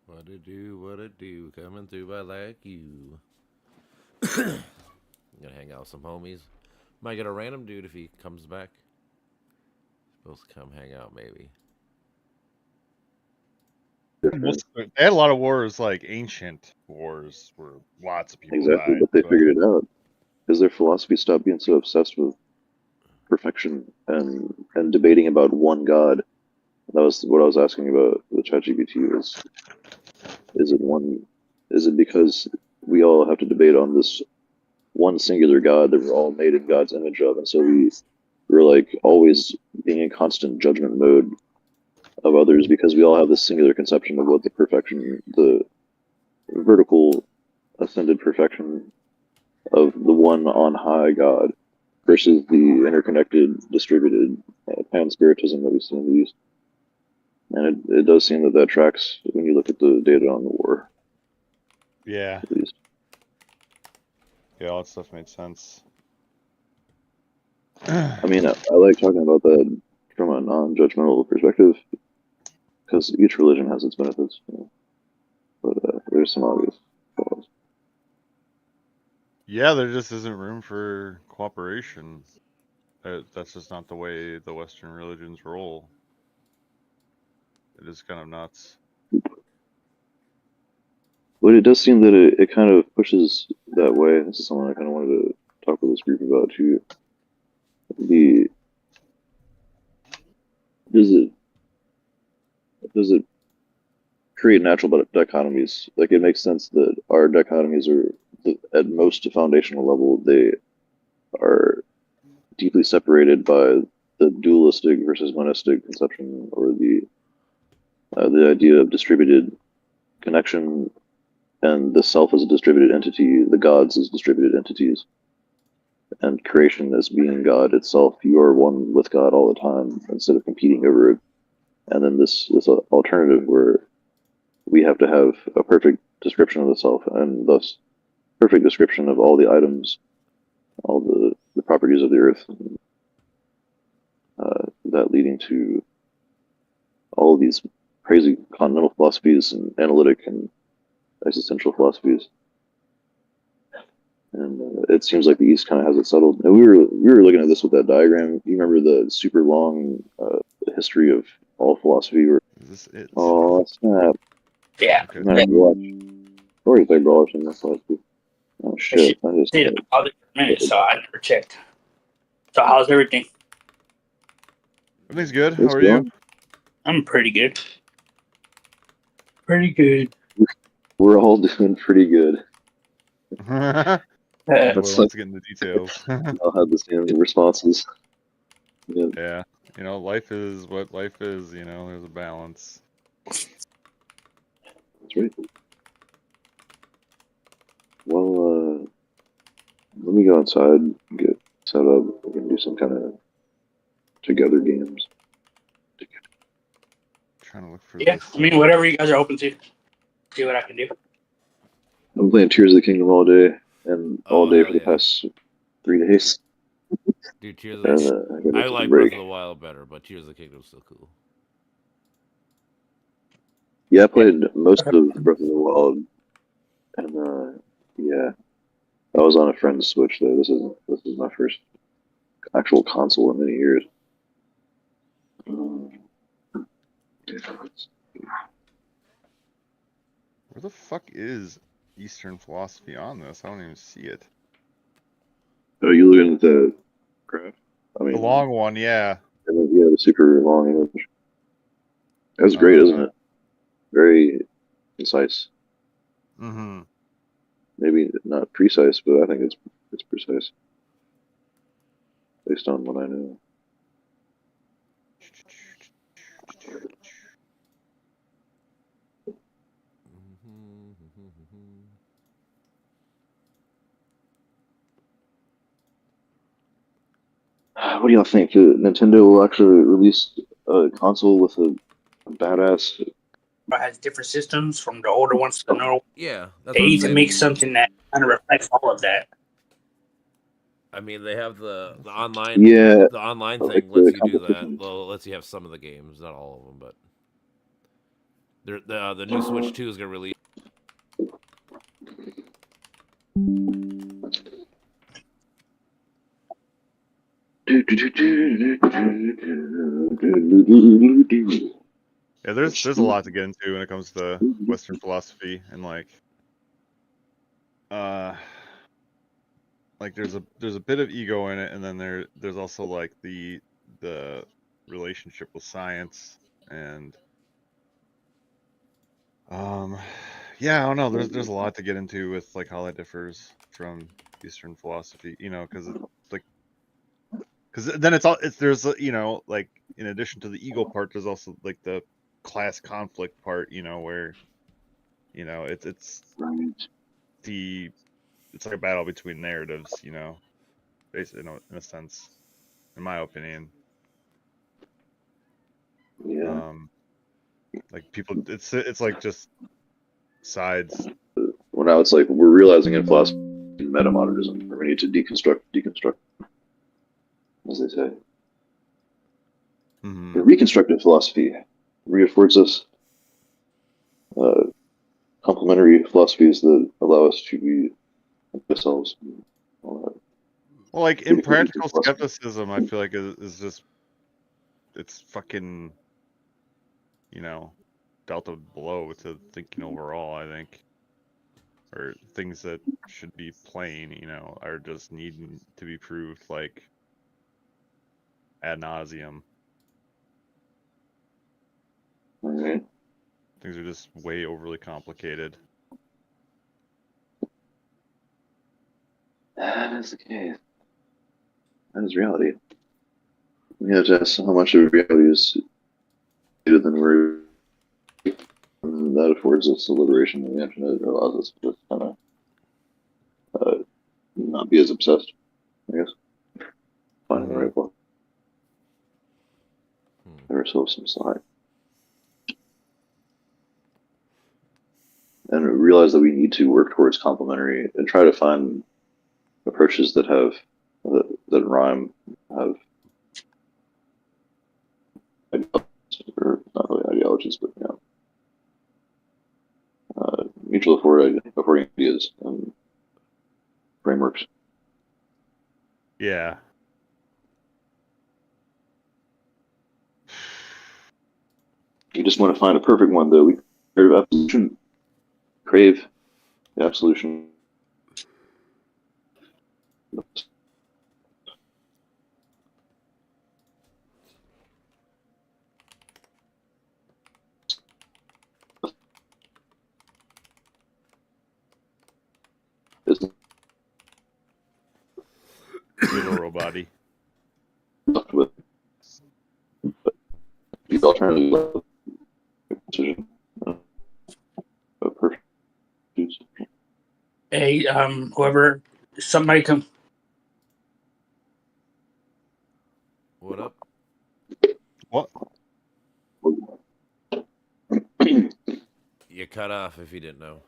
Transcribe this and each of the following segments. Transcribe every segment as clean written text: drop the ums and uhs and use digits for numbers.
What it do? Coming through, I like you. Gonna hang out with some homies. Might get a random dude if he comes back. Supposed to come hang out, maybe. They had a lot of wars, like ancient wars, where lots of people Exactly, died. but they figured it out because their philosophy stopped being so obsessed with perfection and debating about one God. That was what I was asking about the ChatGPT. Is it one? Is it because we all have to debate on this one singular God that we're all made in God's image of, and so we're like always being in constant judgment mode of others because we all have this singular conception of what the perfection, the vertical ascended perfection of the one on high God versus the interconnected, distributed pan-spiritism that we see in the East. And it does seem that that tracks when you look at the data on the war, Yeah, at least. yeah, all that stuff made sense. I mean, I like talking about that from a non-judgmental perspective because each religion has its benefits, you know, but there's some obvious flaws. Yeah, there just isn't room for cooperation. That's just not the way the Western religions roll. It is kind of nuts. But it does seem that it kind of pushes that way. This is something I kind of wanted to talk with this group about too. The does it does it create natural dichotomies? Like it makes sense that our dichotomies are at most foundational level. They are deeply separated by the dualistic versus monistic conception, or the idea of distributed connection and the self as a distributed entity, the gods as distributed entities, and creation as being God itself. You are one with God all the time instead of competing over it. And then this alternative where we have to have a perfect description of the self and thus perfect description of all the items, all the properties of the earth, and, that leading to all of these crazy continental philosophies and analytic and existential philosophies. And it seems like the East kind of has it settled. And we were looking at this with that diagram. You remember the super long history of all philosophy? Where Is this it? oh snap! Yeah. Okay. I'm gonna have to watch. Or you play Brawlers in this last week. Oh I should shit! I just see the other minute, so I never checked. So how's everything? Everything's good. How it's are you? going. I'm pretty good. Pretty good. We're all doing pretty good. Nobody That's wants like to get into details. we all have the same responses. Yeah, Yeah, life is what life is. There's a balance. that's right. Well, let me go outside and get set up. We can do some kind of together games. Trying to look for Yeah, this. I mean, whatever you guys are open to. See what I can do. I've been playing Tears of the Kingdom all day and all Oh, day hell for the yeah. past 3 days. Dude, Tears of And the I gotta I take a like Breath break. of the Wild better, but Tears of the Kingdom's still cool. Yeah, I played most of Breath of the Wild, and yeah, I was on a friend's Switch though. This is my first actual console in many years. Um, Where the fuck is Eastern philosophy on this? I don't even see it. oh, you looking at the graph? I The mean, long one, yeah. yeah, the super long image. That's great, isn't it? Very concise. Mm-hmm. Maybe not precise, but I think it's precise based on what I know. What do y'all think? Nintendo will actually release a console with a badass. It has different systems from the older ones to the newer. Yeah, that's They what I'm need to saying. make something that kind of reflects all of that. I mean, they have the online Yeah, the online like thing lets the you do that. competition. Well, it lets you have some of the games, not all of them, but The new Switch 2 is gonna release. Yeah, there's a lot to get into when it comes to Western philosophy and like there's a bit of ego in it, and then there's also like the relationship with science and yeah, I don't know. There's a lot to get into with like how that differs from Eastern philosophy, you know, because then there's you know, like in addition to the ego part, there's also like the class conflict part, you know, where you know it's like a battle between narratives, you know, basically, in a sense, in my opinion. Yeah. Like people, it's like just sides. Well, now it's like we're realizing in philosophy metamodernism, where we need to deconstruct, as they say. Mm-hmm. The reconstructive philosophy reaffords us complementary philosophies that allow us to be ourselves. Well, like in practical skepticism, I feel like is just it's fucking, you know, dealt a blow to thinking overall. I think, or things that should be plain, you know, are just needing to be proved like ad nauseum. Right. Things are just way overly complicated. That is the case. That is reality. We have to ask how much of reality is greater than we're. That affords us the liberation of the internet. It allows us to just kind of not be as obsessed, I guess. Finding the right one. Give ourselves some slack. And realize that we need to work towards complementary and try to find approaches that have that rhyme, have or not really ideologies, but you know, mutual affording ideas and frameworks. Yeah. You just want to find a perfect one, though. We crave absolution. Crave the absolution. Isn't Little body. with the alternative decision. A perfect. Hey, whoever, somebody come. What up? What? You cut off if you didn't know.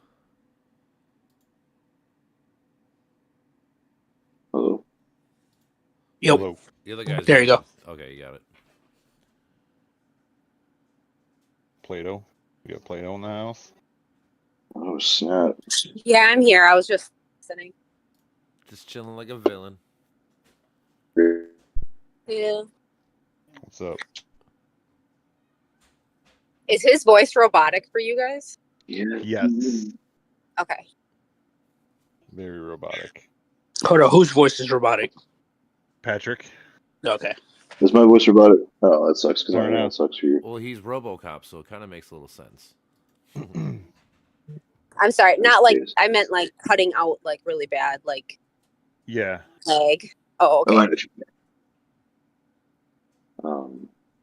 Hello. Yep. Hello. The other guys. There you go. Okay, you got it. Plato. You got Plato in the house? Oh snap! Yeah, I'm here. I was just listening. Just chilling like a villain. Yeah. What's up? Is his voice robotic for you guys? Yeah. Yes. Okay. Very robotic. Hold on, whose voice is robotic? Patrick. Okay. Is my voice robotic? Oh, that sucks because I Fair know enough. that sucks for you. Well, he's RoboCop, so it kind of makes a little sense. I'm sorry. Not like Yes. I meant like cutting out like really bad, like Yeah. lag. Oh, Oh, I okay. know.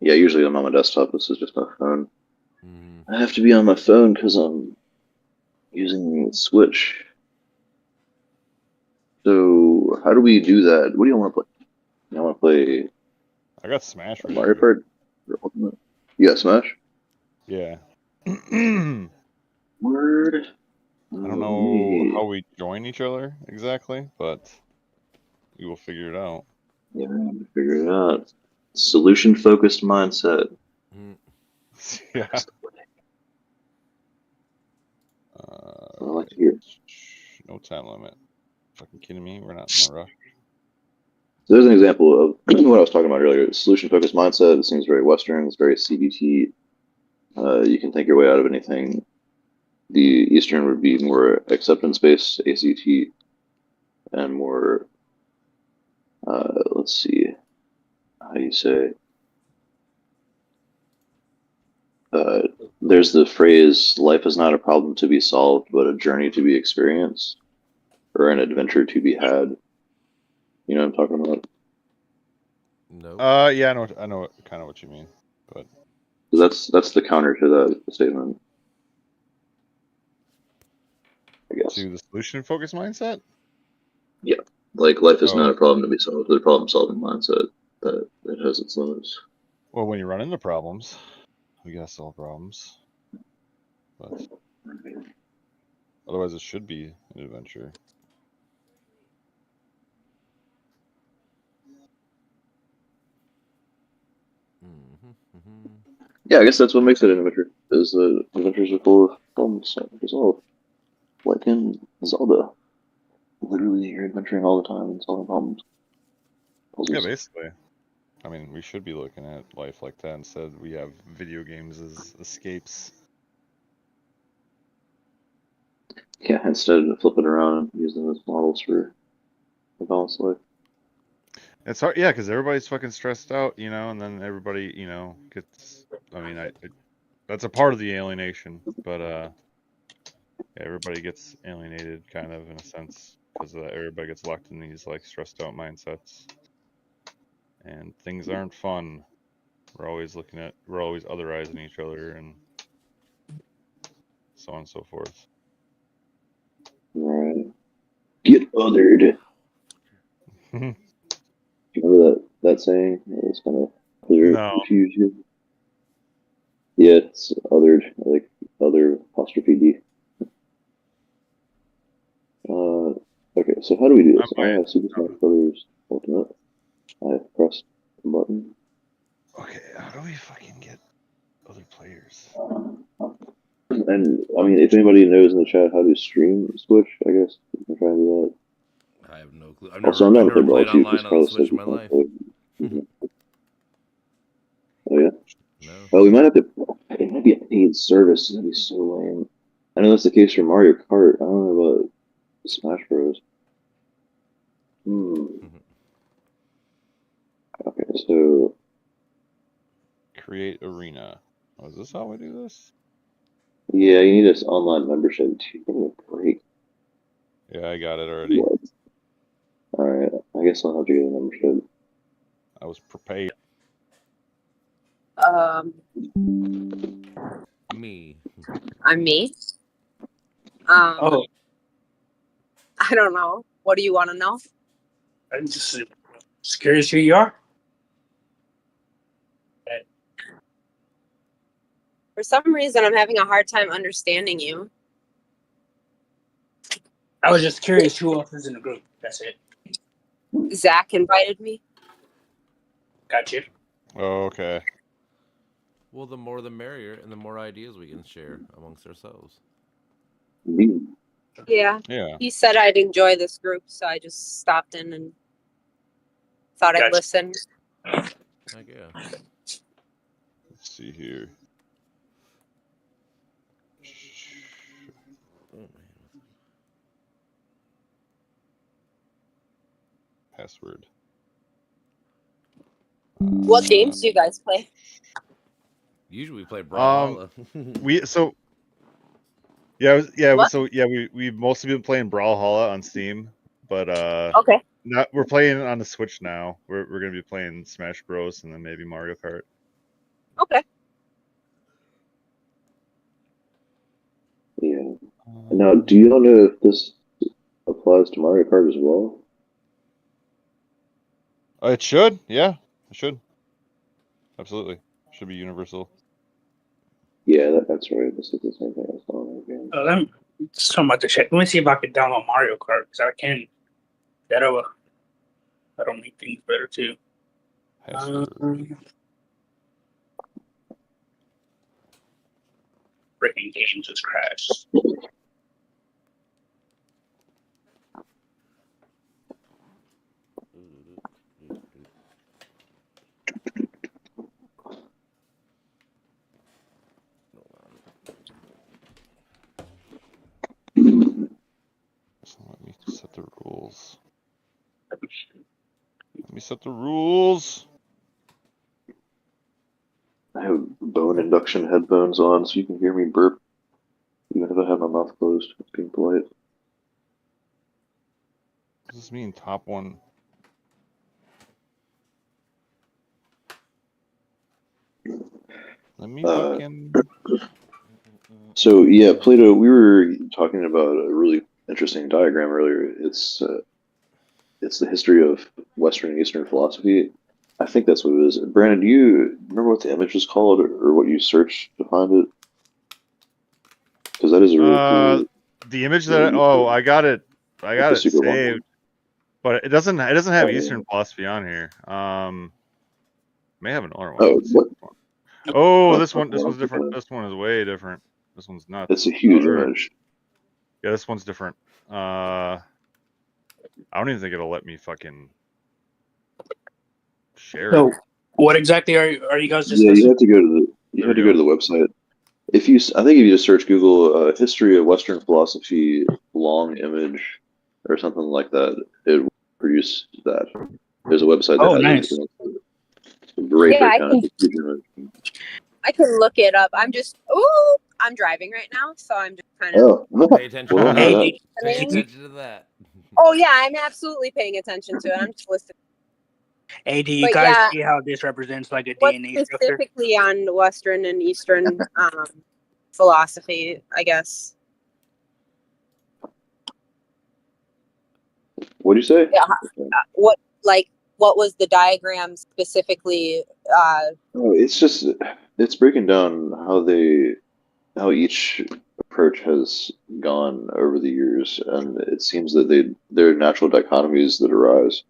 Yeah, usually I'm on my desktop. This is just my phone. Mm-hmm. I have to be on my phone because I'm using the Switch. So how do we do that? What do you want to play? You want to play I got Smash for Mario you. Kart? Or Ultimate? Yeah, Smash. Yeah. I Word. don't know how we join each other exactly, but we will figure it out. Yeah, we're gonna figure it out. Solution-focused mindset. Mm. Yeah. Let's hear. No time limit. Fucking kidding me? We're not in a rush. So there's an example of what I was talking about earlier. Solution focused mindset. It seems very Western. It's very CBT. You can think your way out of anything. The Eastern would be more acceptance based, ACT, and more. Let's see. How do you say? There's the phrase, life is not a problem to be solved, but a journey to be experienced, or an adventure to be had. You know what I'm talking about? No. Yeah, I know kind of what you mean, but That's the counter to that statement, I guess. to the solution focused mindset. Like, life is Oh. not a problem to be solved, but a problem solving mindset that it has its limits. Well, when you run into problems, we gotta solve problems. But otherwise, it should be an adventure. Yeah, I guess that's what makes it an adventure. Is the adventures are full of problems to resolve. Like in Zelda, literally you're adventuring all the time and solving problems. Yeah, basically. I mean, we should be looking at life like that. Instead, we have video games as escapes. Yeah, instead of flip it around and use them as models for a balanced life. It's hard, yeah, because everybody's fucking stressed out, and then everybody, gets. I mean, that's a part of the alienation, but yeah, everybody gets alienated, kind of in a sense, because everybody gets locked in these like stressed out mindsets, and things aren't fun. We're always otherizing each other, and so on and so forth. Right. Get othered. Remember that saying? It's kind of clear, No. confuse you. Yeah, it's othered, like other apostrophe D. Okay, so how do we do this? I have Super Smash Brothers Ultimate. I have pressed the button. Okay, how do we fucking get other players? And I mean, if anybody knows in the chat how to stream Switch, I guess we can try and do that. I have no clue. I've Also, I'm never down to play played Brawl too, online because on Carlos Switch said in we my can't life. play. Oh yeah. No. Well, we might have to. It might be a paid service. That'd be so lame. I know that's the case for Mario Kart. I don't know about Smash Bros. Okay, so Create arena. Oh, is this how we do this? yeah, you need this online membership to give me a break. Yeah, I got it already. What? All right, I guess I'll have to get a membership. I was prepared. Me. I'm me. Oh, I don't know. What do you want to know? I'm just curious who you are. For some reason, I'm having a hard time understanding you. I was just curious who else is in the group. That's it. Zach invited me. Got you. Oh, okay. Well, the more the merrier, and the more ideas we can share amongst ourselves. Yeah. Yeah. He said I'd enjoy this group, so I just stopped in and thought I'd Gotcha. listen. Heck yeah. Let's see here. Oh, man. Password. What games do you guys play? Usually we play Brawlhalla. We've mostly been playing Brawlhalla on Steam, but Okay. we're playing on the Switch now. We're gonna be playing Smash Bros. And then maybe Mario Kart. Okay. Yeah. Now, do you know if this applies to Mario Kart as well? It should, yeah, it should. Absolutely, should be universal. Yeah, that's right. This is the same thing I saw in the game. Let me just talking about the check. Let me see if I can download Mario Kart because I can. That'll make things better too. Freaking game just crashed. set the rules. I have bone induction headphones on, so you can hear me burp, even if I have my mouth closed. It's being polite. What does this mean? Top one. Let me fucking. So yeah, Plato. We were talking about a really interesting diagram earlier. It's the history of Western and Eastern philosophy. I think that's what it is. Brandon, do you remember what the image was called, or what you searched to find it? Because that is a really cool. The image that I got it. I got the it super long saved, one. but it doesn't have Oh. Eastern philosophy on here. May have another one. Oh, Let's see what? this one. Oh, What- this one. This what- one's different. This one is way different. This one's nuts. It's a huge Or- image. Yeah, this one's different. I don't even think it'll let me fucking share So, it. what exactly are you guys Yeah, discussing? you have to go to the There we go. website. I think if you just search Google history of Western philosophy long image or something like that, it will produce that. There's a website that Oh, has nice. it. It's a great Yeah, I breakdown. It's a huge image. I can look it up. I'm driving right now, so I'm just kind of. Oh, Pay attention well, to yeah, that. Hey, Pay Hey, attention to that. Oh yeah, I'm absolutely paying attention to it. I'm just listening. hey, do you But guys yeah, see how this represents like a What's DNA structure? specifically on Western and Eastern philosophy, I guess. what do you say? Yeah. What was the diagram specifically? Oh, it's breaking down how each approach has gone over the years, and it seems that there are natural dichotomies that arise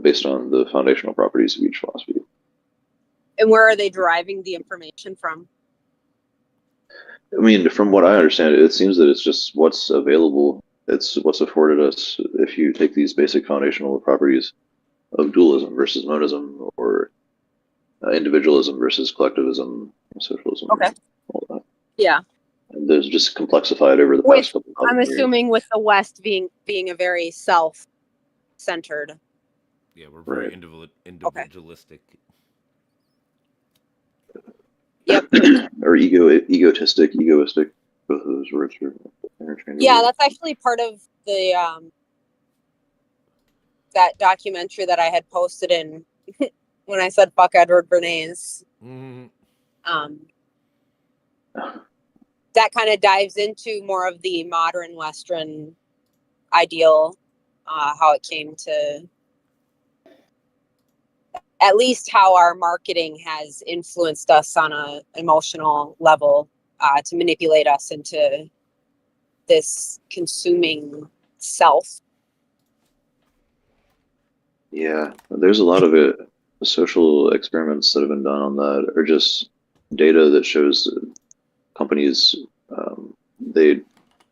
based on the foundational properties of each philosophy. And where are they deriving the information from? I mean, from what I understand, it seems that it's just what's available. It's what's afforded us if you take these basic foundational properties of dualism versus monism, or individualism versus collectivism, socialism. Okay. All that. Yeah. And there's just complexified over the past couple of I'm years. assuming with the West being a very self-centered. Yeah, we're very Right. individualistic. Yep. Or egoistic. Both of those words are interchangeable. Yeah, that's actually part of the that documentary that I had posted in when I said fuck Edward Bernays. Mhm. That kind of dives into more of the modern Western ideal, how it came to, at least how our marketing has influenced us on a emotional level to manipulate us into this consuming self. Yeah, there's a lot of it. Social experiments that have been done on that, or just data that shows that companies they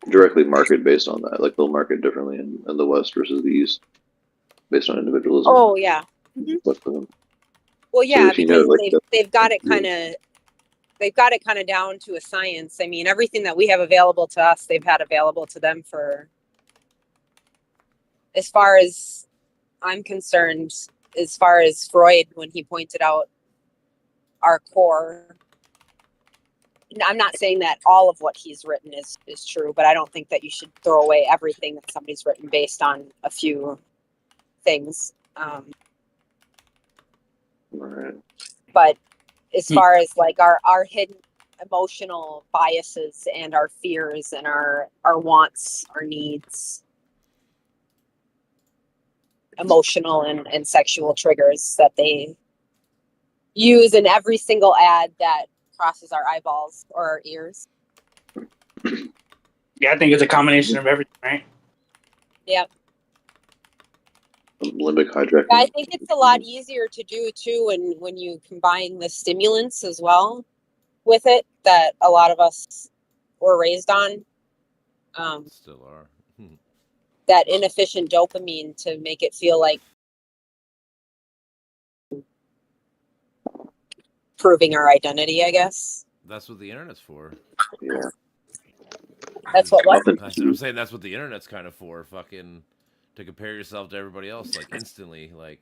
directly market based on that. Like they'll market differently in the West versus the East based on individualism. Oh yeah. Mhm. Well, yeah, if you know, because like, they've got it kind of down to a science. I mean, everything that we have available to us, they've had available to them for, as far as I'm concerned, as far as Freud, when he pointed out our core. I'm not saying that all of what he's written is true, but I don't think that you should throw away everything that somebody's written based on a few things. right. But as far as like our hidden emotional biases and our fears and our wants, our needs, emotional and sexual triggers that they use in every single ad that crosses our eyeballs or our ears. Yeah, I think it's a combination of everything, right? Yep. Limbic hijacking. I think it's a lot easier to do too when you combine the stimulants as well with it that a lot of us were raised on. Still are. That inefficient dopamine to make it feel like proving our identity, I guess. That's what the internet's for. Yeah. That's what I'm saying that's what the internet's kind of for. Fucking to compare yourself to everybody else, like instantly. Like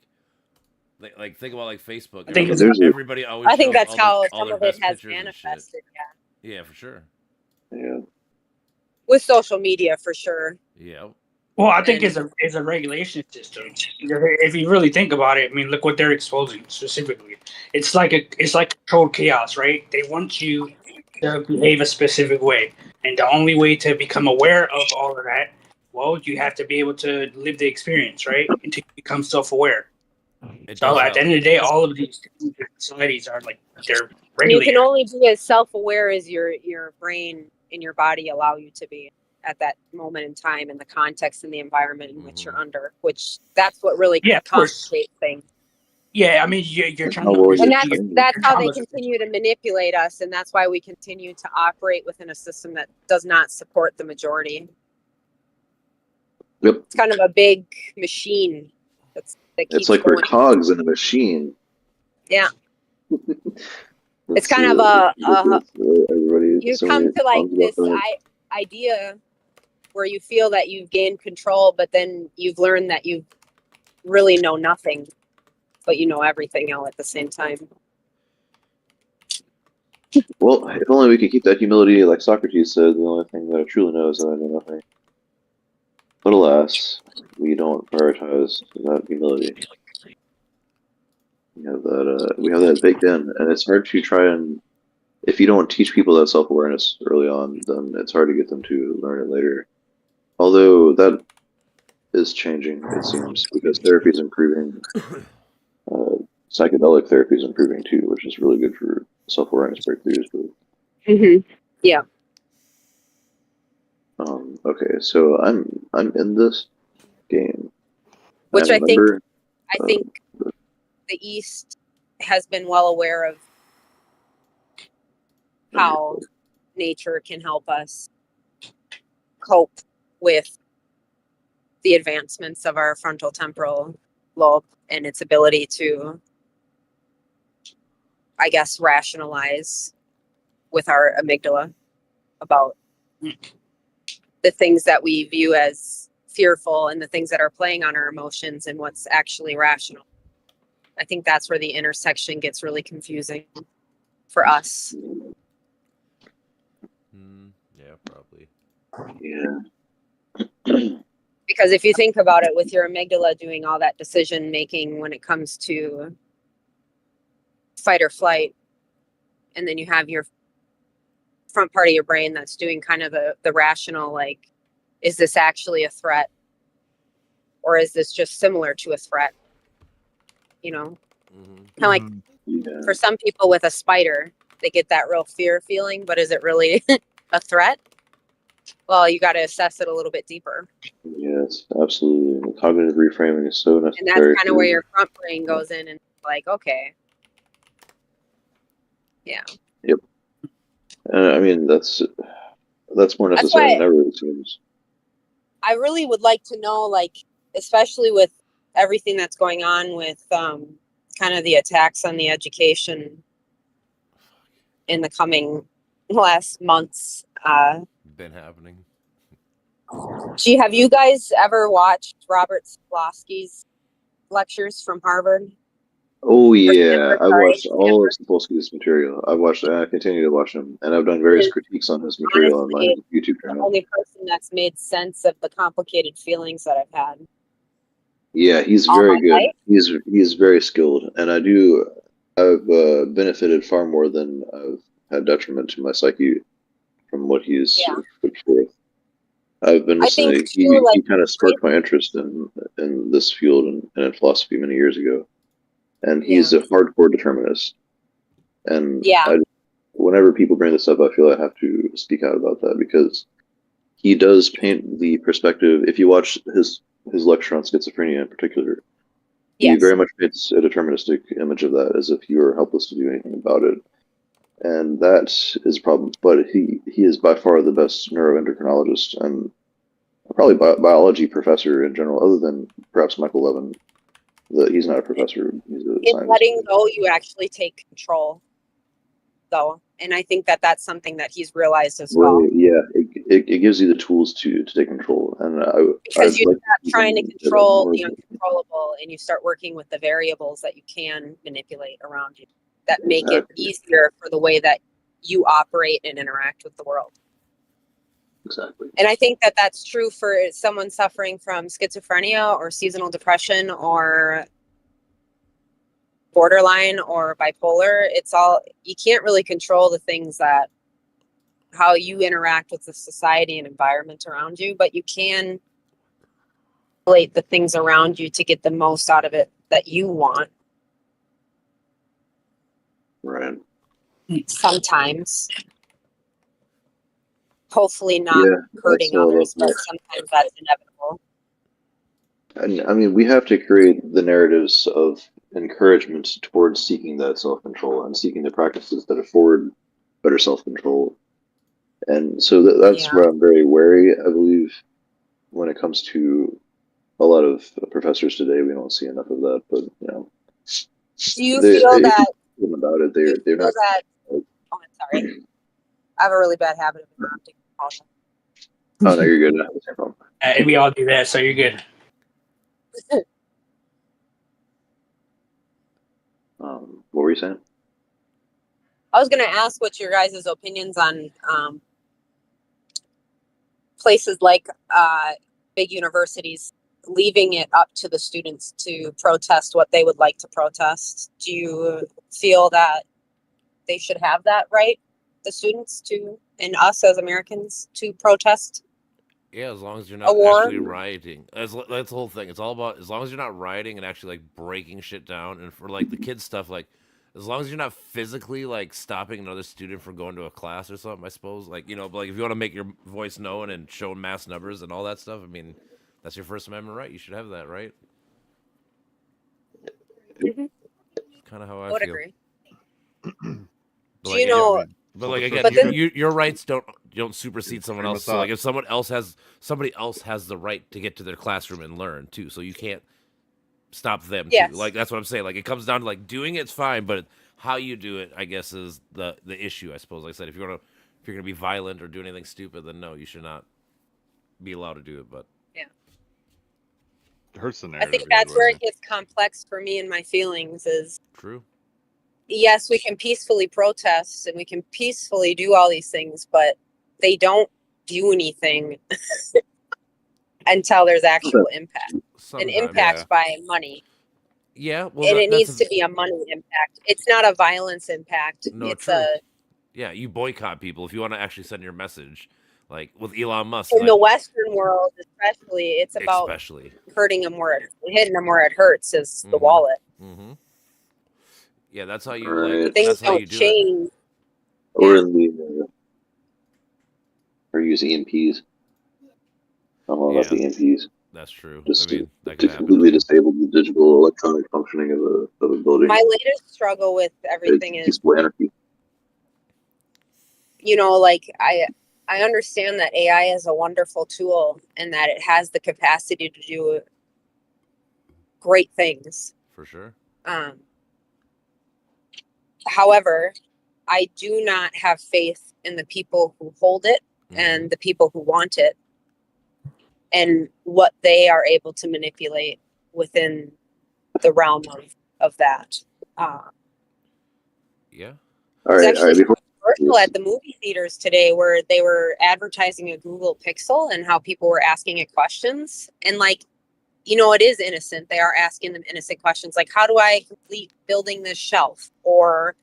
Like think about like Facebook. I think it's- There's a Everybody always. I think shows that's all how their, all some their of it best has pictures and shit. manifested. Yeah, Yeah, for sure. yeah. with social media for sure. Yeah. Well, I think And- it's a regulation system. If you really think about it, I mean, look what they're exposing specifically. It's like controlled chaos, right? They want you to behave a specific way, and the only way to become aware of all of that, well, you have to be able to live the experience, right? Until you become self-aware. It So does at help. the end of the day, all of these societies are like they're you regulated. can only be as self-aware as your brain and your body allow you to be at that moment in time, and the context and the environment in which you're under, which that's what really Yeah, of course. complicates things. Yeah, I mean, you're trying How to well And you're that's trained. that's how they traumas. continue to manipulate us, and that's why we continue to operate within a system that does not support the majority. Yep. It's kind of a big machine that keeps It's like we're going. cogs in a machine. Yeah. That's, kind of everybody. You so come many to like songs about this that. idea where you feel that you've gained control, but then you've learned that you really know nothing, but you know everything all at the same time. Well, if only we could keep that humility, like Socrates said. The only thing that I truly know is that I know nothing. But alas, we don't prioritize that humility. We have that baked in, and it's hard to try and. If you don't teach people that self-awareness early on, then it's hard to get them to learn it later. Although that is changing, it seems, because therapy is improving. Psychedelic therapy is improving too, which is really good for self-awareness breakthroughs. But, Yeah. okay, so I'm in this game, Which I think remember, the East has been well aware of how nature can help us cope with the advancements of our frontal temporal lobe and its ability to, I guess, rationalize with our amygdala about the things that we view as fearful and the things that are playing on our emotions and what's actually rational. I think that's where the intersection gets really confusing for us. Yeah, probably. yeah, Because if you think about it, with your amygdala doing all that decision making when it comes to fight or flight, and then you have your front part of your brain that's doing kind of the rational, like, is this actually a threat? Or is this just similar to a threat? You know, kind of like yeah. for some people with a spider, they get that real fear feeling, but is it really a threat? Well, you got to assess it a little bit deeper. Yes, absolutely. The cognitive reframing is so necessary. And that's kind of where your front brain goes in and like, okay. Yeah. Yep. And I mean, that's more That's necessary why than ever, it seems. I really would like to know, like, especially with everything that's going on with kind of the attacks on the education in the coming last months. Been happening. Gee, have you guys ever watched Robert Sapolsky's lectures from Harvard? Oh yeah, Stanford, I sorry, watched all of Sapolsky's material. I continue to watch him, and I've done various critiques on his material on my honestly, YouTube the channel. only person that's made sense of the complicated feelings that I've had. Yeah, he's all very my good. life. He's very skilled, and I've benefited far more than I've had detriment to my psyche from what he's Yeah. put forth. I've been I think listening. too, like, He kind of sparked my interest in this field and in philosophy many years ago. And he's a hardcore determinist. And yeah, whenever people bring this up, I feel I have to speak out about that because he does paint the perspective. If you watch his lecture on schizophrenia in particular, he yes, very much paints a deterministic image of that as if you are helpless to do anything about it. And that is a problem. But he is by far the best neuroendocrinologist and probably biology professor in general, other than perhaps Michael Levin. He's not a professor. He's a in scientist. letting go, you actually take control, though, and I think that that's something that he's realized as well. Yeah, it gives you the tools to take control. And Because you're like not trying to control the uncontrollable, and you start working with the variables that you can manipulate around you that make it easier for the way that you operate and interact with the world. Exactly. And I think that that's true for someone suffering from schizophrenia or seasonal depression or borderline or bipolar. It's all, you can't really control the things that, how you interact with the society and environment around you, but you can manipulate the things around you to get the most out of it that you want. Right. Sometimes. Hopefully not hurting others, but sometimes that's inevitable. And I mean, we have to create the narratives of encouragement towards seeking that self-control and seeking the practices that afford better self-control. And so that's where I'm very wary. I believe when it comes to a lot of professors today, we don't see enough of that. But you know, do you feel that about it? They're not. That, oh, I'm sorry. I have a really bad habit of interrupting. Oh no, you're good. No problem. We all do that, so you're good. What were you saying? I was going to ask what your guys' opinions on places like big universities leaving it up to the students to protest what they would like to protest. Do you feel that they should have that right, the students to, and us as Americans, to protest? Yeah, as long as you're not actually rioting. That's the whole thing. It's all about, as long as you're not rioting and actually like breaking shit down. And for like the kids stuff, like as long as you're not physically like stopping another student from going to a class or something, I suppose. Like, you know, but like if you want to make your voice known and show mass numbers and all that stuff, I mean, that's your First Amendment right. You should have that, right? Mm-hmm. Kind of how I would feel. Agree. But do you know? But like again, your rights don't supersede someone else. So like if somebody else has the right to get to their classroom and learn too. So you can't stop them too. Like that's what I'm saying. Like it comes down to like doing it's fine, but how you do it, I guess, is the issue. I suppose. Like I said, if you're gonna be violent or do anything stupid, then no, you should not be allowed to do it. But yeah, it hurts the narrative. I think that's where it gets complex for me and my feelings. Is true. Yes, we can peacefully protest and we can peacefully do all these things, but they don't do anything until there's actual impact. An impact by money. Yeah, well, and it needs to be a money impact. It's not a violence impact. No, it's true. Yeah, you boycott people if you want to actually send your message. Like with Elon Musk. In the Western world, especially, it's about hurting them hitting them where it hurts is the wallet. Mm-hmm. Yeah, that's how you right. Things don't change. Or in the or use EMPs. I'm all about the EMPs. That's true. Just I mean, that to completely disable the digital electronic functioning of a building. My latest struggle with everything is anarchy. You know, like I understand that AI is a wonderful tool and that it has the capacity to do great things. For sure. However, I do not have faith in the people who hold it and the people who want it and what they are able to manipulate within the realm of that. Yeah. All right. Commercial at the movie theaters today where they were advertising a Google Pixel and how people were asking it questions. And like, you know, it is innocent. They are asking them innocent questions like, how do I complete building this shelf? Or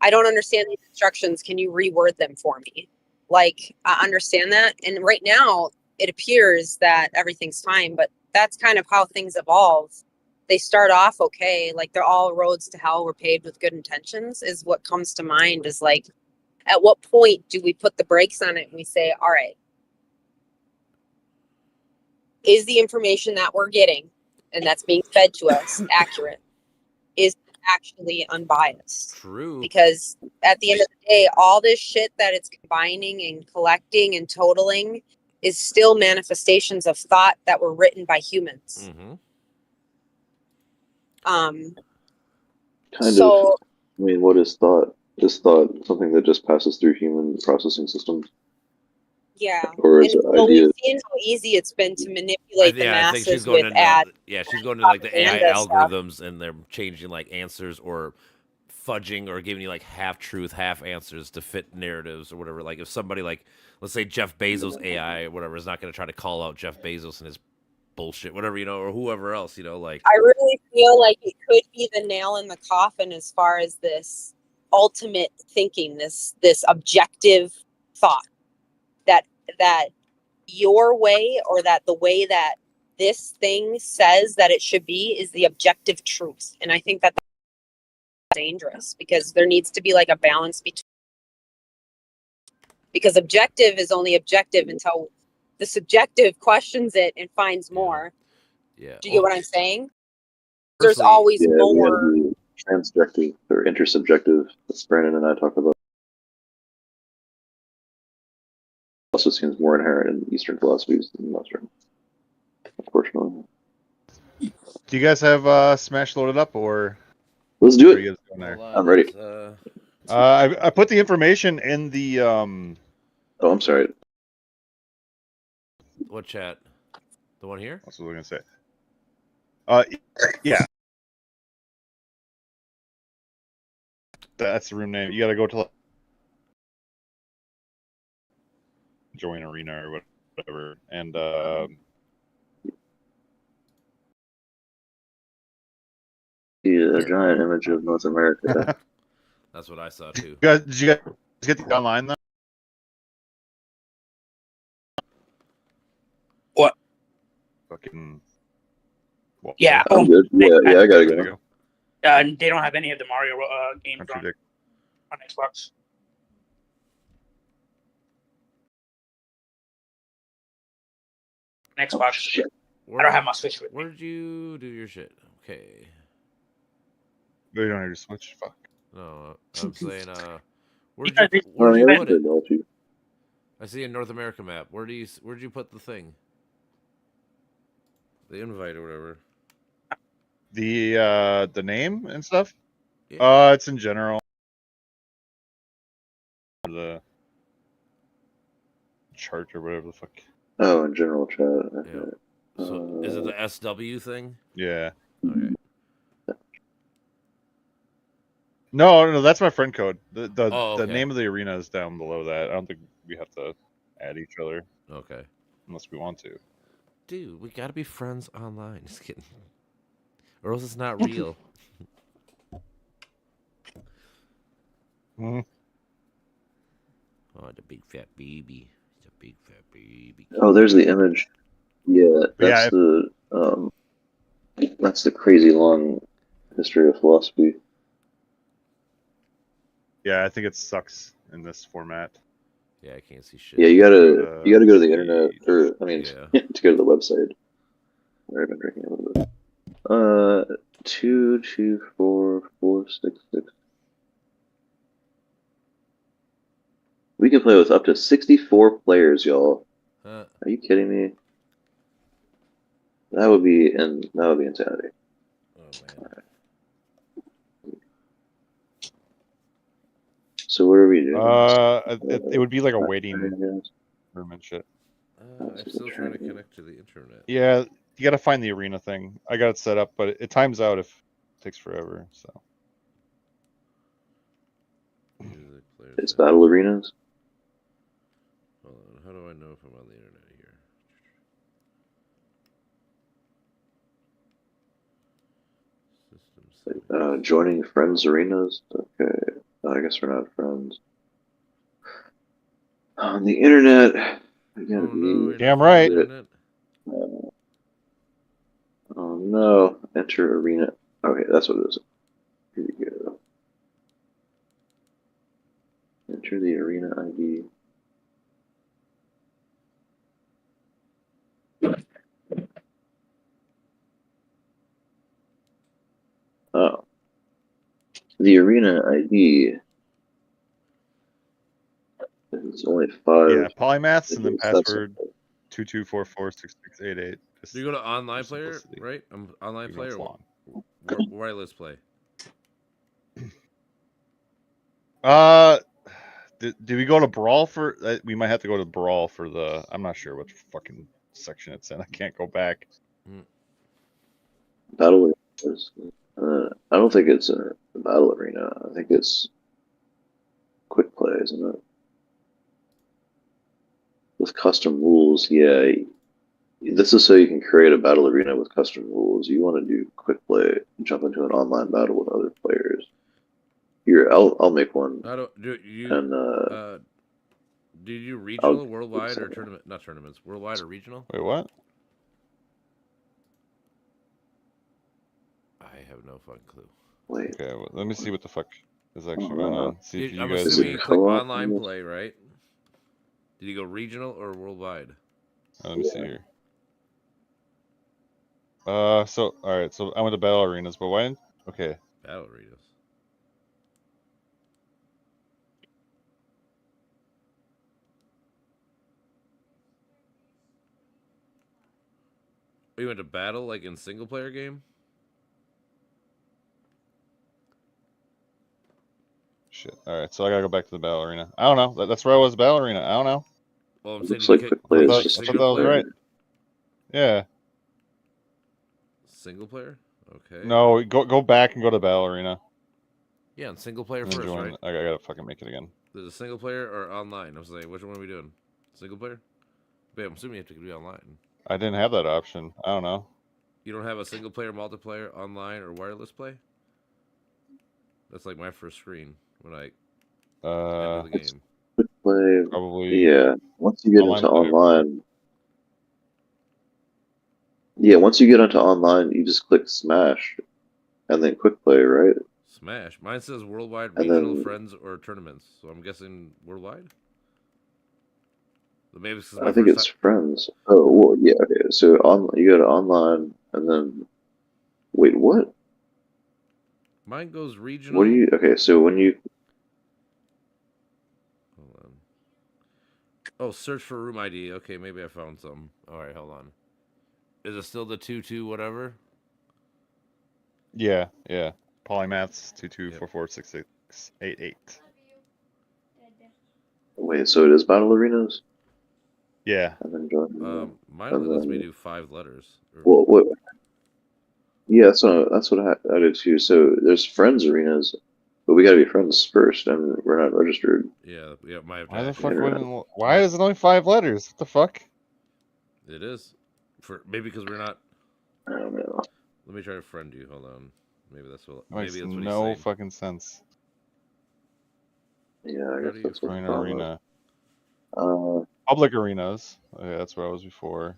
I don't understand these instructions. Can you reword them for me? Like, I understand that. And right now it appears that everything's fine, but that's kind of how things evolve. They start off okay, like they're all roads to hell were paved with good intentions is what comes to mind is like, at what point do we put the brakes on it and we say, all right, is the information that we're getting and that's being fed to us accurate? Is actually unbiased? True. Because at the end of the day, all this shit that it's combining and collecting and totaling is still manifestations of thought that were written by humans. Kind of. I mean, what is thought? Is thought something that just passes through human processing systems? Yeah. Or And is the well, idea? we've seen how easy it's been to manipulate the I think she's masses going with to ads. she's going to like the AI propaganda stuff. algorithms, and they're changing like answers or fudging or giving you like half truth, half answers to fit narratives or whatever. Like if somebody like, let's say Jeff Bezos AI or whatever is not going to try to call out Jeff Bezos and his bullshit, whatever, you know, or whoever else, you know, like. I really feel like it could be the nail in the coffin as far as this ultimate thinking, this objective thought that your way, or that the way that this thing says that it should be, is the objective truth. And I think that that's dangerous, because there needs to be like a balance between, because objective is only objective until the subjective questions it and finds more. Yeah. Do you get what I'm saying? There's Personally, always Yeah, we more. had the transjective or intersubjective that Brandon and I talked about. Also seems more inherent in Eastern philosophies than Western, unfortunately. Do you guys have Smash loaded up, or Let's do are it. you guys going there? hold on, I'm ready. I put the information in the Oh, I'm sorry. what chat? The one here? That's what I was gonna say. Yeah. That's the room name. You gotta go to join arena or whatever, and The giant image of North America. That's what I saw too. did you guys get the online though? What? Fucking. Well, Yeah. I'm good. Yeah, I gotta go. They don't have any of the Mario games Contradict. on Xbox. On Xbox. Shit. I don't have my Switch with me. Where did you do your shit? Okay. You don't have your Switch. Fuck. No, I'm saying, where'd Yeah, you Well, put yeah, it? don't you? I see a North America map. Where'd you put the thing? The invite or whatever. The name and stuff. Yeah. It's in general. The chart or whatever the fuck. Oh, in general chat. Okay. Yeah. So is it the SW thing? Yeah. Okay. No, that's my friend code. The okay. name of the arena is down below that. I don't think we have to add each other Okay. unless we want to. Dude, we gotta be friends online. Just kidding. Or else it's not real. Mm-hmm. Oh, the big fat baby. It's a big fat baby. Oh, there's the image. Yeah, that's that's the crazy long history of philosophy. Yeah, I think it sucks in this format. Yeah, I can't see shit. Yeah, you gotta go to the internet, or I mean, Yeah. to go to the website. I've been drinking a little bit. 2, 2, 4, 4, 6, 6. We can play with up to 64 players, y'all. Huh. Are you kidding me? That would be insanity. Oh man. So what are we doing? It would be like a waiting room and shit. I'm still trying to connect to the internet. Yeah, you gotta find the arena thing. I got it set up, but it times out if it takes forever. So It's battle arenas. Hold on. How do I know if I'm on the internet here? System settings. Joining friends arenas. Okay, I guess we're not friends. On the internet. We gotta be. damn right. Oh no! Enter arena. Okay, that's what it is. Here we go. Enter the arena ID. Oh. The arena ID is only 5. Yeah, polymaths and then password 22446688. Do you go to online player, right? I'm online player. Wireless play. Did we go to Brawl for? We might have to go to Brawl for the. I'm not sure which fucking section it's in. I can't go back. Battle Arenas. I don't think it's a battle arena. I think it's quick play, isn't it? With custom rules, yeah. This is so you can create a battle arena with custom rules. You want to do quick play, jump into an online battle with other players. Here, I'll make one. Do you do you regional, worldwide, or tournament? Not tournaments, worldwide or regional? Wait, what? I have no fucking clue. Wait. Okay, well, let me see what the fuck is actually going on. See if you I'm guys. assuming you click online play, right? Did you go regional or worldwide? Let me see here. So all right, so I went to battle arenas, but why? Okay. Battle arenas. You went to battle like in single player game? Shit. All right, so I gotta go back to the battle arena. I don't know. That's where I was. Battle arena. I don't know. Well, I'm It saying looks like you quick play I is thought, just I thought that was player? right. Yeah. Single player? Okay. No, go back and go to battle arena. Yeah, and single player And then first, join. right? I gotta fucking make it again. There's a single player or online. I was like, which one are we doing? Single player? But I'm assuming you have to be online. I didn't have that option. I don't know. You don't have a single player, multiplayer, online, or wireless play? That's like my first screen when I enter the game. Quick play. Probably. Yeah. Once you get Online into player. online. Yeah, once you get into online, you just click Smash, and then quick play, right? Smash. Mine says worldwide, And regional, then- friends, or tournaments. So I'm guessing worldwide. But maybe this is I my think first it's time. friends. Oh, well, yeah. Okay. So you go to online, and then wait, what? Mine goes regional. What do you? Okay, so when you Hold on. Oh, search for room ID. Okay, maybe I found some. All right, hold on. Is it still the 22 whatever? Yeah. Polymaths 22446688. wait, so it is battle arenas, Yeah. and then join. Mine only lets me do 5 letters. Well, what? Yeah, that's what I did too. So there's friends arenas, but we gotta be friends first, and we're not registered. Yeah, my Why the add fuck you. wouldn't? Why is it only 5 letters? What the fuck? It is. Maybe because we're not. I don't know. Let me try to friend you. Hold on. Maybe that's what. Makes Maybe that's what no he's saying. fucking sense. Yeah, I How guess do you that's what Join the problem arena. is. Public arenas. Okay, that's where I was before.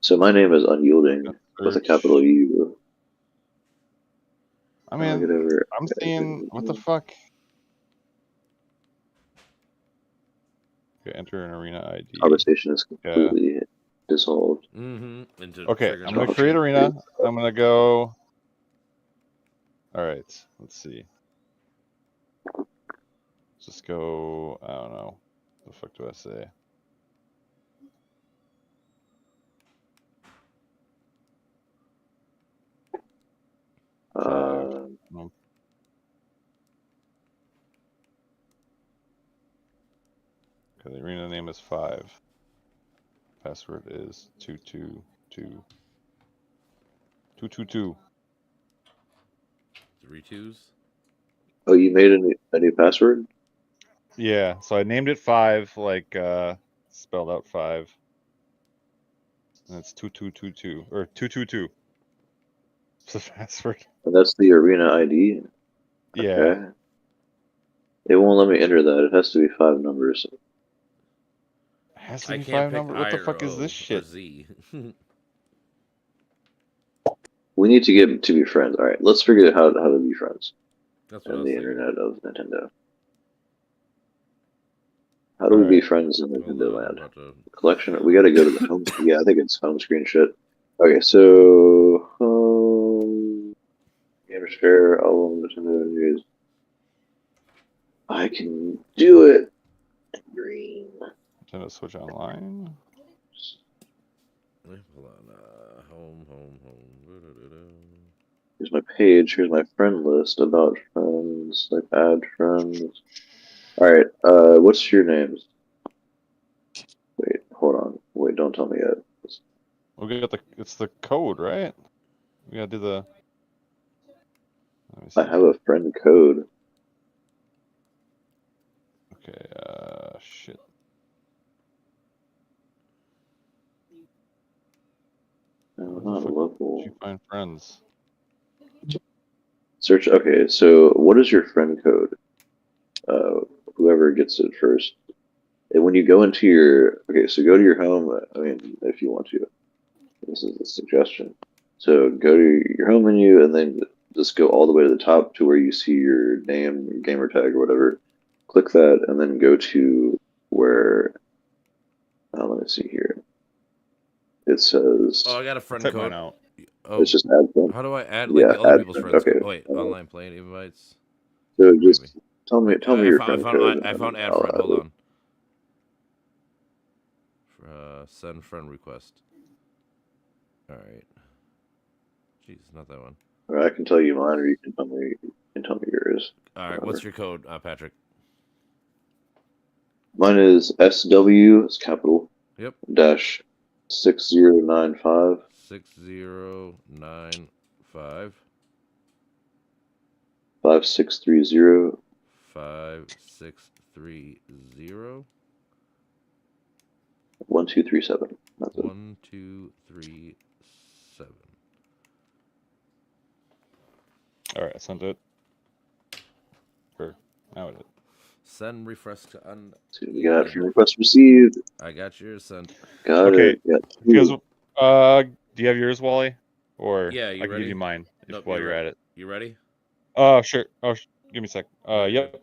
So my name is Unyielding with a Search. capital U. I I'll get mean, over. I'm seeing what the fuck. Okay, enter an arena ID. Conversation is completely dissolved. Mm-hmm. Okay, I'm gonna create arena. I'm gonna go. All right, let's see. Just go. I don't know. What the fuck do I say? No. Okay, the arena name is 5. Password is 222. 222. 3 2s. Oh, you made a new password? Yeah, so I named it 5, like spelled out 5. And it's 2222 or 222. It's the password. And that's the arena ID? Yeah. Okay. It won't let me enter that. It has to be 5 numbers. It has to I be can't 5 pick numbers. What I the or fuck is O this or shit? Z. We need to get to be friends. All right, let's figure out how to be friends That's what I in was the thinking. internet of Nintendo. How do we be friends in Hold Nintendo on, I'm Land? about to... Collection. We got to go to the home. Yeah, I think it's home screen shit. Okay, so Gamer Share album Nintendo News. I can do it. Green. Nintendo Switch Online. Hold on. Home. Here's my page. Here's my friend list. About friends. Like add friends. All right. What's your names? Wait, hold on. Wait, don't tell me yet. We got it's the code, right? We gotta do the. Let me I see. have a friend code. Okay. Shit. No, Where the not fuck did local. you find friends? Search. Okay, so what is your friend code? Whoever gets it first. And when you go into your, okay, so go to your home. I mean, if you want to, this is a suggestion. So go to your home menu and then just go all the way to the top to where you see your name, gamer tag, or whatever. Click that and then go to where, let me see here. It says, Oh, I got a friend Type mine code. out. Oh, it's just add friend. how do I add like Yeah, the other add people's friend. friends? Okay. Oh wait, online playing invites. So Maybe. just tell me your I friend found code. I found and add I'll friend. Hold it. on. Send friend request. All right. Jeez, not that one. Or I can tell you mine, or you can tell me yours. All right, Whatever. what's your code, Patrick? Mine is SW, it's capital. Yep. Dash 6095 6095 5630 5630 1237. That's it. 1237. All right, I sent it. Now it is. Send refresh to So we got your request received. I got yours sent. Got Okay. it. Got If you two. guys, do you have yours, Wally? Or Yeah, I you can ready? give you mine Nope, while you're ready. at it. You ready? Oh, sure. Oh, give me a sec. No, you're Yep. good.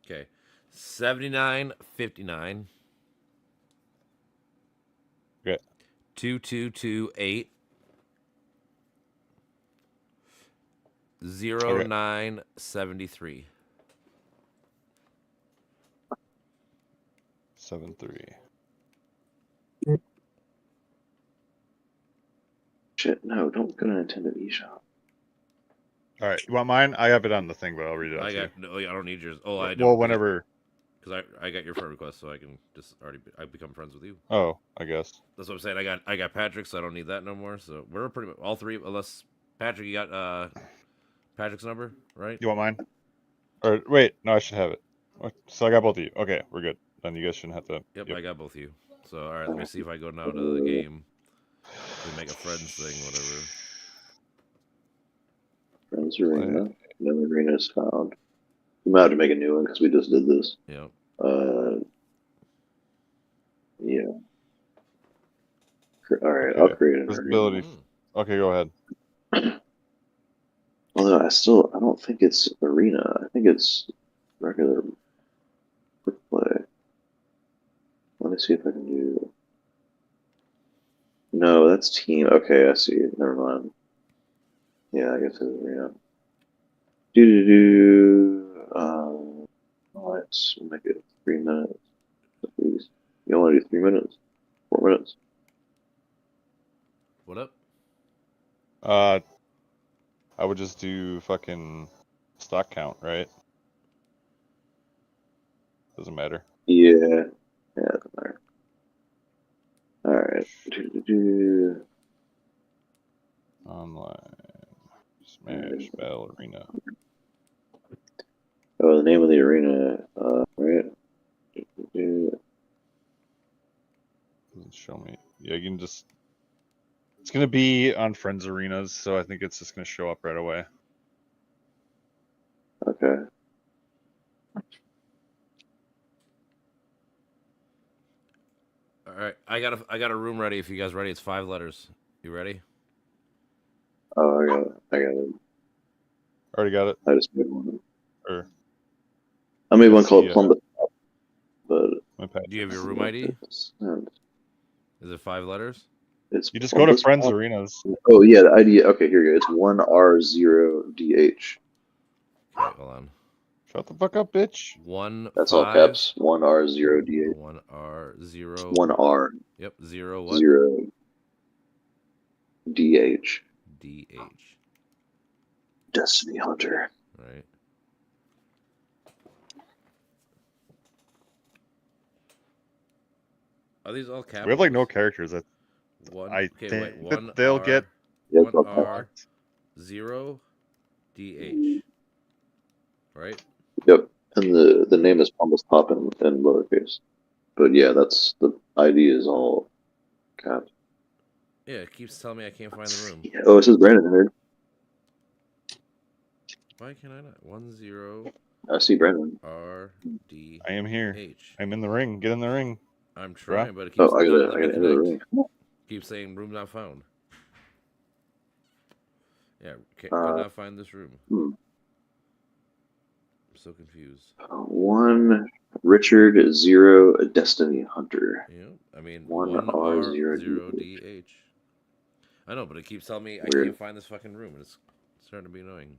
Okay. 7959. Okay. 2228 0973. 73. Shit, no, don't go to Nintendo eShop. All right, you want mine? I have it on the thing, but I'll read it out I to you. got no. I don't need yours. Oh, I don't. Well, whenever. Because I got your friend request, so I can just I become friends with you. Oh, I guess. That's what I'm saying. I got Patrick, so I don't need that no more. So we're pretty much all three, unless Patrick, you got Patrick's number, right? You want mine? Or wait, no, I should have it. So I got both of you. Okay, we're good. Then you guys shouldn't have to. Yep, I got both of you. So all right, let me see if I go now to the game. We make a friends thing, whatever. Friends Arena. No arena is found. We might have to make a new one because we just did this. Yep. Yeah. All right, Okay. I'll create an Visibility. arena. Okay, go ahead. Although I don't think it's arena. I think it's regular quick play. Let me see if I can do. No, that's team. Okay, I see. Never mind. Yeah, I guess it's arena. Let's make it 3 minutes, please. You want to do 3 minutes? 4 minutes? What up? I would just do fucking stock count, right? Doesn't matter. Yeah. Yeah, doesn't matter. All right. Online. Smash Battle Arena. Oh, the name of the arena. Right. Doesn't show me. Yeah, you can just. It's gonna be on Friends Arenas, so I think it's just gonna show up right away. Okay. All right, I got a room ready. If you guys ready, it's 5 letters. You ready? Oh, I got it. Already got it. I just made one. Or I made one called yeah. Plum, but Do you have your room ID? Is it 5 letters? It's you just go to Friends Arenas. Oh yeah, the ID. Okay, here you go. It's 1R0DH. Okay, hold on. Shut the fuck up, bitch. 1 That's 5, all caps. 1R0DH. 1R0. 1R. Yep. 0 what? 0 DH. DH. Destiny Hunter. Right. Are these all capitals? We have like no characters. That One. I Okay, think wait. that One they'll R, get Yeah, one R, 0 DH. Right. Yep. And the name is almost pop in lowercase. But yeah, that's the ID is all caps. Yeah, it keeps telling me I can't find the room. Yeah. Oh, it says Brandon here. Why can I not? 10 I see Brandon. R D I am here. H. I'm in the ring. Get in the ring. I'm trying, but it keeps Oh, I not gotta letting me enter the connect. ring. Keeps saying room not found. Yeah, could not find this room. I'm so confused. 1 Richard 0 a Destiny Hunter. Yeah, I mean 1 1 R R 0 0 DH. DH. I know, but it keeps telling me I Weird. can't find this fucking room. It's starting to be annoying.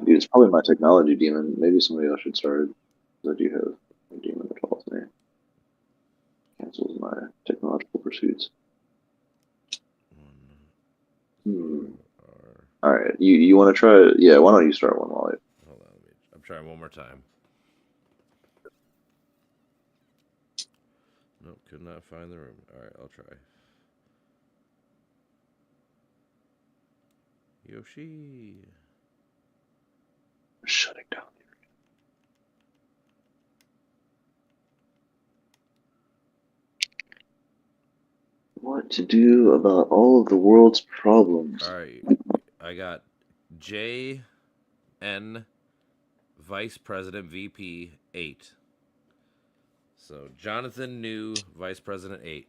Dude, it's probably my technology demon. Maybe somebody else should start it. 'Cause I do have a demon that follows me. Cancels my technological pursuits. 1 R. All right, you want to try it? Yeah, why don't you start one, Wally? Hold on, I'm trying one more time. Nope, could not find the room. All right, I'll try. Yoshi. Shutting down. What to do about all of the world's problems? All right, I got JN Vice President VP 8. So Jonathan New Vice President 8.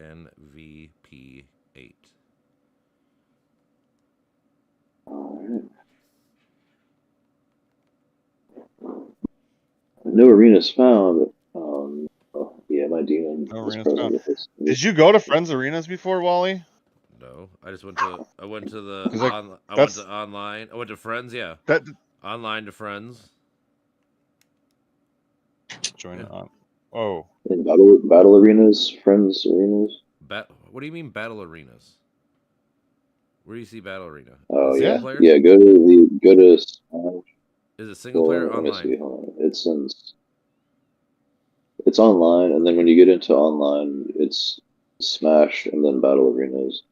JNVP 8. All right. No arenas found. Yeah, my demon No is arenas present found. with this. Did you go to Friends Arenas before, Wally? No, I just went to the I went to online. I went to Friends, yeah. That Online to Friends. join Yeah. it on. Oh, In battle arenas, friends arenas. What do you mean battle arenas? Where do you see battle arena? Oh Is it yeah, single player? yeah. Go to Smash. Is it single player or Let me see. online? Hold on. It's online, and then when you get into online, it's Smash and then battle arenas.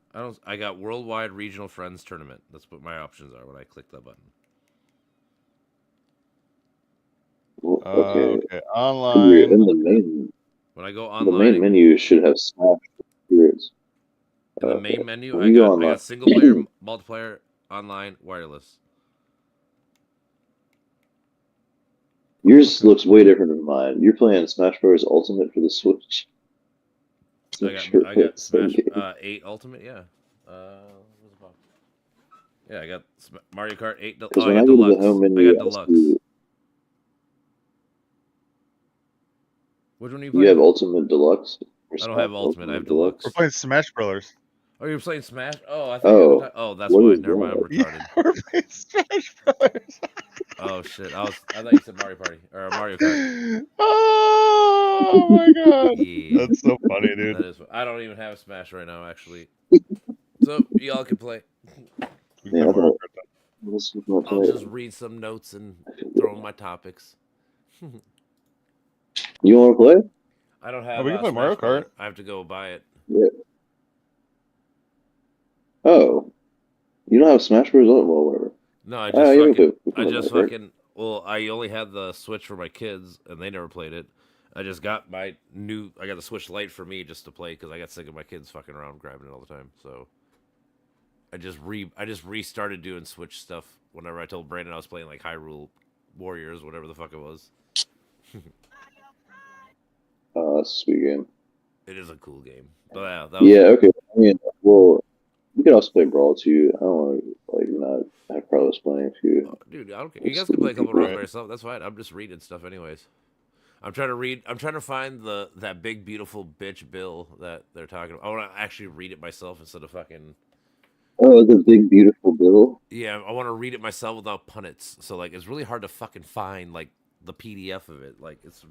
I got Worldwide Regional Friends Tournament. That's what my options are when I click that button. Well, okay. in Online. the main. When I go The online, main menu should have Smash Spirits. in the main menu, When you go I online- got single player, multiplayer, online, wireless. Yours looks way different than mine. You're playing Smash Bros. Ultimate for the Switch. I got Smash 8 Ultimate, yeah. What's it called? Yeah, I got Mario Kart 8. I when I got go to the Deluxe. home I menu, got I Deluxe. see- Which one are you You playing? have Ultimate Deluxe? Or I don't have Smash Ultimate, I have Deluxe. We're playing Smash Brothers. Oh, you're playing Smash? Oh, I thought that's what why. is Never mind, I'm that? retarded. Yeah, we're playing Smash Brothers. Oh shit! I thought you said Mario Party or Mario Kart. Oh my god. Yeah, That's so funny, dude. that is. I don't even have Smash right now, actually. So y'all can play. We Yeah, play Mario Kart. I'll just read some notes and throw in my topics. You want to play? I don't have. we can play Smash Mario Bros. Kart. I have to go buy it. Yeah. Oh, you don't have Smash Bros. Well, whatever. No, I Ah, just yeah, we fucking. play I just Mario Kart. fucking. Well, I only had the Switch for my kids, and they never played it. I just got I got the Switch Lite for me just to play because I got sick of my kids fucking around grabbing it all the time. So I just restarted doing Switch stuff whenever I told Brandon I was playing like Hyrule Warriors, whatever the fuck it was. That's a sweet game. It is a cool game. But yeah, that was, Yeah, okay. I mean, well, you could also play Brawl too. I don't want to not have problems playing too. dude, I don't care. You guys can play a couple Right. rounds by yourself. That's fine. I'm just reading stuff anyways. I'm trying to find that big beautiful bitch bill that they're talking about. I want to actually read it myself instead of fucking. Oh, the big beautiful bill. Yeah, I want to read it myself without punnets. So like, it's really hard to fucking find like the PDF of it. Like it's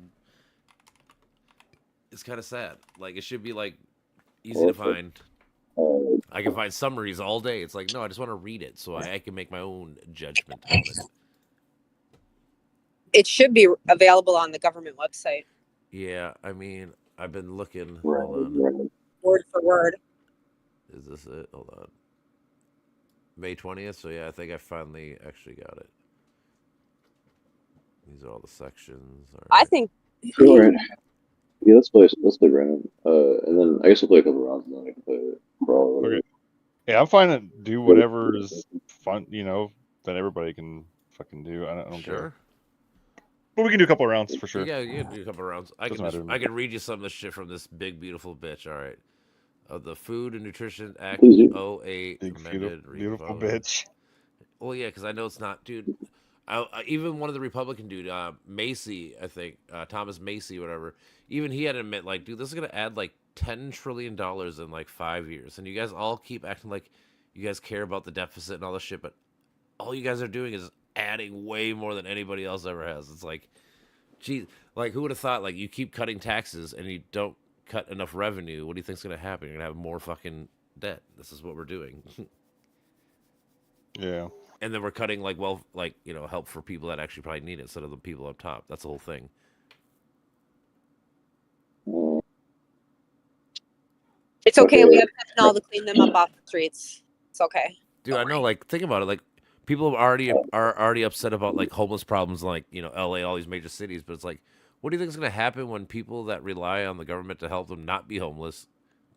kind of sad. Like it should be like easy to find. I can find summaries all day. It's like no, I just want to read it so I can make my own judgment on it. It should be available on the government website. Yeah, I mean, I've been looking. Right, Hold on. right. Word for word. Is this it? Hold on. May 20th. So yeah, I think I finally actually got it. These are all the sections. All I right. think. All right. Yeah, let's play Brandon. And then I guess we'll play a couple rounds and then I can play Brawl. Okay. Yeah, I'm fine to do whatever is fun, that everybody can fucking do. I don't Sure. care. But we can do a couple of rounds for sure. Yeah, you can do a couple of rounds. I Doesn't matter to me. can read you some of the shit from this big beautiful bitch. All right. The Food and Nutrition Act Please do. 08 Big amended. beautiful revoted. bitch. Well, yeah, because I know it's not, dude. Even one of the Republican dude, Macy, I think, Thomas Macy, whatever. Even he had to admit, like, dude, this is gonna add like $10 trillion in like 5 years, and you guys all keep acting like you guys care about the deficit and all this shit, but all you guys are doing is adding way more than anybody else ever has. It's like, gee, like who would have thought? Like you keep cutting taxes and you don't cut enough revenue. What do you think's gonna happen? You're gonna have more fucking debt. This is what we're doing. Yeah. And then we're cutting help for people that actually probably need it instead of the people up top. That's the whole thing. It's okay. We have fentanyl to clean them up off the streets. It's okay. Dude, I know. Like, think about it. Like, people are already upset about like homeless problems, like LA, all these major cities. But it's like, what do you think is going to happen when people that rely on the government to help them not be homeless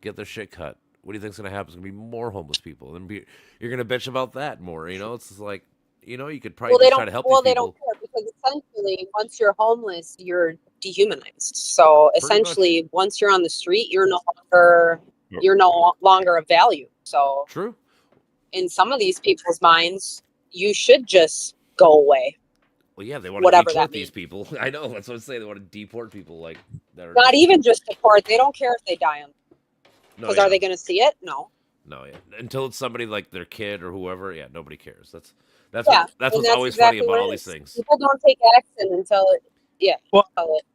get their shit cut? What do you think is going to happen? It's going to be more homeless people, and you're going to bitch about that more. It's just like, you could probably just try to help these people. They don't care because essentially, once you're homeless, you're dehumanized. So essentially, once you're on the street, you're no longer of value. So true. In some of these people's minds, you should just go away. Well, yeah, they want to deport these people. I know. That's what I'm saying. They want to deport people like that. Not even just deport. They don't care if they die on. Because are they going to see it? No. No, yeah. Until it's somebody like their kid or whoever, yeah, nobody cares. That's what's always funny about all these things. People don't take action until it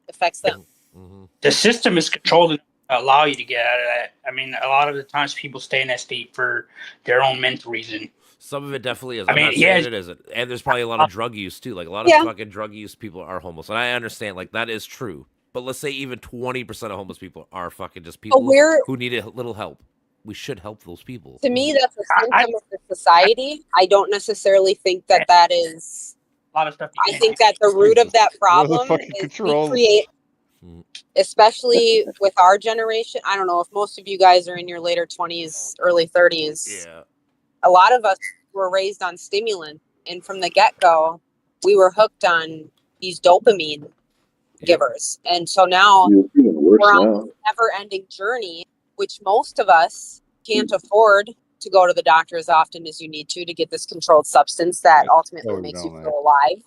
affects them. Mm-hmm. The system is controlled to allow you to get out of that. I mean, a lot of the times people stay in that state for their own mental reason. Some of it definitely is. I'm not saying it isn't. And there's probably a lot of drug use too. Like a lot of fucking drug use people are homeless. And I understand like that is true. But let's say even 20% of homeless people are fucking just people who need a little help. We should help those people. To me, that's a symptom of the society. I don't necessarily think that is a lot of stuff. I think that the root of that problem is we create, especially with our generation. I don't know if most of you guys are in your later 20s, early 30s. Yeah. A lot of us were raised on stimulant, and from the get-go, we were hooked on these dopamine givers. And so now we're on this never-ending journey, which most of us can't afford to go to the doctor as often as you need to get this controlled substance that ultimately makes you feel alive,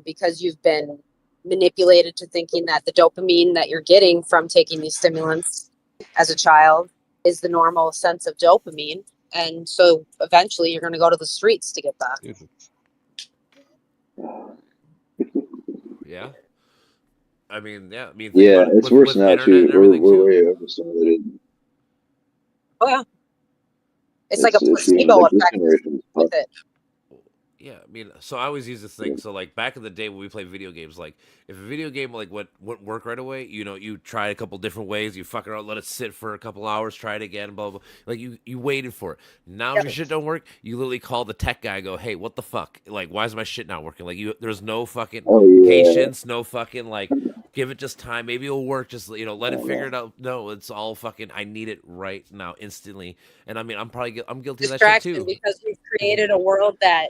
because you've been manipulated to thinking that the dopamine that you're getting from taking these stimulants as a child is the normal sense of dopamine. And so eventually you're going to go to the streets to get that. Yeah. I mean, yeah. It's worse now too. We're way overstimulated. Oh yeah. It's like a placebo effect with it. Yeah, I mean, so I always use this thing. So, like, back in the day when we played video games, like, if a video game, like, wouldn't work right away, you try a couple different ways, you fuck around, let it sit for a couple hours, try it again, blah, blah. Like, you waited for it. Now, if your shit don't work, you literally call the tech guy and go, hey, what the fuck? Like, why is my shit not working? Like, there's no fucking patience, no fucking, like, give it just time. Maybe it'll work. Just, let it figure it out. No, it's all fucking, I need it right now, instantly. And, I mean, I'm guilty of that shit, too. Because we've created a world that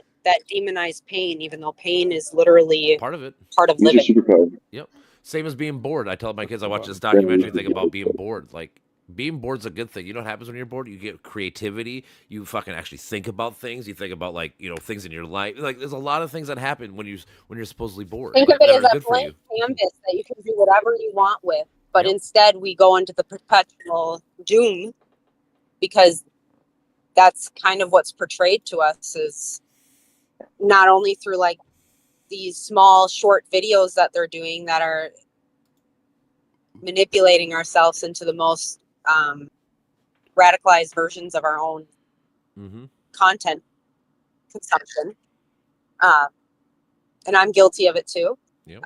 demonize pain, even though pain is literally part of it, part of living. Yep. Same as being bored. I tell my kids I watch this documentary thing about being bored. Like, being bored's a good thing. You know what happens when you're bored? You get creativity. You fucking actually think about things. You think about things in your life. Like, there's a lot of things that happen when you're supposedly bored. Think of it as a blank canvas that you can do whatever you want with. But instead, we go into the perpetual doom because that's kind of what's portrayed to us is. Not only through like these small short videos that they're doing that are manipulating ourselves into the most radicalized versions of our own content consumption, and I'm guilty of it too. Yep.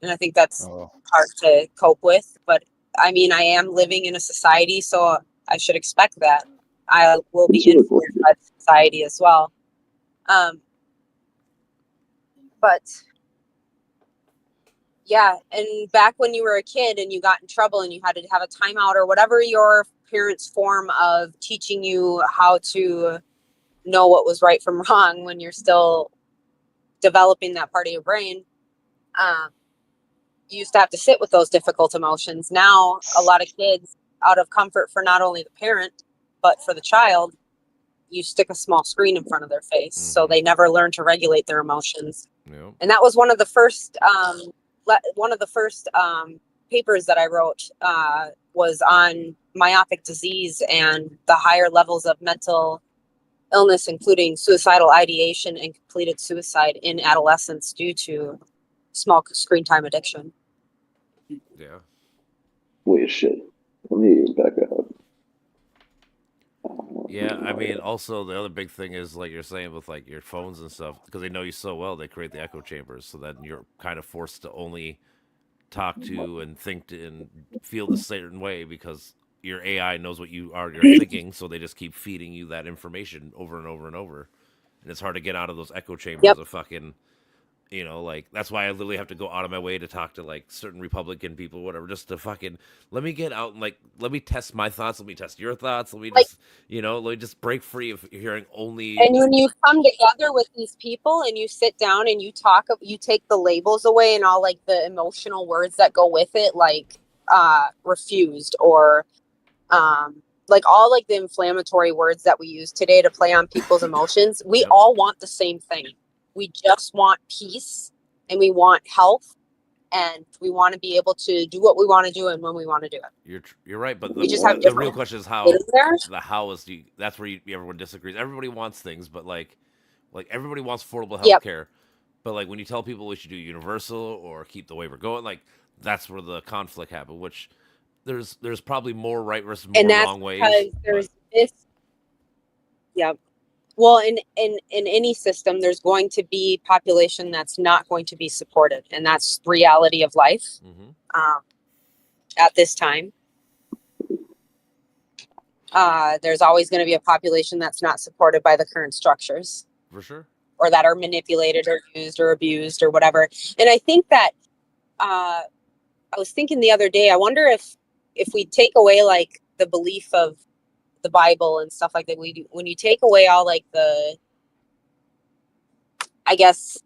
And I think that's hard to cope with. But I mean, I am living in a society, so I should expect that I will be influenced by society as well. But yeah, and back when you were a kid and you got in trouble and you had to have a timeout or whatever your parents' form of teaching you how to know what was right from wrong when you're still developing that part of your brain, you used to have to sit with those difficult emotions. Now, a lot of kids, out of comfort for not only the parent, but for the child, you stick a small screen in front of their face. So they never learn to regulate their emotions. Yep. And that was one of the first papers that I wrote was on myopic disease and the higher levels of mental illness, including suicidal ideation and completed suicide in adolescence due to small screen time addiction. Yeah. Wait, shit. Let me back up. Yeah, I mean, also the other big thing is like you're saying with like your phones and stuff, because they know you so well, they create the echo chambers, so then you're kind of forced to only talk to and think and feel the certain way because your AI knows what you're thinking, so they just keep feeding you that information over and over and over, and it's hard to get out of those echo chambers of fucking. You know, like that's why I literally have to go out of my way to talk to like certain Republican people, whatever, just to fucking let me get out and like let me test my thoughts, let me test your thoughts, let me just let me just break free of hearing only. And when you come together with these people and you sit down and you talk, you take the labels away and all like the emotional words that go with it, like refused or like all like the inflammatory words that we use today to play on people's emotions. We all want the same thing. We just want peace and we want health and we want to be able to do what we want to do and when we want to do it. You're right, but the real question is how. The how is that's where everyone disagrees. Everybody wants things, but like everybody wants affordable health care. But like when you tell people we should do universal or keep the waiver going, like that's where the conflict happened. Which there's probably more right versus more wrong ways. And that's because there's this. Yep. Well, in any system, there's going to be population that's not going to be supported, and that's the reality of life at this time. There's always going to be a population that's not supported by the current structures. For sure. Or that are manipulated or used or abused or whatever. And I think that I was thinking the other day, I wonder if we take away like the belief of the Bible and stuff like that, when you take away all like the, I guess,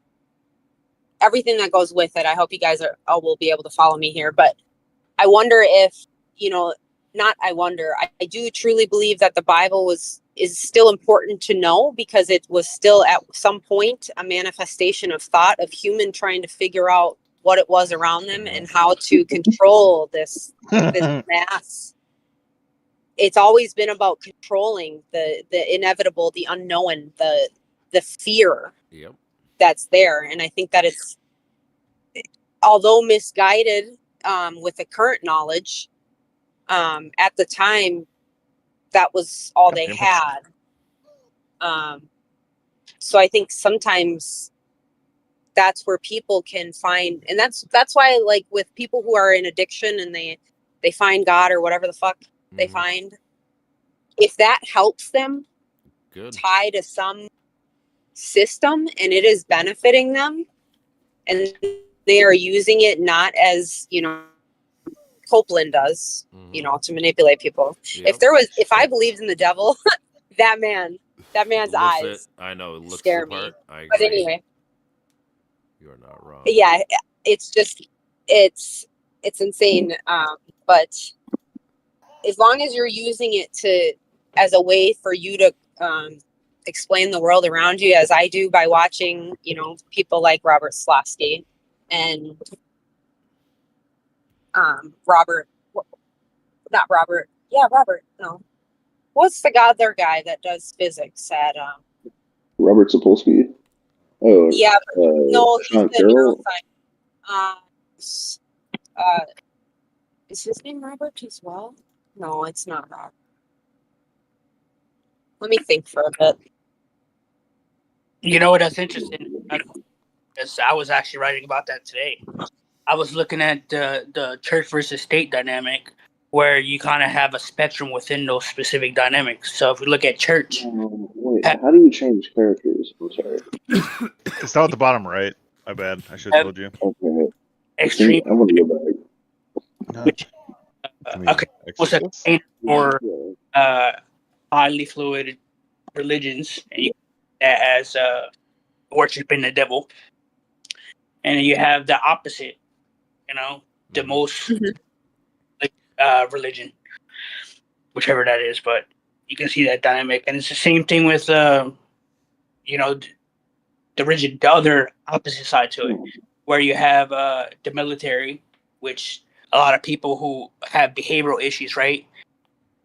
everything that goes with it, I hope you guys will be able to follow me here, but I wonder if, I do truly believe that the Bible is still important to know because it was still at some point a manifestation of thought of human trying to figure out what it was around them and how to control this mass. It's always been about controlling the inevitable, the unknown, the fear that's there. And I think that it's, although misguided with the current knowledge, at the time, that was all they had. So I think sometimes that's where people can find, and that's why, like with people who are in addiction and they find God or whatever the fuck they find, if that helps them tie to some system and it is benefiting them and they are using it not as, Copeland does, to manipulate people. If I believed in the devil, that man's eyes. I know, it looks scare me. But anyway, you are not wrong. Yeah, it's just it's insane. But as long as you're using it as a way for you to explain the world around you, as I do by watching, people like Robert Slofsky and Robert. No, what's the other guy that does physics at Robert Sapolsky. Oh yeah, no, he's Sean the Carroll. neuroscience. Is his name Robert as well? No, it's not Robert. Let me think for a bit. You know what? That's interesting. Because I was actually writing about that today. I was looking at the church versus state dynamic, where you kind of have a spectrum within those specific dynamics. So if we look at church, wait, how do you change characters? I'm sorry. It's not at the bottom right. My bad. I should have told you. Okay. extreme. I want to go back. Which, okay, was a Exorcist? container for Yeah. highly fluid religions, and you that as worshiping the devil, and then you have the opposite. You know, the most religion, whichever that is, but you can see that dynamic, and it's the same thing with you know, the other opposite side to it, where you have the military, which a lot of people who have behavioral issues, right?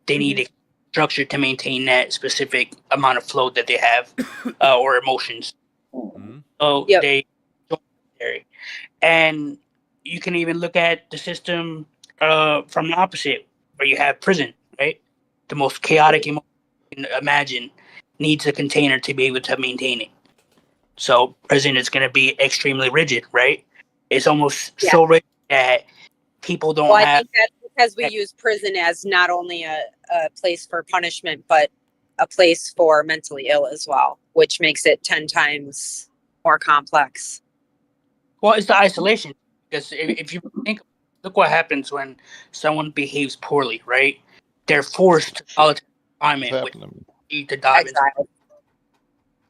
They need a structure to maintain that specific amount of flow that they have or emotions. So they join the military, and you can even look at the system from the opposite, where you have prison, right? The most chaotic emotion you can imagine needs a container to be able to maintain it. So prison is going to be extremely rigid, right? It's almost so rigid that people don't have. I think that's because we use prison as not only a place for punishment, but a place for mentally ill as well, which makes it 10 times more complex. Well, it's the isolation, because if you think, look what happens when someone behaves poorly, right? They're forced to solitary confinement, which you to dive into.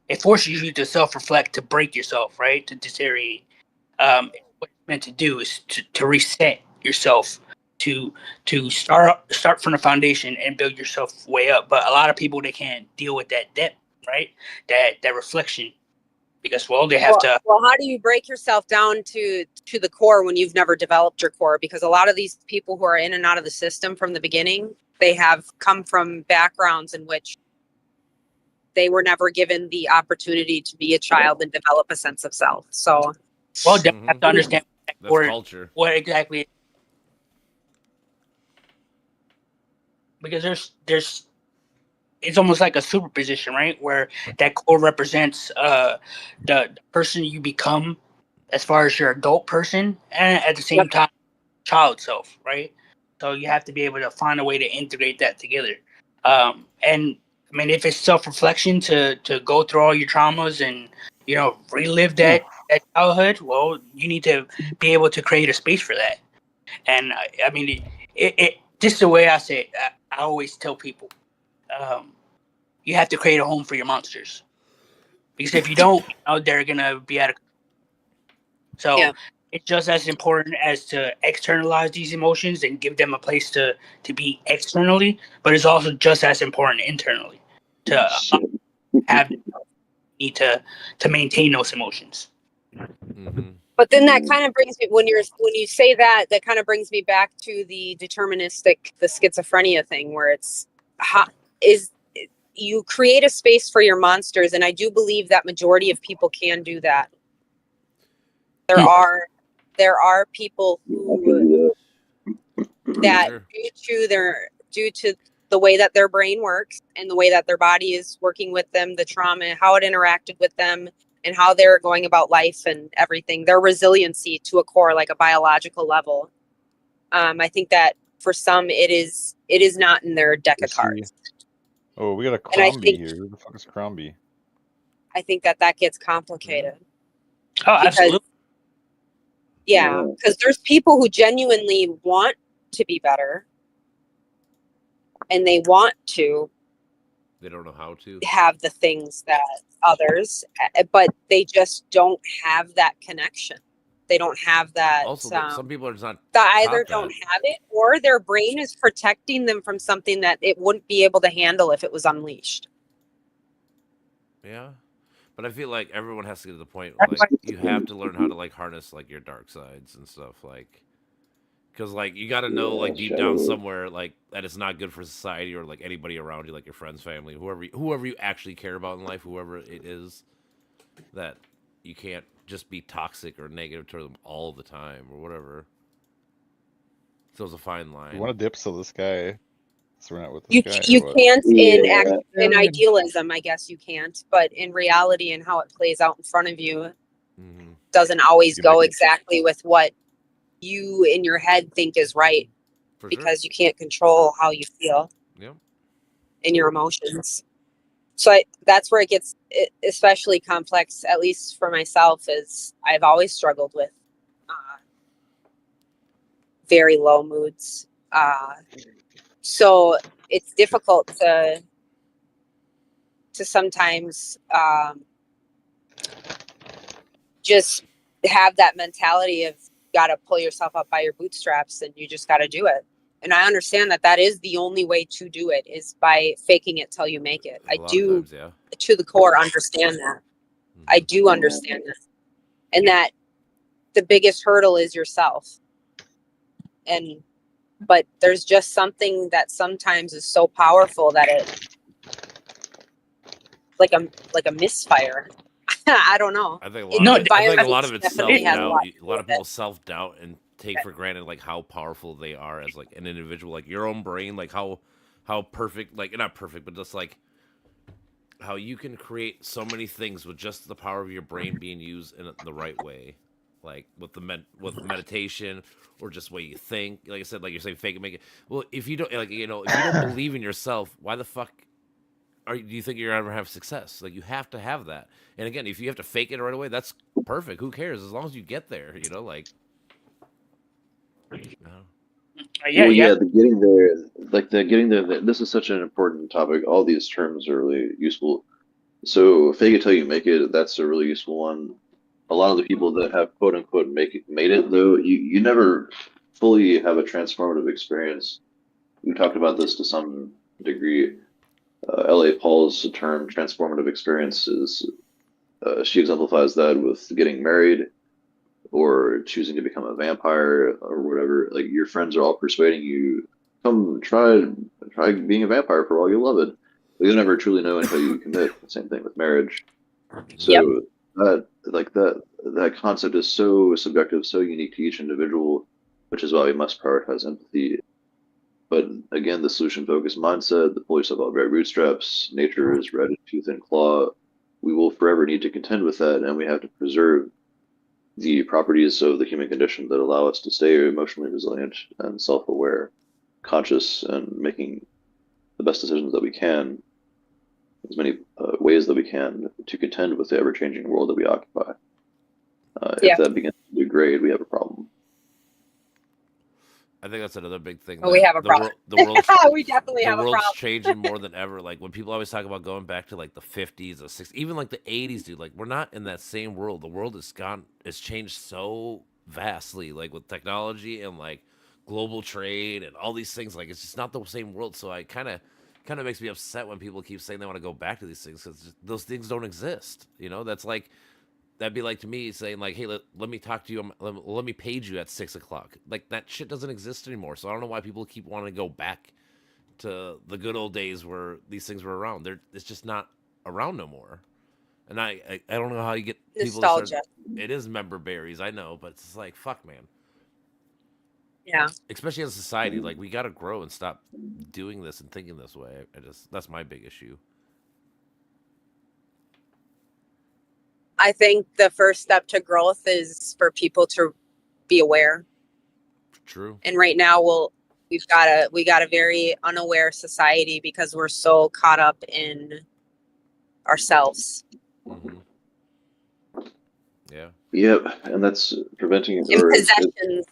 It forces you to self-reflect, to break yourself, right? To deteriorate. What it's meant to do is to reset yourself, to start from the foundation and build yourself way up. But a lot of people, they can't deal with that depth, right? That reflection. Because they have to. Well, how do you break yourself down to the core when you've never developed your core? Because a lot of these people who are in and out of the system from the beginning, they have come from backgrounds in which they were never given the opportunity to be a child and develop a sense of self. So, they have to understand culture. What exactly? Because there's. It's almost like a superposition, right? Where that core represents the person you become as far as your adult person, and at the same time, child self, right? So you have to be able to find a way to integrate that together. And I mean, if it's self-reflection to go through all your traumas and, relive that childhood, well, you need to be able to create a space for that. And I mean, it just the way I say it, I always tell people, you have to create a home for your monsters, because if you don't, they're gonna be out of. So it's just as important as to externalize these emotions and give them a place to be externally, but it's also just as important internally to have need to maintain those emotions. But then that kind of brings me when you say that kind of brings me back to the schizophrenia thing, where you create a space for your monsters, and I do believe that majority of people can do that. There are people who that due to the way that their brain works and the way that their body is working with them, the trauma, how it interacted with them, and how they're going about life and everything, their resiliency to a core, like a biological level. I think that for some it is not in their deck of cards. Oh, we got a Crombie here. Who the fuck is Crombie? I think that gets complicated. Oh, absolutely. Yeah, because there's people who genuinely want to be better, and they want to. They don't know how to have the things that others, but they just don't have that connection. They don't have that. Also, some people are just not. They either don't have it, or their brain is protecting them from something that it wouldn't be able to handle if it was unleashed. Yeah, but I feel like everyone has to get to the point where, like, you have to learn how to harness your dark sides and stuff, because you got to know deep down somewhere that it's not good for society or anybody around you, your friends, family, whoever you actually care about in life, whoever it is, that you can't just be toxic or negative to them all the time or whatever. So it's a fine line. You want to dip this guy? So we're not with this guy. You can't in idealism, I guess you can't, but in reality and how it plays out in front of you, doesn't always You go make it- exactly with what you in your head think is right, For because you can't control how you feel sure. Yep. in your emotions. So that's where it gets especially complex, at least for myself, is I've always struggled with very low moods. So it's difficult to sometimes just have that mentality of got to pull yourself up by your bootstraps and you just got to do it. And I understand that is the only way to do it, is by faking it till you make it. I do, to the core, understand that. I do understand that. And that the biggest hurdle is yourself. But there's just something that sometimes is so powerful that it, like a misfire. I don't know. I think a lot of it's self doubt. A lot of people self doubt and take for granted like how powerful they are as like an individual, like your own brain, like how perfect, like not perfect, but just like how you can create so many things with just the power of your brain being used in the right way, like with with meditation or just the way you think. Like I said, like you're saying, fake it, make it. Well, if you don't if you don't believe in yourself, why the fuck do you think you're ever have success? Like you have to have that. And again, if you have to fake it right away, that's perfect. Who cares? As long as you get there, like. The getting there, like the getting there. This is such an important topic. All these terms are really useful. So fake it till you make it. That's a really useful one. A lot of the people that have quote unquote made it though, you never fully have a transformative experience. We talked about this to some degree. L.A. Paul's term transformative experience is she exemplifies that with getting married or choosing to become a vampire or whatever. Like your friends are all persuading you, come try being a vampire for all you love it. But you'll never truly know until you commit. Same thing with marriage. So that concept is so subjective, so unique to each individual, which is why we must prioritize empathy. But again, the solution-focused mindset, the pull yourself out by bootstraps, nature is red tooth and claw. We will forever need to contend with that, and we have to preserve the properties of the human condition that allow us to stay emotionally resilient and self-aware, conscious, and making the best decisions that we can, as many ways that we can, to contend with the ever-changing world that we occupy. If that begins to degrade, we have a problem. I think that's another big thing. We have a problem. We definitely have a problem. The world's changing more than ever. Like when people always talk about going back to like the 50s or 60s, even like the 80s, dude. Like we're not in that same world. The world it's changed so vastly, like with technology and like global trade and all these things. Like it's just not the same world. So I kind of makes me upset when people keep saying they want to go back to these things, because those things don't exist. That's like. That'd be like to me saying like, hey, let me talk to you. Let me page you at 6:00. Like that shit doesn't exist anymore. So I don't know why people keep wanting to go back to the good old days where these things were around. It's just not around no more. And I don't know how you get people nostalgia. It is member berries, I know, but it's like fuck, man. Yeah. Especially as a society, like we got to grow and stop doing this and thinking this way. That's my big issue. I think the first step to growth is for people to be aware. True. And right now we got a very unaware society because we're so caught up in ourselves. Mm-hmm. Yeah. Yep, and that's preventing possessions,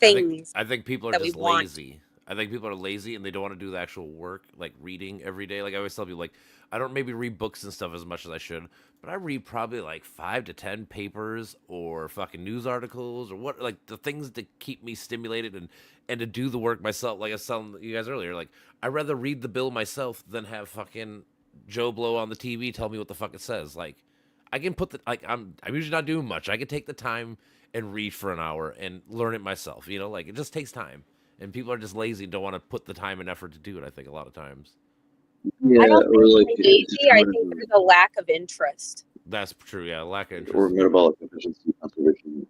things. I think people are just lazy. I think people are lazy and they don't want to do the actual work, like reading every day. Like I always tell people, like I don't maybe read books and stuff as much as I should, but I read probably like 5 to 10 papers or fucking news articles or what, like the things that keep me stimulated and to do the work myself. Like I was telling you guys earlier, like I'd rather read the bill myself than have fucking Joe Blow on the TV tell me what the fuck it says. Like I can put I'm usually not doing much. I can take the time and read for an hour and learn it myself. Like it just takes time. And people are just lazy and don't want to put the time and effort to do it, I think, a lot of times. Yeah, I don't think they're lazy. I think there's a lack of interest. That's true, yeah, lack of interest. Or metabolic efficiency conservation.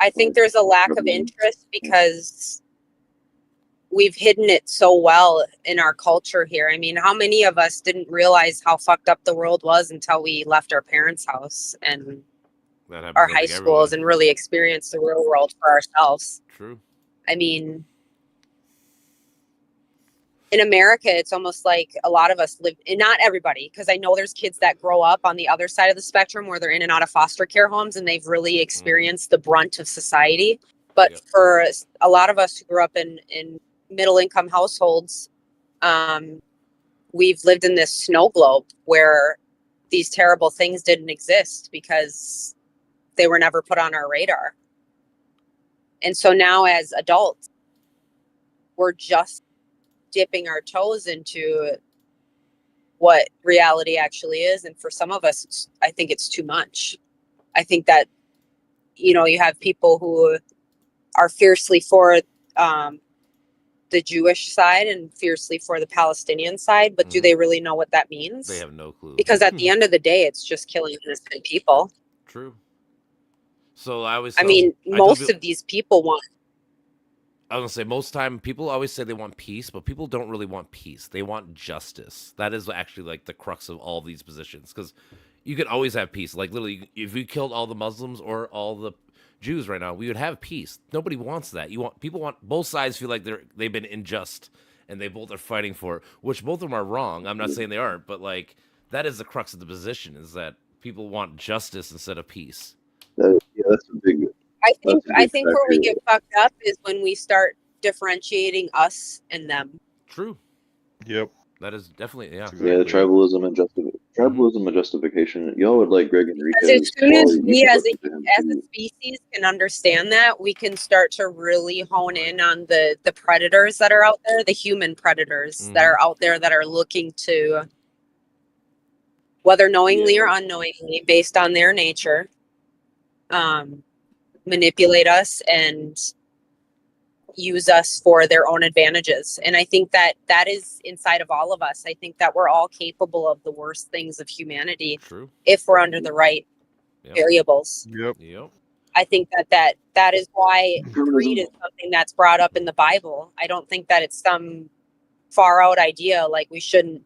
I think there's a lack of interest because we've hidden it so well in our culture here. I mean, how many of us didn't realize how fucked up the world was until we left our parents' house and our high schools and really experience the real world for ourselves. True. I mean, in America, it's almost like a lot of us live, and not everybody, because I know there's kids that grow up on the other side of the spectrum where they're in and out of foster care homes and they've really experienced the brunt of society. But for a lot of us who grew up in middle income households, we've lived in this snow globe where these terrible things didn't exist because they were never put on our radar. And so now as adults, we're just dipping our toes into what reality actually is. And for some of us, I think it's too much. I think that, you know, you have people who are fiercely for the Jewish side and fiercely for the Palestinian side, but do they really know what that means? They have no clue. Because at the end of the day, it's just killing innocent people. True. So most of these people want. I was gonna say most time people always say they want peace, but people don't really want peace. They want justice. That is actually like the crux of all these positions, because you could always have peace. Like literally, if we killed all the Muslims or all the Jews right now, we would have peace. Nobody wants that. People want both sides feel like they've been unjust and they both are fighting for it, which both of them are wrong. I'm not saying they aren't, but like that is the crux of the position, is that people want justice instead of peace. That's a big. I think where we get fucked up is when we start differentiating us and them. True. Yep. That is definitely the tribalism and justification. Y'all would like Greg Enriquez. Because as soon as we as a species can understand that, we can start to really hone in on the predators that are out there, the human predators that are out there that are looking to, whether knowingly or unknowingly, based on their nature, manipulate us and use us for their own advantages. And I think that is inside of all of us. I think that we're all capable of the worst things of humanity. True. If we're under the right variables. Yep. I think that is why greed is something that's brought up in the Bible. I don't think that it's some far out idea like we shouldn't,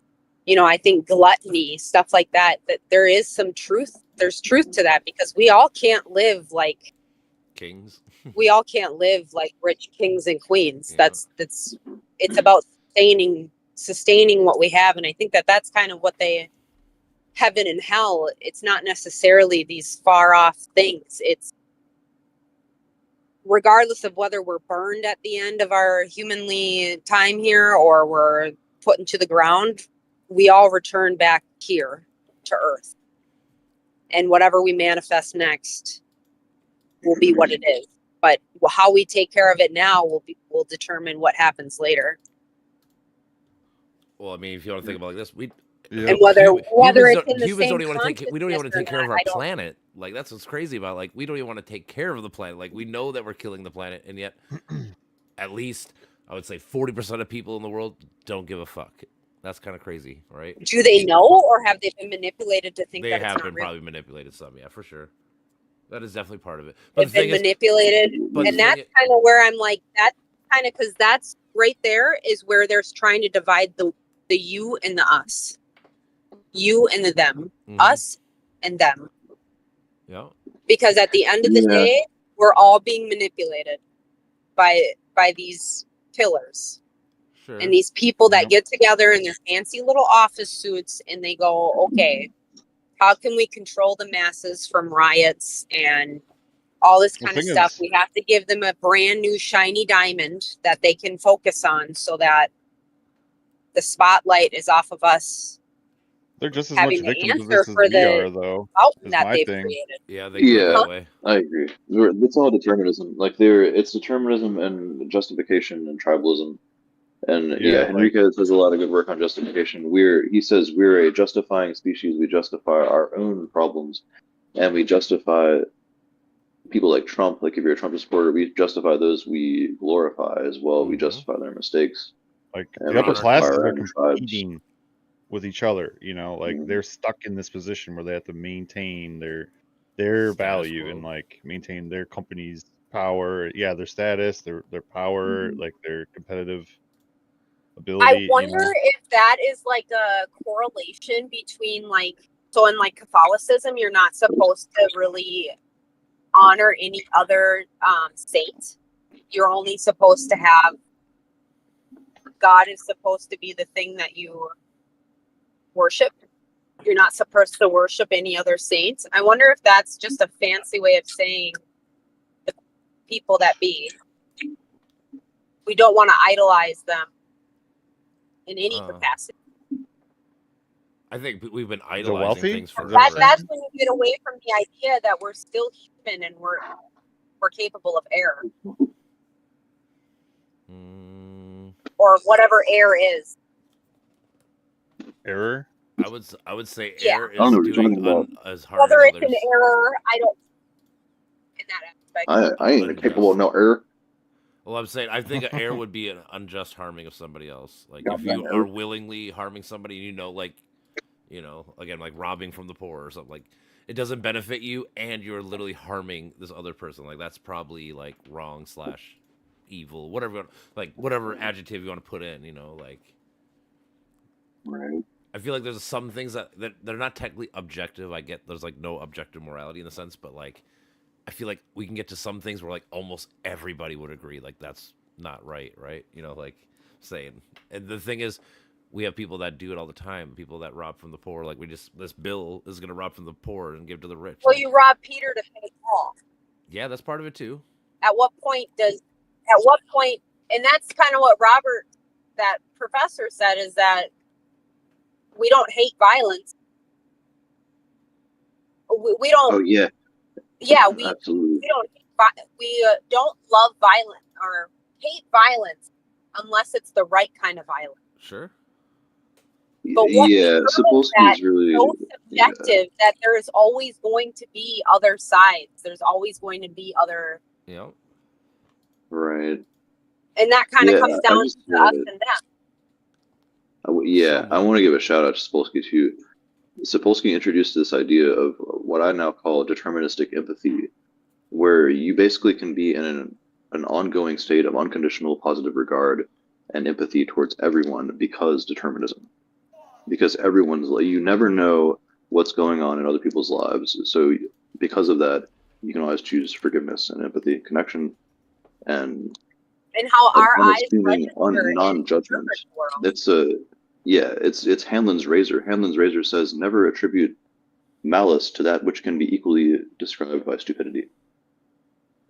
I think gluttony, stuff like that there is some truth. There's truth to that, because we all can't live like kings. We all can't live like rich kings and queens. It's about sustaining what we have. And I think that's kind of what heaven and hell. It's not necessarily these far off things. It's regardless of whether we're burned at the end of our humanly time here or we're put into the ground, we all return back here to earth. And whatever we manifest next will be what it is. But how we take care of it now will determine what happens later. Well, I mean, if you want to think about it like this, and whether it's in the same we don't even want to take care of our planet. Like that's what's crazy about. Like we don't even want to take care of the planet. Like we know that we're killing the planet, and yet, at least I would say 40% of people in the world don't give a fuck. That's kind of crazy, right? Do they know, or have they been manipulated to think that it's not real? They have been probably manipulated some, yeah, for sure. That is definitely part of it. But they've been manipulated, and that's kind of where I'm like, that's kind of, because that's right there is where they're trying to divide the you and the us, you and the them, us and them. Yeah. Because at the end of the day, we're all being manipulated by these pillars. Sure. And these people that get together in their fancy little office suits and they go, okay, how can we control the masses from riots and all this kind of stuff? We have to give them a brand new shiny diamond that they can focus on so that the spotlight is off of us. They're just as much victims of this as we are, though. That they've created. I agree. It's all determinism. Like it's determinism and justification and tribalism. And Enriquez does a lot of good work on justification. He says we're a justifying species. We justify our own problems, and we justify people like Trump. Like if you're a Trump supporter, we justify those we glorify as well. We justify their mistakes. Like the upper classes are competing with each other. They're stuck in this position where they have to maintain their value and like maintain their company's power. Yeah, their status, their power, like their competitive ability. I wonder if that is like a correlation between in Catholicism, you're not supposed to really honor any other saint. You're only supposed to have, God is supposed to be the thing that you worship. You're not supposed to worship any other saints. I wonder if that's just a fancy way of saying the people that be. We don't want to idolize them in any capacity. I think we've been idolizing wealthy? things for That's when you get away from the idea that we're still human and we're capable of error. Or whatever error is. Error? I would say Yeah. error I don't know what is you're doing talking about. as hard Whether as it's others. an error, I don't. In that aspect. I ain't capable of no error. Well, I'm saying I think an error would be an unjust harming of somebody else. Like if Goddamn you error. are willingly harming somebody, again, like robbing from the poor or something, like it doesn't benefit you, and you're literally harming this other person. Like that's probably like wrong / evil, whatever adjective you want to put in. Like. Right. I feel like there's some things that they're not technically objective. I get there's like no objective morality in the sense, but like I feel like we can get to some things where like almost everybody would agree like that's not right? Like saying. And the thing is, we have people that do it all the time. People that rob from the poor. Like this bill is gonna rob from the poor and give to the rich. Well, you rob Peter to pay Paul. Yeah, that's part of it too. At what point, and that's kind of what Robert, that professor, said, is that we don't hate violence. We don't. Oh yeah. Yeah, we Absolutely. don't love violence or hate violence unless it's the right kind of violence. Sure. But what Yeah, Sapolsky is really so subjective that there is always going to be other sides. There's always going to be other. Yeah. Right. And that kind of comes down just, to us and them. I want to give a shout out to Sapolsky too. Sapolsky introduced this idea of what I now call deterministic empathy, where you basically can be in an ongoing state of unconditional positive regard and empathy towards everyone because determinism. Because you never know what's going on in other people's lives. So because of that, you can always choose forgiveness and empathy, connection, and how our eyes on non-judgment. It's Hanlon's razor. Hanlon's razor says never attribute malice to that which can be equally described by stupidity.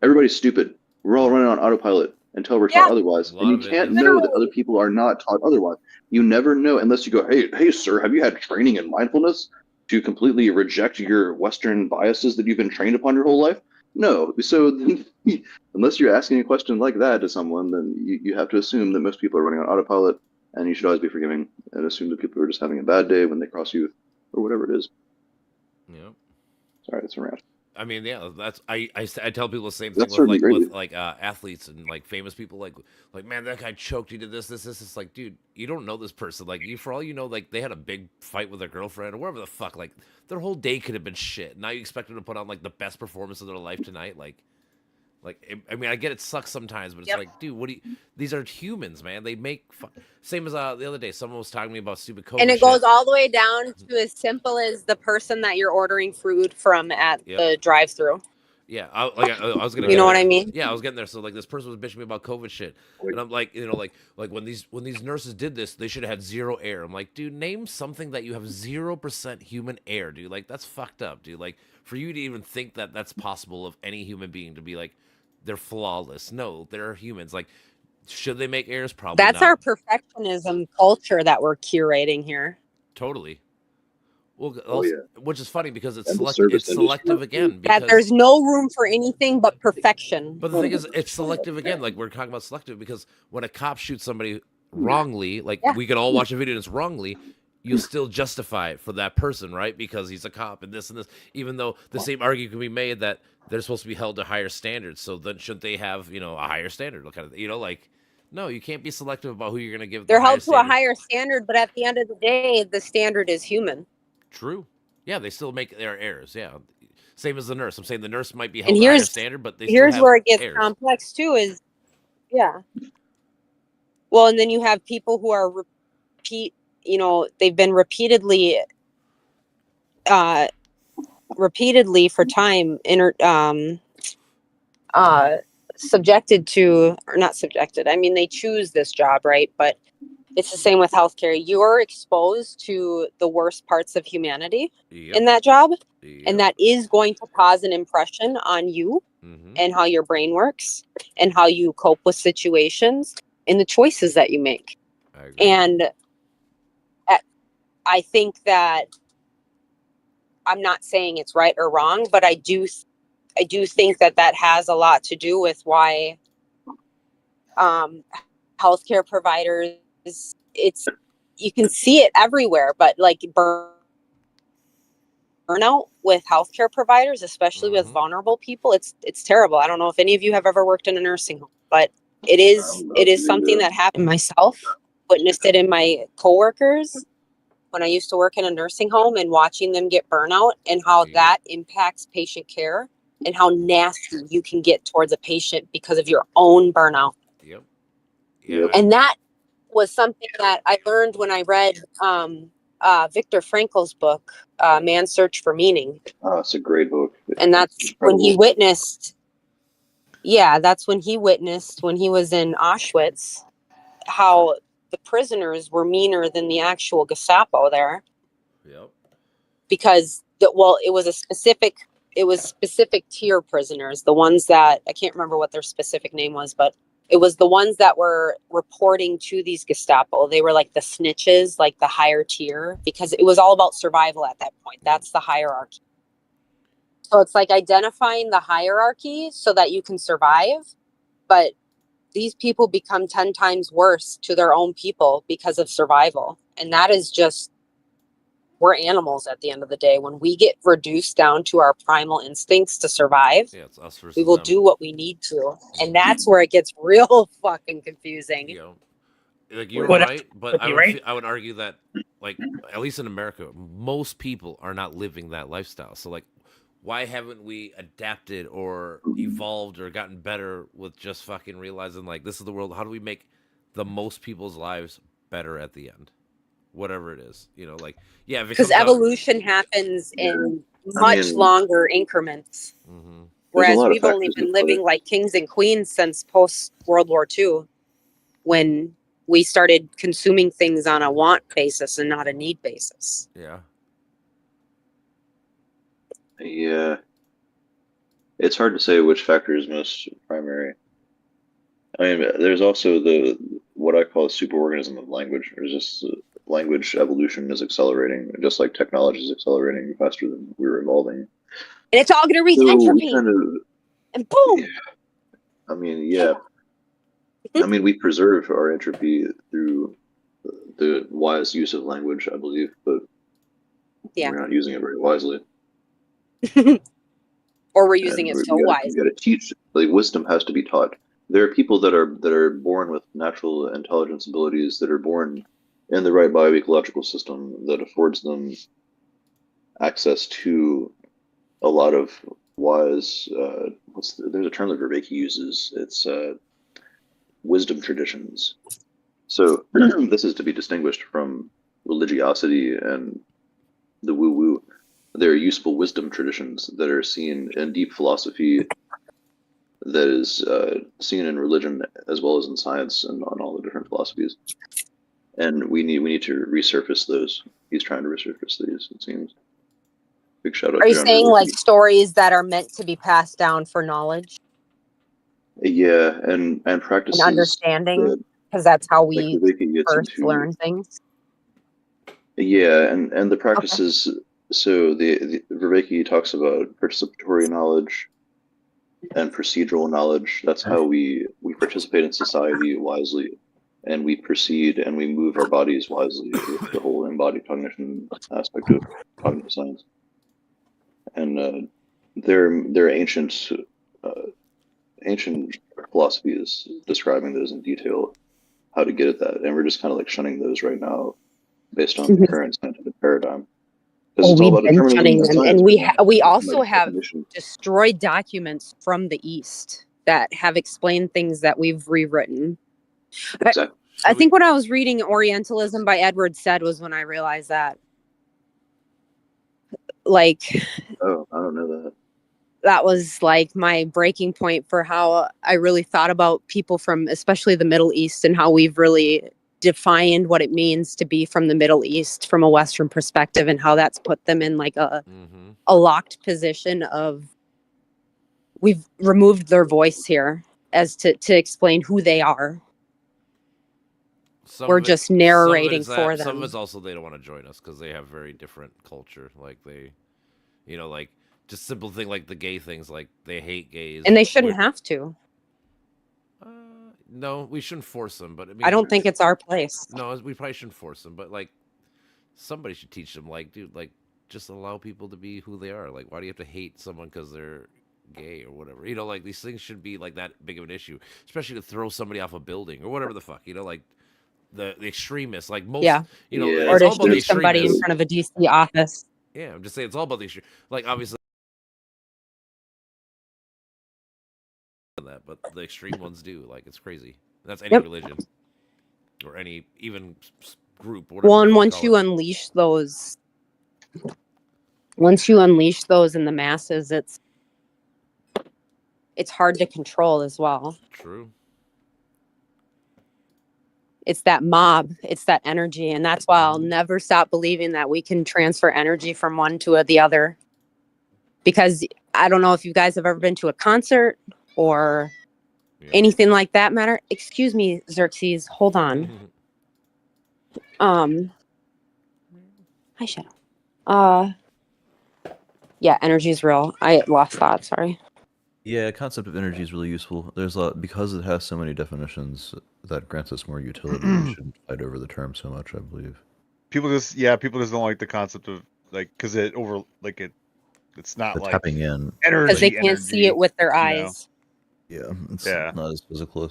Everybody's stupid. We're all running on autopilot until we're taught otherwise. And you can't know that other people are not taught otherwise. You never know unless you go, hey, sir, have you had training in mindfulness to completely reject your Western biases that you've been trained upon your whole life? No. So unless you're asking a question like that to someone, then you have to assume that most people are running on autopilot, and you should always be forgiving and assume that people are just having a bad day when they cross you or whatever it is. Yeah. Sorry, that's a rant. I mean, yeah, that's I tell people the same thing with athletes and like famous people, like man, that guy choked. He did this. It's like, dude, you don't know this person. Like, for all you know, like they had a big fight with their girlfriend or whatever the fuck. Like their whole day could have been shit. Now you expect them to put on like the best performance of their life tonight. I mean, I get it sucks sometimes, but it's like, dude, these are humans, man. They make same as the other day. Someone was talking to me about stupid COVID. And it goes all the way down to as simple as the person that you're ordering food from at the drive-thru. Yeah, I was gonna. You know what I mean? Yeah, I was getting there. So like, this person was bitching me about COVID shit, and I'm like, like when these nurses did this, they should have had zero air. I'm like, dude, name something that you have 0% human air, dude. Like that's fucked up, dude. Like for you to even think that that's possible of any human being to be like, they're flawless. No, they're humans. Like, should they make errors? Probably. That's not. our perfectionism culture that we're curating here. Totally. Well, yeah. Which is funny because it's And selective again. Because, that there's no room for anything but perfection. But the thing is, it's selective again. Like we're talking about selective because when a cop shoots somebody wrongly, like we can all watch a video and it's wrongly, you still justify it for that person, right? Because he's a cop and this, even though the same argument can be made that they're supposed to be held to higher standards. So then shouldn't they have, a higher standard? Kind of, like, no, you can't be selective about who you're going to give. They're held to a higher standard, but at the end of the day, the standard is human. True. Yeah, they still make their errors. Yeah. Same as the nurse. I'm saying the nurse might be held to a higher standard, but they here's still have where it gets errors. complex too is, well, and then you have people who are they've been repeatedly for time subjected to, or not subjected, I mean, they choose this job, right? But it's the same with healthcare. You're exposed to the worst parts of humanity in that job. And that is going to cause an impression on you and how your brain works and how you cope with situations and the choices that you make. And I think that, I'm not saying it's right or wrong, but I do think that that has a lot to do with why healthcare providers, you can see it everywhere, but like burnout with healthcare providers, especially with vulnerable people, it's terrible. I don't know if any of you have ever worked in a nursing home, but it is something that happened myself, witnessed it in my coworkers when I used to work in a nursing home, and watching them get burnout and how that impacts patient care and how nasty you can get towards a patient because of your own burnout. And that was something that I learned when I read Viktor Frankl's book, Man's Search for Meaning. Oh, it's a great book. And that's when he witnessed, when he was in Auschwitz, how the prisoners were meaner than the actual Gestapo there. Because it was specific tier prisoners, the ones that, I can't remember what their specific name was, but it was the ones that were reporting to these Gestapo. They were like the snitches, like the higher tier, because it was all about survival at that point. That's the hierarchy. So it's like identifying the hierarchy so that you can survive. But these people become 10 times worse to their own people because of survival. And that is just, we're animals at the end of the day. When we get reduced down to our primal instincts to survive, it's us versus we will them. do what we need to. And that's where it gets real fucking confusing. Like, you're right, but I would argue that, like, at least in America, most people are not living that lifestyle. So, like, why haven't we adapted or evolved or gotten better with just fucking realizing, like, this is the world? How do we make the most people's lives better at the end? Whatever it is, like, because evolution happens in much longer increments. Whereas we've only been living like kings and queens since post World War II, when we started consuming things on a want basis and not a need basis. Yeah. It's hard to say which factor is most primary. I mean, there's also what I call a superorganism of language. There's just language evolution is accelerating, just like technology is accelerating faster than we're evolving. And it's all going to reach entropy. And boom! Yeah. I mean, I mean, we preserve our entropy through the wise use of language, I believe, but we're not using it very wisely. Or we're using it so wisely. You got to teach. Like, wisdom has to be taught. There are people that are born with natural intelligence abilities, that are born in the right bioecological system that affords them access to a lot of wise. There's a term that Vervaeke uses. It's wisdom traditions. So this is to be distinguished from religiosity and the woo-woo. There are useful wisdom traditions that are seen in deep philosophy, that is seen in religion as well as in science and on all the different philosophies. And we need to resurface those. He's trying to resurface these, it seems. Big shout out. Are you saying like stories that are meant to be passed down for knowledge? Yeah, and practices and understanding, because that's how we first learn things. Yeah, and the practices. Okay. So the Vervaeke talks about participatory knowledge and procedural knowledge. That's how we participate in society wisely, and we proceed and we move our bodies wisely with the whole embodied cognition aspect of cognitive science. And there are ancient philosophies describing those in detail, how to get at that, and we're just kind of like shunning those right now based on the current scientific paradigm. We've been shunning them, and we also have destroyed documents from the East that have explained things that we've rewritten. Exactly. I think when I was reading Orientalism by Edward Said was when I realized that. Like, oh, I don't know that was like my breaking point for how I really thought about people from especially the Middle East and how we've really defined what it means to be from the Middle East from a Western perspective and how that's put them in like a locked position of we've removed their voice here as to explain who they are. We're just narrating for them. Some of it's also they don't want to join us because they have very different culture. Like they, like just simple thing like the gay things, like they hate gays. And they shouldn't have to. No, we shouldn't force them. But I don't think it's our place. No, we probably shouldn't force them. But like somebody should teach them. Like, dude, like just allow people to be who they are. Like, why do you have to hate someone because they're gay or whatever? Like these things shouldn't be like that big of an issue, especially to throw somebody off a building or whatever the fuck. Like. The extremists, like most, or to shoot somebody in front of a DC office. Yeah, I'm just saying it's all about the extreme. Like obviously that, but the extreme ones do. Like it's crazy. That's any religion or any even group. Well, and once you unleash those in the masses, it's hard to control as well. True. It's that mob, it's that energy. And that's why I'll never stop believing that we can transfer energy from one to the other. Because I don't know if you guys have ever been to a concert or anything like that matter. Excuse me, Xerxes, hold on. Hi, Shadow. Yeah, energy is real. I lost thought, sorry. Yeah, concept of energy is really useful. There's a lot, because it has so many definitions that grants us more utility. We shouldn't fight over the term so much, I believe. People just don't like the concept of like because it's not the like tapping in energy because they can't see it with their eyes. Yeah, it's not as physical.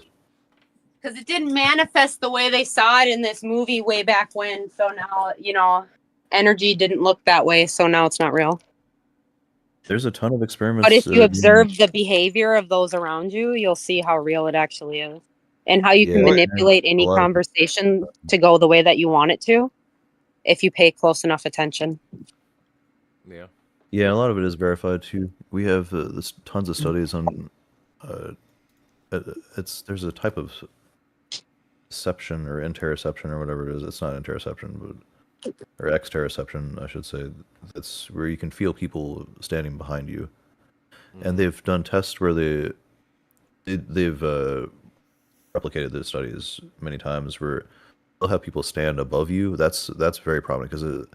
Because it didn't manifest the way they saw it in this movie way back when. So now energy didn't look that way. So now it's not real. There's a ton of experiments. But if you observe the behavior of those around you, you'll see how real it actually is. And how you can manipulate any conversation to go the way that you want it to if you pay close enough attention. Yeah. Yeah, a lot of it is verified too. We have tons of studies on there's a type of ception or interoception or whatever it is. It's not interoception, but or exteroception, I should say. That's where you can feel people standing behind you. And they've done tests where they've replicated the studies many times where they'll have people stand above you. That's very prominent because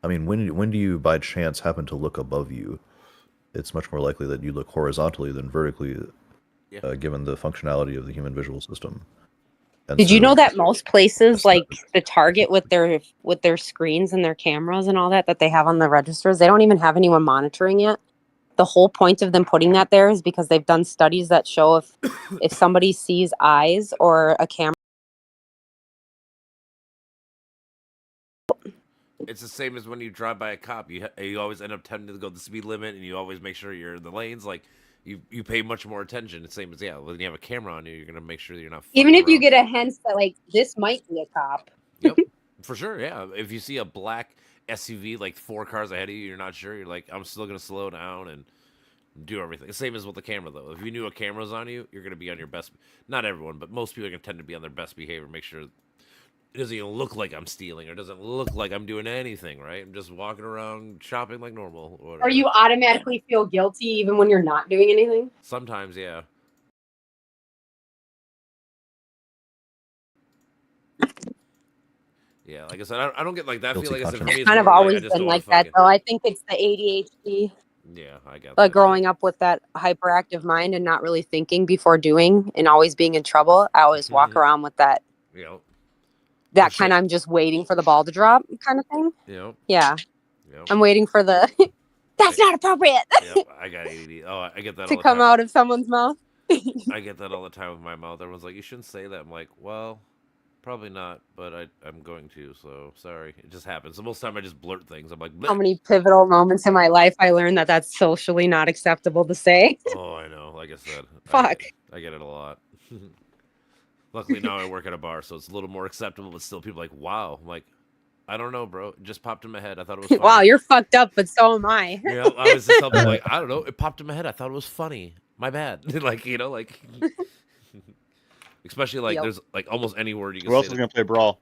when do you by chance happen to look above you? It's much more likely that you look horizontally than vertically, given the functionality of the human visual system. And Did you know that most places, like the Target with their screens and their cameras and all that they have on the registers, they don't even have anyone monitoring it? The whole point of them putting that there is because they've done studies that show if somebody sees eyes or a camera. It's the same as when you drive by a cop. You always end up tending to go the speed limit, and you always make sure you're in the lanes. Like you pay much more attention. It's the same as when you have a camera on you, you're gonna make sure that you're not. Even if you get a hint that like this might be a cop. Yep, for sure. Yeah, if you see a black SUV like 4 cars ahead of you, you're not sure. You're like, I'm still gonna slow down and do everything. The same as with the camera though. If you knew a camera's on you, you're gonna be on your best. Not everyone, but most people are gonna tend to be on their best behavior. Make sure it doesn't even look like I'm stealing or doesn't look like I'm doing anything, right? I'm just walking around shopping like normal. Or you automatically feel guilty even when you're not doing anything? Sometimes, yeah. Yeah, like I said, I don't get like that. I feel like it's kind of always been like that, though. I think it's the ADHD. Yeah, I get that. Like growing up with that hyperactive mind and not really thinking before doing and always being in trouble, I always walk around with that. That kind of I'm just waiting for the ball to drop kind of thing. Yeah. I'm waiting for the that's not appropriate. I got ADD. Oh, I get that to come out of someone's mouth. I get that all the time with my mouth. Everyone's like, you shouldn't say that. I'm like, well, probably not, but I'm going to, so sorry. It just happens. So most of the time I just blurt things. I'm like, bleh. How many pivotal moments in my life I learned that that's socially not acceptable to say. Oh, I know. Like I said. Fuck. I get it a lot. Luckily now I work at a bar, so it's a little more acceptable, but still people are like, wow. I'm like, I don't know, bro. It just popped in my head. I thought it was funny. Wow, you're fucked up, but so am I. You know, I was just telling me, like, I don't know. It popped in my head. I thought it was funny. My bad. Like, you know, like, especially like Yep. there's like almost any word you can Who else say. is gonna play Brawl?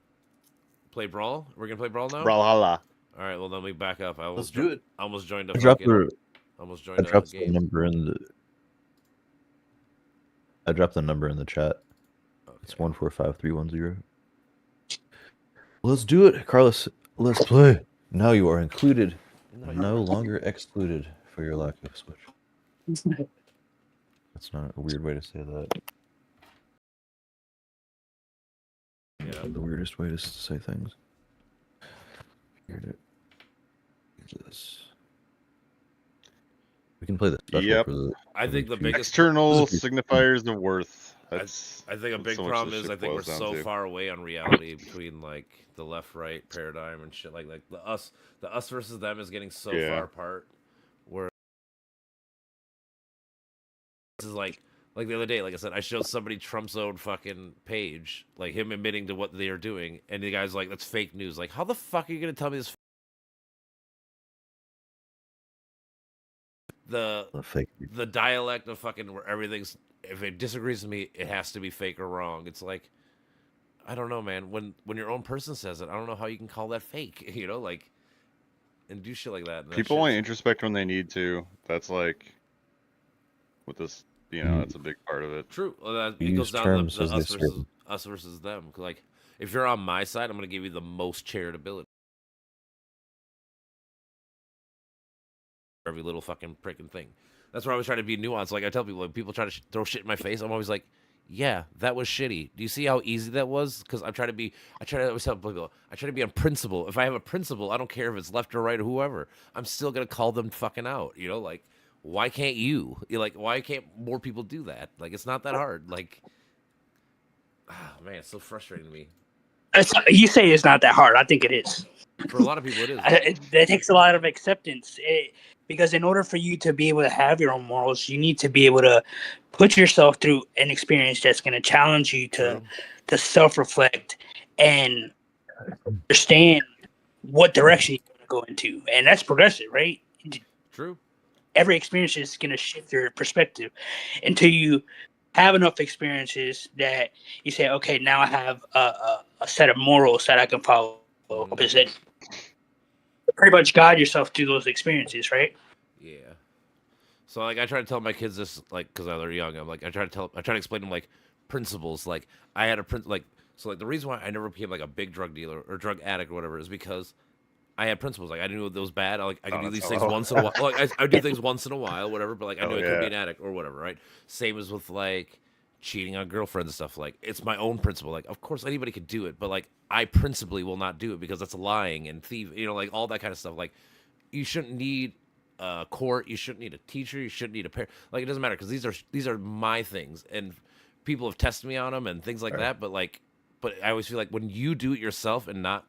Play Brawl? We're gonna play Brawl now. Brawlhalla. All right. Well, then we back up. I Let's almost do it. almost joined a I dropped fucking. the Almost I joined a dropped the game. number in the. I dropped the number in the chat. It's Okay. 145310. Let's do it, Carlos. Let's play. Now you are included, no longer excluded for your lack of Switch. That's not a weird way to say that. Yeah. The weirdest way to say things. Here's this. We can play the special Yep. for the. I think the biggest. External This is- signifiers of worth. That's. I think a that's big so much problem this is shit I think we're boils down so to. far away on reality between like the left-right paradigm and shit. Like the us versus them is getting so Yeah. far apart. Where this is like the other day, like I said, I showed somebody Trump's own fucking page, like him admitting to what they are doing, and the guy's like, "That's fake news." Like, how the fuck are you gonna tell me this? The fake. The dialect of fucking where everything's, if it disagrees with me, it has to be fake or wrong. It's like, I don't know, man. When your own person says it, I don't know how you can call that fake. You know, like, and do shit like that. And that People only shit's- introspect when they need to. That's like, with this, you know, that's a big part of it. True. Well, that, it Use goes down terms to the as they us versus them. 'Cause, like, if you're on my side, I'm gonna give you the most charitability. Every little fucking freaking thing. That's where I was trying to be nuanced. Like I tell people, like, people try to throw shit in my face. I'm always like, yeah, that was shitty. Do you see how easy that was? Because I try to always tell people, I try to be on principle. If I have a principle, I don't care if it's left or right or whoever. I'm still gonna call them fucking out. You know, like, why can't you? You're like, why can't more people do that? Like, it's not that hard. Like, man, it's so frustrating to me. You say it's not that hard. I think it is. For a lot of people, it is. It takes a lot of acceptance. Because in order for you to be able to have your own morals, you need to be able to put yourself through an experience that's going to challenge you to self-reflect and understand what direction you're going to go into. And that's progressive, right? True. Every experience is going to shift your perspective until you have enough experiences that you say, okay, now I have a set of morals that I can follow. Is it pretty much guide yourself through those experiences, right? Yeah. So like I try to tell my kids this, like, because they're young. I'm like I try to explain to them like principles. Like I had a so like the reason why I never became like a big drug dealer or drug addict or whatever is because I had principles. Like I knew it was bad. I could do these things once in a while. Like I do things once in a while, whatever. But like I knew I couldn't be an addict or whatever, right? Same as with like cheating on girlfriends and stuff. Like it's my own principle. Like of course anybody could do it, but like I principally will not do it because that's lying and thief. You know, like all that kind of stuff. Like you shouldn't need a court. You shouldn't need a teacher. You shouldn't need a parent. Like it doesn't matter because these are my things, and people have tested me on them and things like that. But I always feel like when you do it yourself and not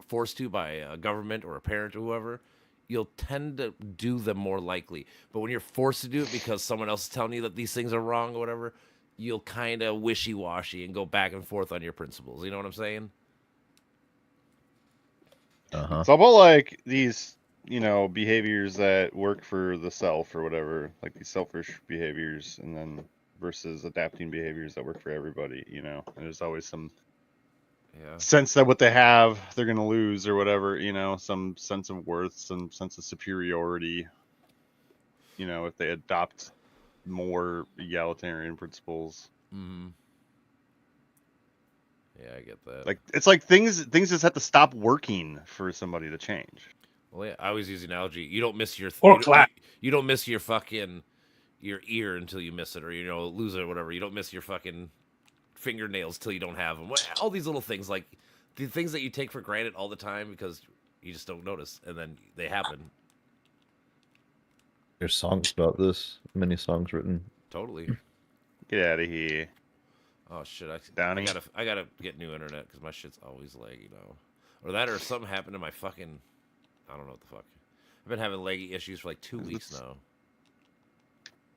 forced to by a government or a parent or whoever, you'll tend to do them more likely. But when you're forced to do it because someone else is telling you that these things are wrong or whatever, you'll kind of wishy-washy and go back and forth on your principles. You know what I'm saying? Uh-huh. So about like these, you know, behaviors that work for the self or whatever, like these selfish behaviors, and then versus adapting behaviors that work for everybody, you know. And there's always some sense that what they have, they're gonna lose or whatever, you know, some sense of worth, some sense of superiority, you know, if they adopt more egalitarian principles. Mm-hmm. Yeah, I get that. Like it's like things just have to stop working for somebody to change. Well, yeah, I always use the analogy. You don't miss your you don't miss your fucking your ear until you miss it, or you know, lose it or whatever. You don't miss your fucking fingernails till you don't have them. All these little things, like the things that you take for granted all the time because you just don't notice, and then they happen. There's songs about this. Many songs written. Totally. Get out of here. Oh shit! Downey. I gotta get new internet because my shit's always laggy now, or that, or something happened to my fucking. I don't know what the fuck. I've been having laggy issues for like 2 weeks now.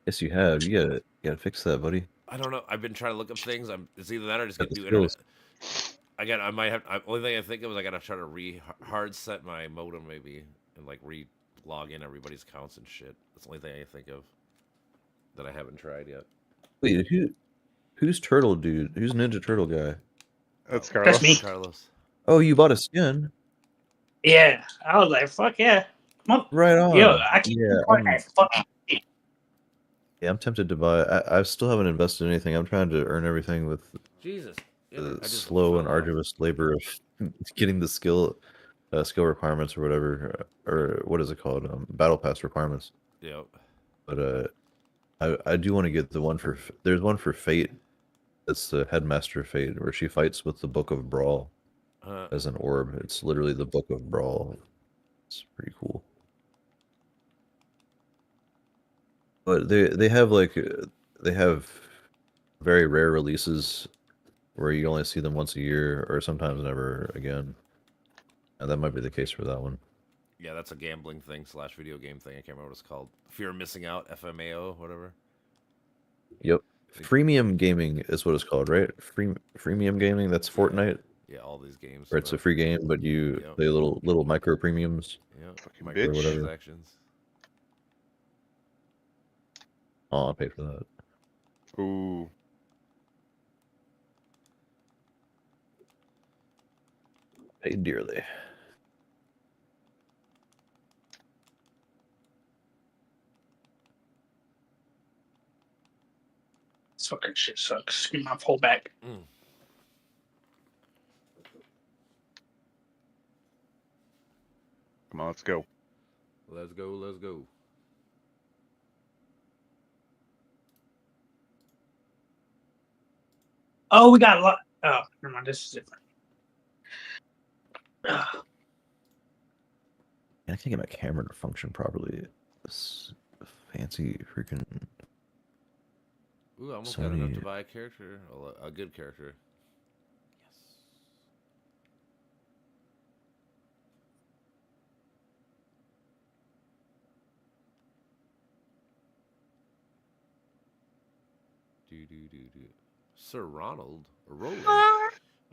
Yes, you have. You gotta fix that, buddy. I don't know. I've been trying to look up things. It's either that or just Got get the new internet. I might have. Only thing I think of is I gotta try to hard set my modem maybe and like log in everybody's accounts and shit. That's the only thing I can think of that I haven't tried yet. Wait, who's Turtle Dude? Who's Ninja Turtle guy? That's Oh, Carlos. me. Carlos. Oh, you bought a skin. Yeah, I was like, fuck yeah. Come on. Right on. Yo, I keep Yeah, that fucking yeah, I'm tempted to buy. I still haven't invested in anything. I'm trying to earn everything with Jesus. Yeah, the I just slow and fell off. arduous labor of getting the skill requirements or whatever, or what is it called? Battle pass requirements. Yep. But I do want to get the one for. There's one for Fate. It's the Headmaster Fate, where she fights with the Book of Brawl as an orb. It's literally the Book of Brawl. It's pretty cool. But they have they have very rare releases where you only see them once a year or sometimes never again. And that might be the case for that one. Yeah, that's a gambling thing / video game thing. I can't remember what it's called. Fear of missing out, FMAO, whatever. Yep. Freemium gaming is what it's called, right? Freemium gaming, that's Fortnite. Yeah, all these games. Where it's a free game, but you play little micro premiums. Yeah, bitch. transactions. Oh, I paid for that. Ooh. Paid dearly. This fucking shit sucks. Give my pull back. Come on, let's go. Let's go. Let's go. Oh, we got a lot. Oh, never mind. This is different. I can't get my camera to function properly. This fancy freaking. Ooh, I almost got enough to buy a character, a good character. Yes. Sir Ronald or Roland? Oh,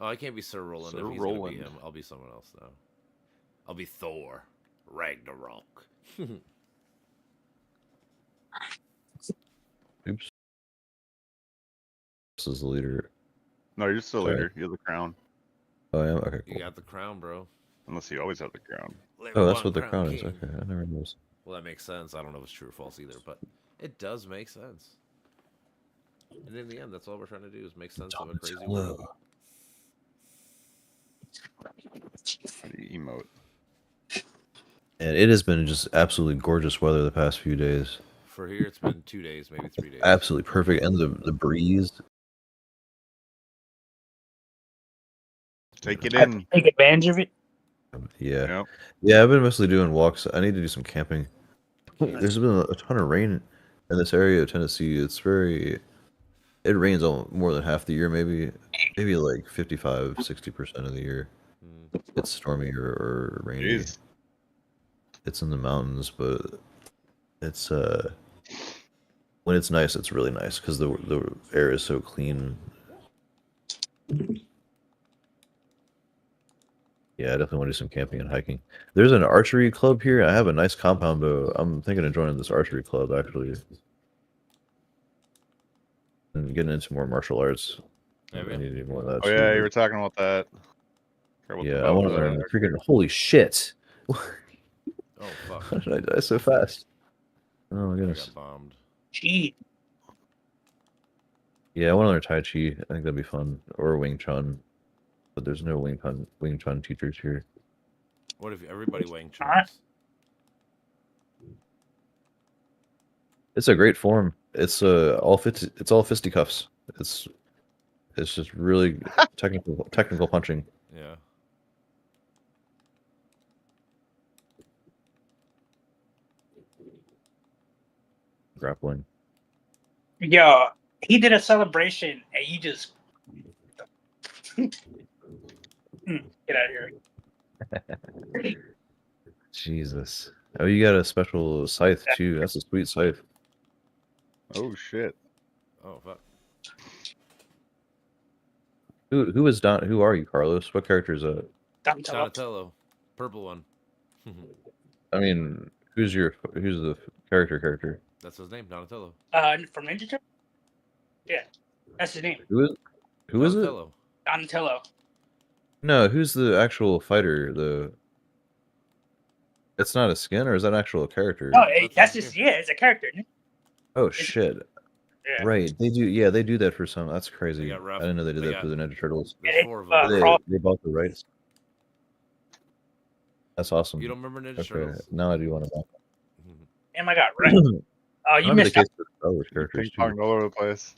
I can't be Sir Roland. Sir If he's Roland. gonna be him, I'll be someone else now. I'll be Thor, Ragnarok. Oops. This is the leader. No, you're still Sorry. leader. You have the crown. Oh, I am? Okay, You cool. got the crown, bro. Unless you always have the crown. Oh, that's what the Crown crown is. King. Okay, I never knew this. Well, that makes sense. I don't know if it's true or false either, but it does make sense. And in the end, that's all we're trying to do is make sense of a crazy world. The emote. And it has been just absolutely gorgeous weather the past few days. For here, it's been 2 days, maybe 3 days. Absolutely perfect. And the breeze. Take it in. Take advantage of it. Yeah. Yep. Yeah, I've been mostly doing walks. I need to do some camping. There's been a ton of rain in this area of Tennessee. It's very. It rains more than half the year, maybe like 55, 60% of the year. It's stormy or rainy. Jeez. It's in the mountains, but it's when it's nice, it's really nice because the air is so clean. Yeah, I definitely want to do some camping and hiking. There's an archery club here. I have a nice compound bow. I'm thinking of joining this archery club actually. And getting into more martial arts. I need to do more of that. Oh yeah, you were talking about that. Yeah, I want to learn. Freaking holy shit! Oh fuck! How did I die so fast? Oh my I goodness. got bombed. Gee. Yeah, I want to learn Tai Chi. I think that'd be fun. Or Wing Chun. But there's no Wing Chun teachers here. What if everybody Wang Chun? It's a great form. It's all fisticuffs. It's just really technical punching. Yeah. Grappling. Yo, he did a celebration and you just get out of here. Jesus. Oh, you got a special scythe too. That's a sweet scythe. Oh shit. Oh fuck. Who is Don? Who are you, Carlos? What character is that? Donatello, purple one. I mean, who's the character? That's his name, Donatello. From Ninja Turtles. Yeah, that's his name. Who is it? Donatello. No, who's the actual fighter? It's not a skin, or is that an actual character? No, that's just it's a character. Oh shit! Yeah. Right, they do. Yeah, they do that for some. That's crazy. I rough. didn't know they did that for the Ninja Turtles. There's 4 of them. They bought the rights. That's awesome. You don't remember Ninja Turtles? Now I do want to buy them. Oh my god! Right. Oh, you missed out. Characters ping-pong all over the place.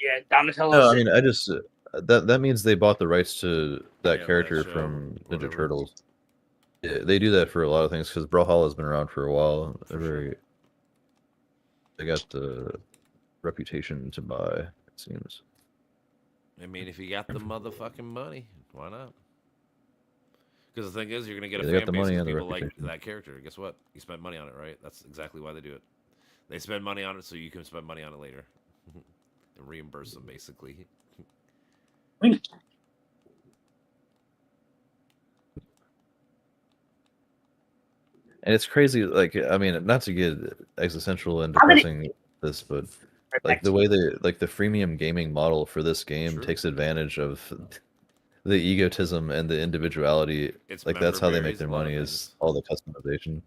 Yeah, Donatello. No, I mean, I just that means they bought the rights to that character that show, from Ninja whatever. Turtles. Yeah, they do that for a lot of things because Brawlhalla has been around for a while. They got the reputation to buy. It seems. I mean, if you got the motherfucking money, why not? Because the thing is, you're gonna get Yeah, a they fan got the base money because and the people like reputation. that character. Guess what? You spend money on it, right? That's exactly why they do it. They spend money on it so you can spend money on it later and reimburse them, basically. And it's crazy, like, I mean, not to get existential and depressing this, but like the way the freemium gaming model for this game takes advantage of the egotism and the individuality. It's like that's how they make member their berries, money, is all the customization.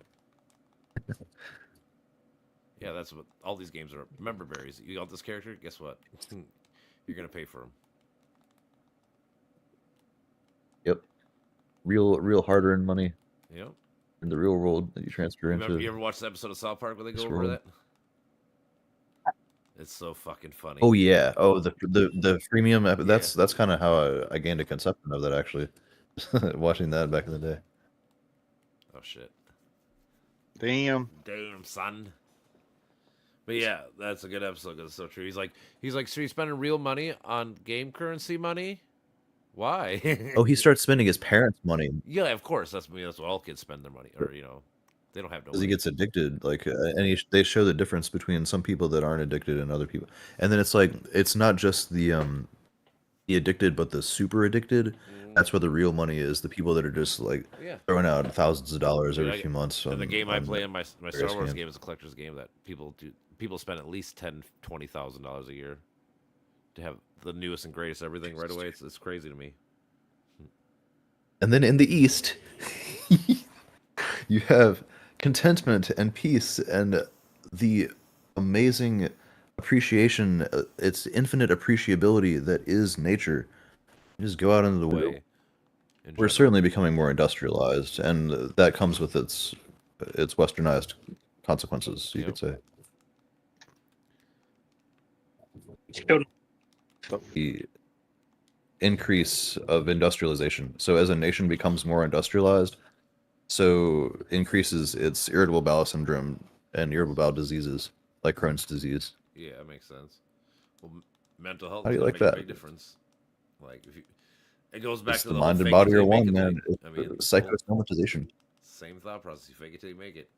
Yeah, that's what all these games are. Member berries. You got this character, guess what? You're gonna pay for them. Yep. Real hard-earned money. Yep. In the real world that you transfer into. You ever watch the episode of South Park where they go over world. that? It's so fucking funny. Oh yeah. Oh, the freemium. That's kind of how I gained a conception of that, actually. Watching that back in the day. Oh shit. Damn, son. But yeah, that's a good episode because it's so true. He's like, so you're spending real money on game currency money? Why? Oh, he starts spending his parents' money. Yeah, of course. That's what all kids spend their money, or they don't have no. Because he gets addicted, like, and they show the difference between some people that aren't addicted and other people. And then it's like it's not just the addicted, but the super addicted. That's where the real money is. The people that are just like throwing out thousands of dollars every few months. And the game I play in my Star Wars game is a collector's game that people spend at least $10,000-$20,000 a year to have the newest and greatest everything right away. It's crazy to me. And then in the East, you have contentment and peace and the amazing appreciation. It's infinite appreciability that is nature. You just go out into the world. We're certainly becoming more industrialized, and that comes with its westernized consequences, you could say. The increase of industrialization. So as a nation becomes more industrialized, so increases its irritable bowel syndrome and irritable bowel diseases like Crohn's disease. Yeah, that makes sense. Well, mental health. How do you like make that? A big difference. Like if you, it goes back to the the mind whole and fake body it are till you one, make it man. thing. It's I mean, psychosomatization. Same thought process. You fake it till you make it.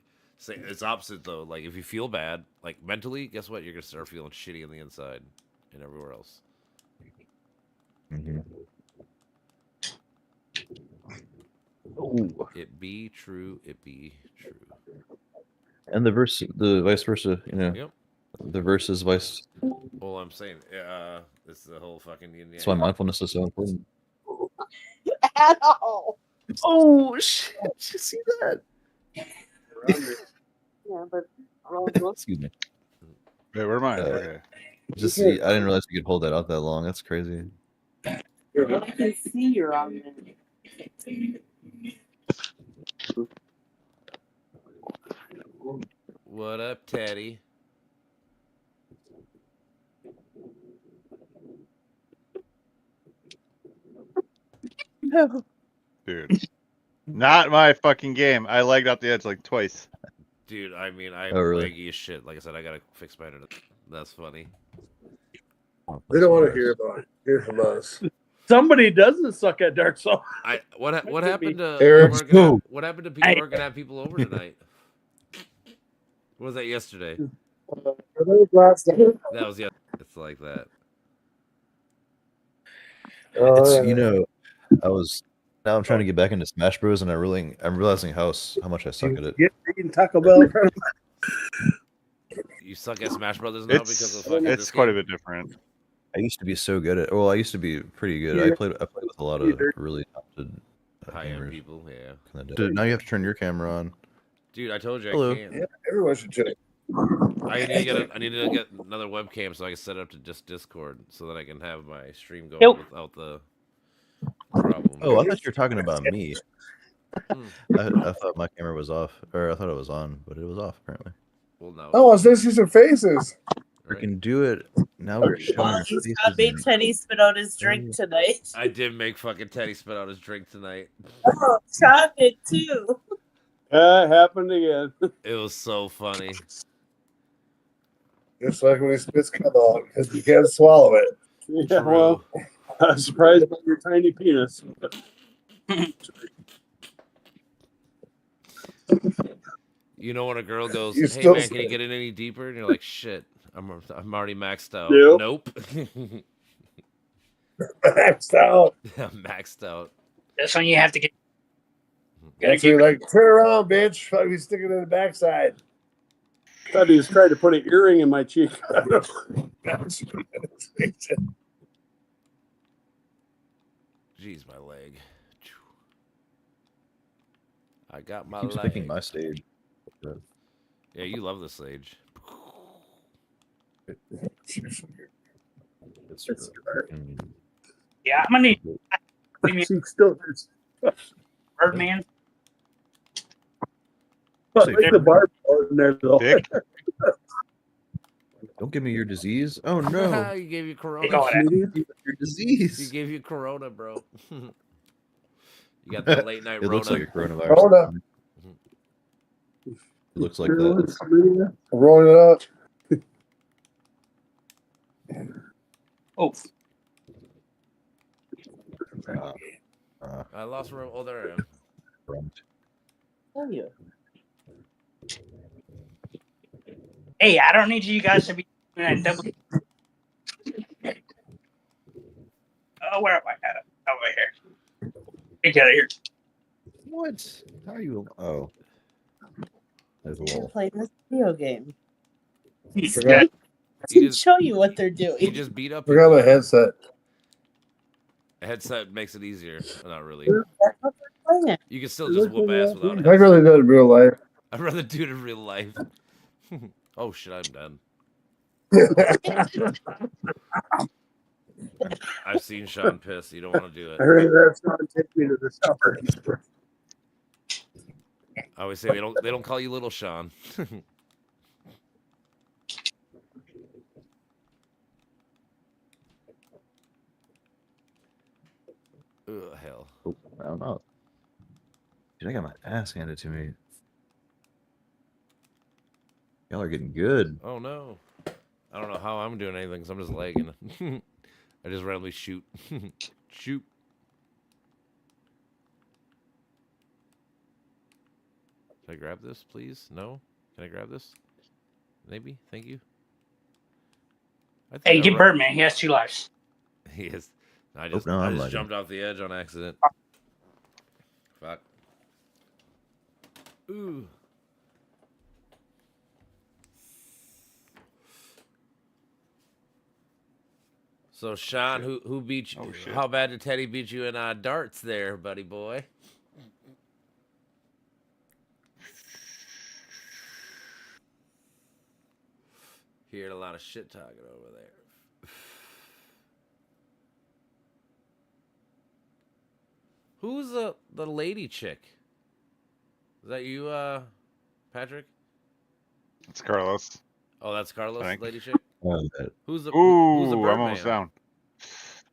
It's opposite though. Like if you feel bad, like mentally, guess what? You're gonna start feeling shitty on the inside and everywhere else. Mm-hmm. It be true. It be true. And the vice versa, Yep. The verse is vice. Well, I'm saying, it's the whole fucking. That's why mindfulness is so important. At all. Oh shit! Did you see that? Yeah, but Excuse me. Wait, where am I? Okay. Just see, I didn't realize you could hold that out that long. That's crazy. I can see you're on there. What up, Teddy? No. Dude. Not my fucking game. I lagged out the edge like twice. Dude, I mean, I'm really? laggy as shit. Like I said, I gotta fix my internet. That's funny. They don't want to hear about it. Hear from us. Somebody doesn't suck at Dark Souls. What happened to Eric's who? what happened to people who are gonna have people over tonight? What was that yesterday? That was last night. That was It's like that. It's now I'm trying to get back into Smash Bros. And I'm realizing how much I suck at it. Get eating Taco Bell in front of You suck at Smash Brothers now because of fucking It's this quite a game? bit different. I used to be so good at. Well, I used to be pretty good. I played with a lot of really talented High-end gamers. people, yeah. Dude, now you have to turn your camera on. Dude, I told you Hello. I can't. Yeah, everyone should check. I need to get another webcam so I can set it up to just Discord so that I can have my stream going Nope. without the problem. Oh, I thought you were talking about me. Hmm. I thought my camera was off, or I thought it was on, but it was off apparently. Well, no. Oh, I was nice to see some faces. We can do it now. We're showing our He's faces. got made and- Teddy spit out his drink tonight. I did make fucking Teddy spit out his drink tonight. Oh, Sean did too. That happened again. It was so funny. Just like when he spits cum out because he can't swallow it. Yeah, well, I was surprised by your tiny penis. You know when a girl goes, You "Hey still man, can you say- get in any deeper?" And you're like, "Shit, I'm already maxed out." Nope. Nope. Maxed out. I'm maxed out. That's when you have to get. That's when you're like, turn around, bitch. Fuck, he's sticking in the backside. Thought he was trying to put an earring in my cheek. Jeez, my leg. I got my Keeps leg. picking my stage. Yeah, you love the sage. Yeah, I'm gonna need Cheek still hurts. Birdman. But like the barb in there though. Dick. Don't give me your disease. Oh no, You gave you corona. Go ahead. your disease. He gave you corona, bro. You got the late night It rona. looks like a coronavirus. Corona. It looks like that. Rolling it up. Oh, I lost room. Oh, there I am. Tell you. hey, I don't need you guys to be doing that double. Oh, where am I at? Over here. Get out of here. What? How are you? Oh, there's a They're wall. playing this video game. Forgot, I He can just, show you what they're he doing. just beat up. forgot my people. headset. A headset makes it easier. Not really. That's what they're playing. You can still just whoop ass without it. I'd rather do it in real life. I'd rather do it in real life. Oh shit, I'm done. I've seen Sean piss. You don't want to do I it. heard that's not take me to the supper. I always say they don't call you little Sean. Ugh, hell. Oh, I don't know. Dude, I got my ass handed to me. Y'all are getting good. Oh no. I don't know how I'm doing anything because I'm just lagging. I just randomly shoot. Shoot. Can I grab this, please? No? Can I grab this? Maybe? Thank you. I think Hey, I get ru- Birdman. He has 2 lives. He is. I just, no, I I'm just lagging. jumped off the edge on accident. Fuck. Ooh. So Sean, who beat you? Oh, shit. How bad did Teddy beat you in darts there, buddy boy? Hearing a lot of shit talking over there. Who's the lady chick? Is that you, Patrick? It's Carlos. Oh, that's Carlos, Thank- lady chick. Oh, Who's the Ooh, who's the I'm Birdman? almost down.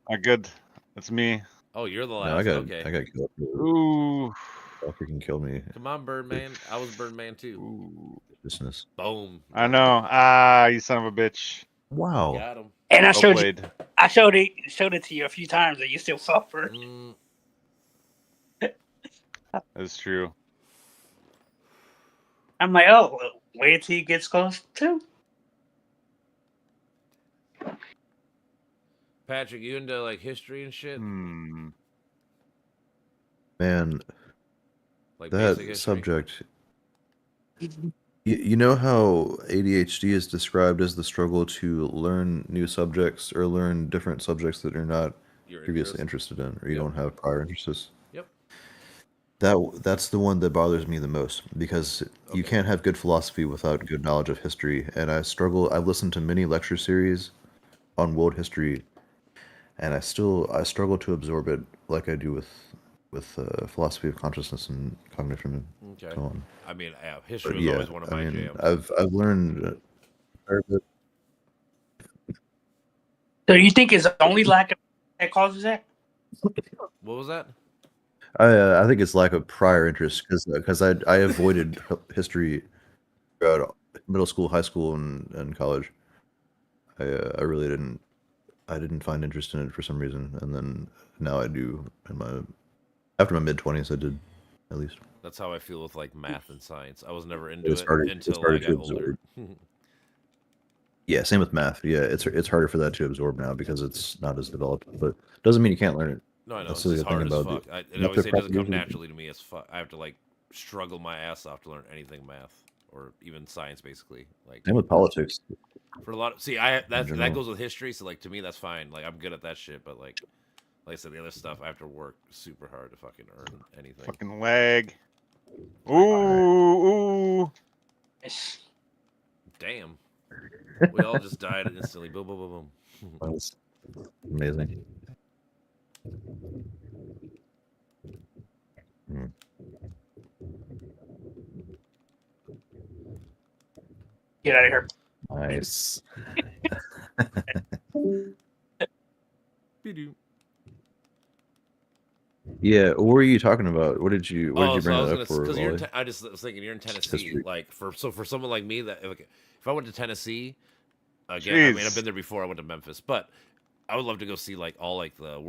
Not good. It's me. Oh, you're the no, last. Okay. I got killed. Ooh. Y'all freaking killed me. Come on, Birdman. I was Birdman too. Ooh. Business. Boom. I know. Ah, you son of a bitch. Wow. Got him. And I Well showed you. played. I showed it to you a few times, and you still suffer. Mm, That's true. I'm like, oh, well, wait till he gets close too. Patrick, you into like history and shit? Hmm. Man, Like basic history? that subject. You know how ADHD is described as the struggle to learn new subjects or learn different subjects that you're not Your previously interest? interested in or you Yep. don't have prior interests? Yep. That's the one that bothers me the most because you Okay. can't have good philosophy without good knowledge of history. And I've listened to many lecture series on world history, and I struggle to absorb it like I do with philosophy of consciousness and cognition and Okay. so on. I mean, history But was yeah, always one of my jams. I've learned a fair bit. So you think it's only lack of that causes that? What was that? I think it's lack of prior interest because I avoided history throughout middle school, high school, and college. I really didn't find interest in it for some reason, and then now I do after my mid-20s I did, at least. That's how I feel with like math and science. I was never into It's it harder until I to got older. absorb. Yeah, same with math. Yeah, it's harder for that to absorb now because it's not as developed, but doesn't mean you can't learn it. No, I know. That's It's the just thing hard as about fuck. I you have always to say it doesn't come practice it. naturally to me as fuck. I have to like struggle my ass off to learn anything math or even science, basically. Like Same with politics. for a lot of that general. goes with history. So like to me, that's fine. Like I'm good at that shit. But like I said, the other stuff I have to work super hard to fucking earn anything. Fucking lag. Ooh. Yes. Damn. We all just died instantly. Boom, boom, boom, boom. That's amazing. Get out of here. Nice. Yeah, what were you talking about? What did you bring so I was that gonna, up for? because I just was thinking you're in Tennessee. History. Like for someone like me that if I went to Tennessee again, I mean I've been there before. I went to Memphis, but I would love to go see like all like the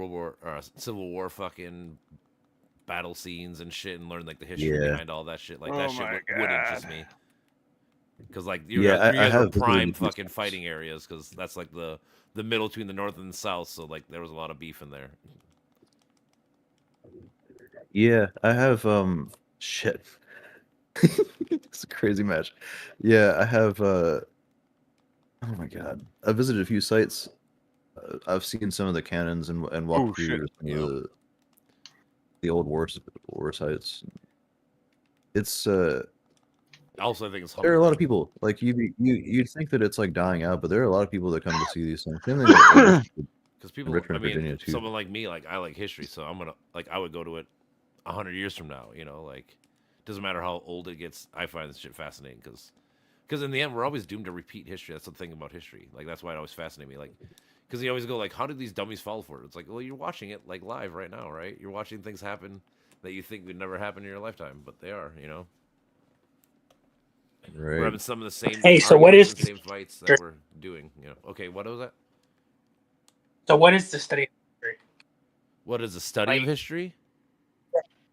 Civil War fucking battle scenes and shit, and learn like the history behind all that shit. Like that shit would interest me. Because like you guys were prime fucking fighting areas, because that's like the middle between the north and the south. So like there was a lot of beef in there. Yeah, I have shit. It's a crazy match. Yeah, I have oh my god. I visited a few sites. I've seen some of the cannons and walked through some of the old war sites. It's also I think it's there are a lot of people. Like you'd think that it's like dying out, but there are a lot of people that come to see these things. Because people, I mean, Virginia too. Someone like me, like I like history, so I'm gonna I would go to it 100 years from now. You know, like doesn't matter how old it gets. I find this shit fascinating because in the end we're always doomed to repeat history. That's the thing about history. Like that's why it always fascinates me. Like because you always go like, how did these dummies fall for it? It's like, well, you're watching it like live right now, right? You're watching things happen that you think would never happen in your lifetime, but they are. You know. Right. We're having some of the same. Hey, so what is the same fights that we're doing? You know. Okay, what was that? So what is the study of history? What is the study of history?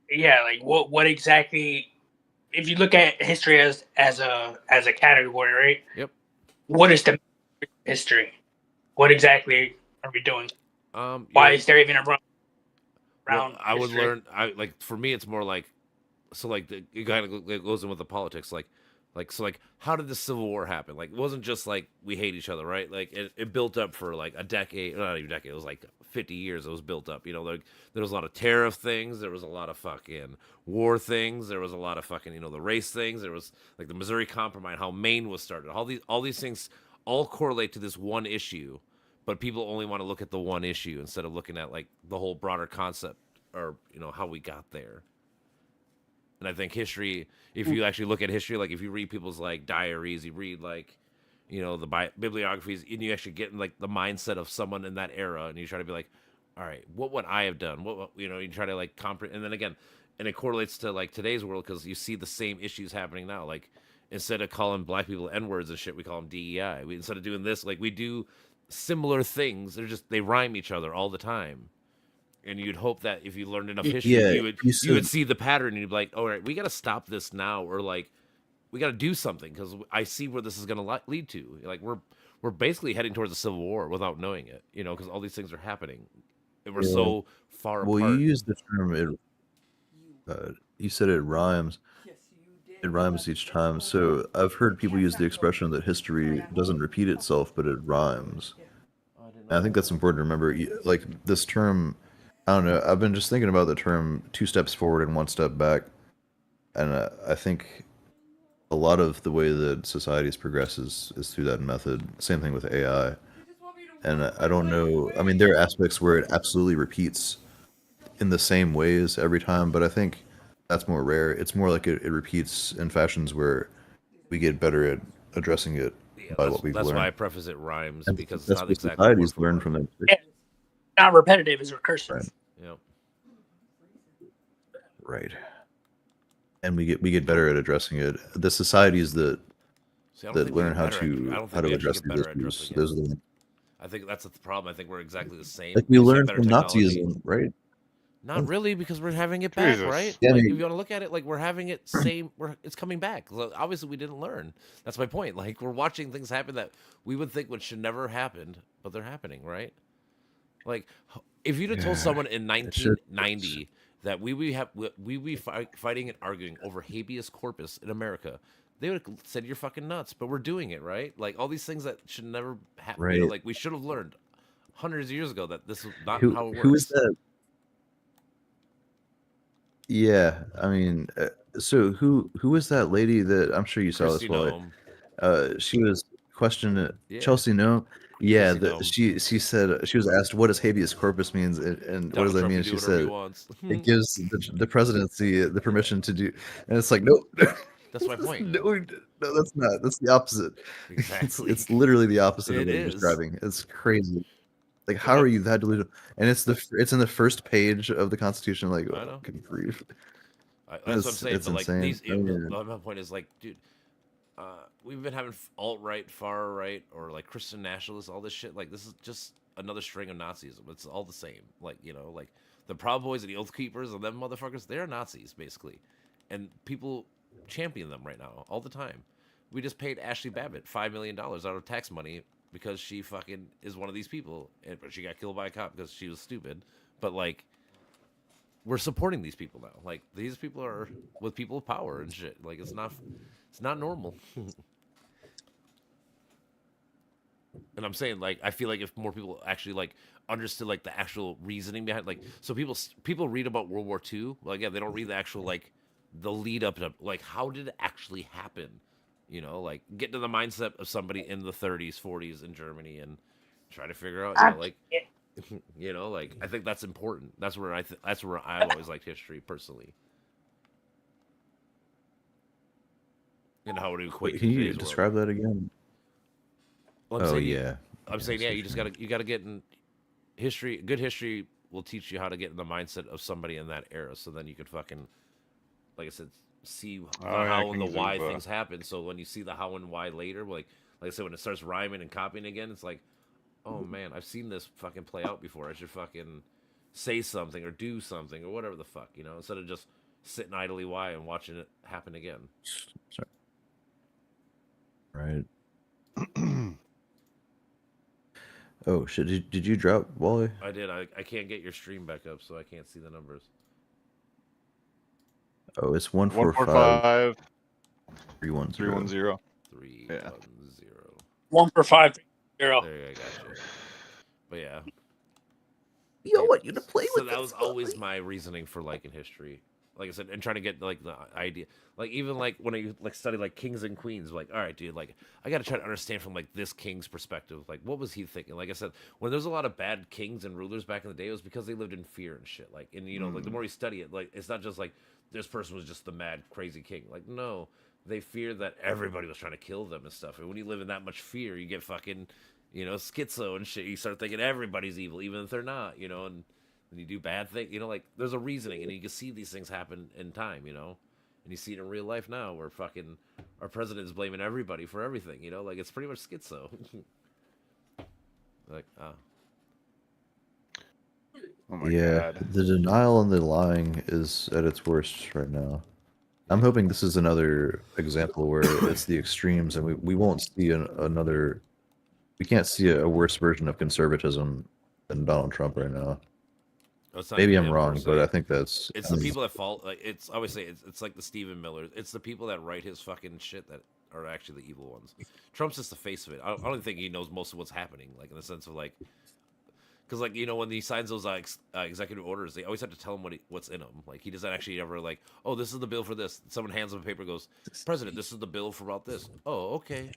Yeah, like what exactly? If you look at history as a category, right? Yep. What is the history? What exactly are we doing? Why is there even a run around? Well, I would learn. For me, it's more like so. Like it kind of goes in with the politics. Like how did the Civil War happen? Like it wasn't just like we hate each other, right? Like it built up for like a decade, not even a decade. It was like 50 years. It was built up. You know, like there was a lot of tariff things. There was a lot of fucking war things. There was a lot of fucking the race things. There was like the Missouri Compromise, how Maine was started. All these things all correlate to this one issue, but people only want to look at the one issue instead of looking at like the whole broader concept or how we got there. And I think history, if you actually look at history, like if you read people's like diaries, you read like, the bibliographies, and you actually get in like the mindset of someone in that era, and you try to be like, all right, what would I have done? What you try to like comprehend, and then again, and it correlates to like today's world because you see the same issues happening now. Like instead of calling black people N-words and shit, we call them DEI. Instead of doing this, like we do similar things. They rhyme each other all the time. And you'd hope that if you learned enough history, you would see the pattern and you'd be like, all right, we got to stop this now, or like we got to do something because I see where this is going to lead to. Like we're we're basically heading towards a civil war without knowing it. You know, because all these things are happening, and we're Yeah. so far Well, apart. you used the term. You said it rhymes. It rhymes each time. So I've heard people use the expression that history doesn't repeat itself, but it rhymes. And I think that's important to remember. Like this term, I don't know. I've been just thinking about the term 2 steps forward and 1 step back, and I think a lot of the way that societies progress is through that method. Same thing with AI. And I don't know. I mean, there are aspects where it absolutely repeats in the same ways every time, but I think that's more rare. It's more like it repeats in fashions where we get better at addressing it by what we've That's learned. why I preface it rhymes, And because it's that's not what exactly word societies for learn word. from them. Yeah. Not repetitive, it's recursive. Right. Yep. Right. And we get better at addressing it. The societies that See, I don't think we learn get how better at- I to don't how think to we actually address get these better at issues, addressing those it. are the ones. I think that's the problem. I think we're exactly the same. Like we just have learned better from technology. Nazism, right? Not really, because we're having it back, Jesus. right? Yeah, I Like mean- if you want to look at it, like we're having it same. It's coming back. Obviously, we didn't learn. That's my point. Like we're watching things happen that we would think would should never happened, but they're happening, right? Like if you'd have told Yeah, someone in it's just- 1990 that we be fighting and arguing over habeas corpus in America, they would have said you're fucking nuts. But we're doing it, right? Like all these things that should never happen. You know, Right. like we should have learned hundreds of years ago that this is not how it works. Who is that? Yeah, I mean, so who is that lady that I'm sure you saw Christy this, Wally? Nome. She was questioning Yeah. Chelsea No. Yeah, Christy Nome. she said she was asked what does habeas corpus means and what does Donald that Trump mean? can do She whatever he said wants. it gives the presidency the permission to do, and it's like nope. That's my point. No, that's not. That's the opposite. Exactly. It's literally the opposite of It what you're is. describing. It's crazy. Like, how are you that delusional? And it's in the first page of the Constitution. Like, I know. good grief. That's what I'm saying. It's But like insane. these, I mean, my point is like, dude, we've been having alt right, far right, or like Christian nationalists, all this shit. Like this is just another string of Nazism. It's all the same. Like like the Proud Boys and the Oath Keepers and them motherfuckers, they're Nazis basically, and people champion them right now all the time. We just paid Ashley Babbitt $5 million out of tax money because she fucking is one of these people, and she got killed by a cop because she was stupid. But like, we're supporting these people now. Like these people are with people of power and shit. Like it's not normal. And I'm saying like I feel like if more people actually like understood like the actual reasoning behind like so people read about World War II. Well, again, they don't read the actual like the lead up to like how did it actually happen. You know, like get into the mindset of somebody in the 30s, 40s in Germany and try to figure out, you know, like, you know, like I think that's important. That's where I've always liked history personally. And how to equate. can you today's world. describe that again? Well, I'm Oh saying, yeah. I'm saying, yeah, you just gotta get in history. Good history will teach you how to get in the mindset of somebody in that era, so then you could fucking, like I said, see the how and the King why Zumba. things happen. So when you see the how and why later, like I said, when it starts rhyming and copying again, it's like, oh man, I've seen this fucking play out before. I should fucking say something or do something or whatever the fuck, you know, instead of just sitting idly by and watching it happen again. Sorry. Right. Oh shit! Did you drop Wally? I did. I can't get your stream back up, so I can't see the numbers. Oh, it's 145 145 310. 310. 310. 1 for 5 0. There you go, I got you. But yeah. Yo, what you to play So with? that was always my reasoning for liking history. Like I said, and trying to get like the idea, like even like when I like study like kings and queens, like all right, dude, like I got to try to understand from like this king's perspective, like what was he thinking? Like I said, when there's a lot of bad kings and rulers back in the day, it was because they lived in fear and shit. Like, and you know, like the more you study it, like it's not just like this person was just the mad crazy king. Like no, they feared that everybody was trying to kill them and stuff. And when you live in that much fear, you get fucking, you know, schizo and shit. You start thinking everybody's evil, even if they're not, you know, and you do bad things, you know, like there's a reasoning, and you can see these things happen in time, you know, and you see it in real life now, where fucking our president is blaming everybody for everything, you know, like it's pretty much schizo. Like, Oh my Yeah, god. the denial and the lying is at its worst right now. I'm hoping this is another example where it's the extremes, and we won't see another we can't see a worse version of conservatism than Donald Trump right now. It's not Maybe even I'm him wrong, per se. but I think that's It's the people that fall. Like it's obviously it's like the Stephen Miller. It's the people that write his fucking shit that are actually the evil ones. Trump's just the face of it. I don't think he knows most of what's happening. Like in the sense of like, because like when he signs those executive orders, they always have to tell him what's in them. Like he doesn't actually ever like, oh, this is the bill for this. Someone hands him a paper, goes, President, this is the bill for about this. Oh, okay.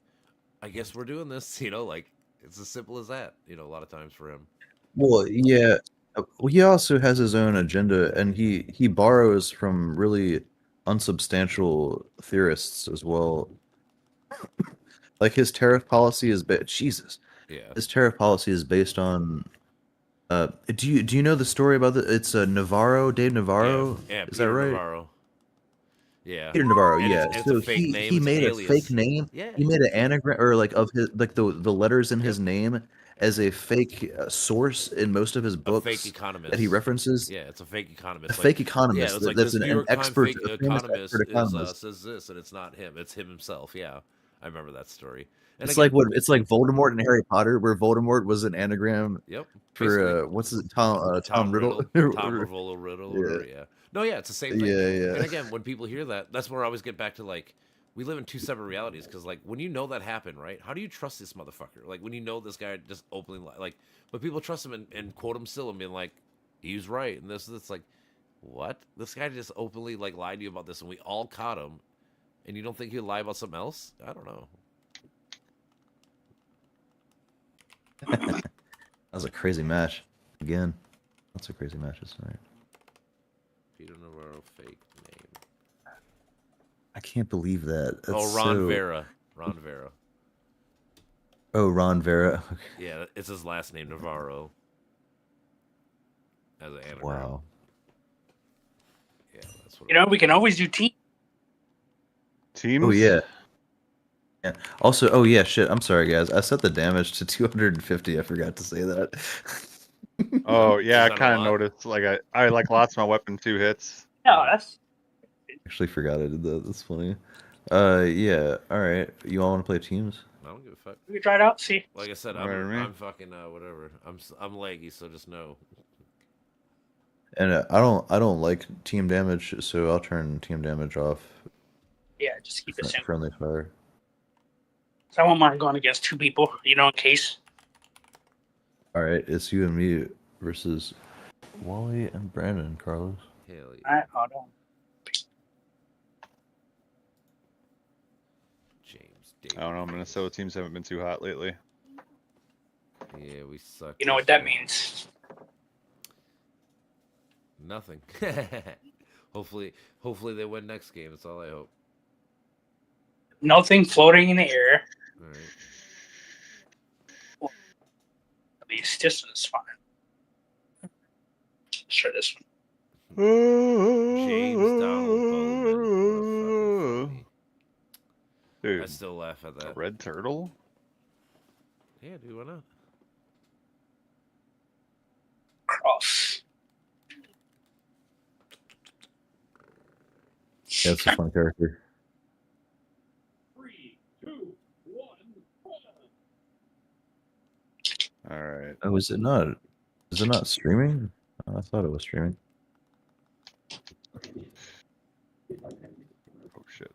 I guess we're doing this. Like it's as simple as that. A lot of times for him. Well, yeah. Well, he also has his own agenda, and he borrows from really unsubstantial theorists as well. Like his tariff policy is Jesus. Yeah. His tariff policy is based on. Do you know the story about the? It's Navarro, Dave Navarro. Yeah, is Peter that right? Navarro. Yeah, Peter Navarro. And Yeah. it's So a fake name. he It's made an a alias. fake name. Yeah. He made an anagram or like of his like the letters in his name as a fake source in most of his books. A fake economist that he references. Yeah, it's a fake economist. A fake economist. Yeah, it's like that's this an New York expert, Times fake a famous economist, expert economist. says this, and it's not him. It's him himself. Yeah, I remember that story. And It's again, like Voldemort and Harry Potter, where Voldemort was an anagram. Yep. For what's his Tom Riddle? Tom Riddle. Yeah. No, yeah, it's the same thing. Yeah. And again, when people hear that, that's where I always get back to like, we live in two separate realities because like when you know that happened, right? How do you trust this motherfucker? Like when you know this guy just openly like, but people trust him and quote him still and being like, he's right, and this it's like, what? This guy just openly like lied to you about this, and we all caught him, and you don't think he'd lie about something else? I don't know. That was a crazy match. Again, lots of crazy matches tonight. Peter Navarro fake name. I can't believe that. That's Ron Vera. Ron Vera. Oh, Ron Vera. Okay. Yeah, it's his last name, Navarro. As an anagram. Wow. Yeah, that's what. We can always do teams. Oh yeah. Yeah. Also, oh yeah, shit. I'm sorry, guys. I set the damage to 250. I forgot to say that. Oh yeah, I kind of noticed. Like I like lost my weapon 2 hits. No, that's. Actually, forgot I did that. That's funny. Yeah. All right. You all want to play teams? I don't give a fuck. We can try it out. See. Like I said, I'm fucking whatever. I'm leggy, so just know. And I don't like team damage, so I'll turn team damage off. Yeah, just keep it simple. Friendly fire. So I won't mind going against 2 people, in case. All right, it's you and me versus Wally and Brandon, Carlos. Hell yeah. All right, hold on. James David. I don't know. Minnesota teams haven't been too hot lately. Yeah, we suck. You know what that means? Nothing. Hopefully they win next game. That's all I hope. Nothing floating in the air. All right. At least this one's fine. Let's try this one. James Donald Bowman. Dude, I still laugh at that. A red turtle? Yeah, dude, why not? Cross. Yeah, it's a fun character. 3, 2, 1. All right. Oh, is it not? Is it not streaming? Oh, I thought it was streaming. Oh shit.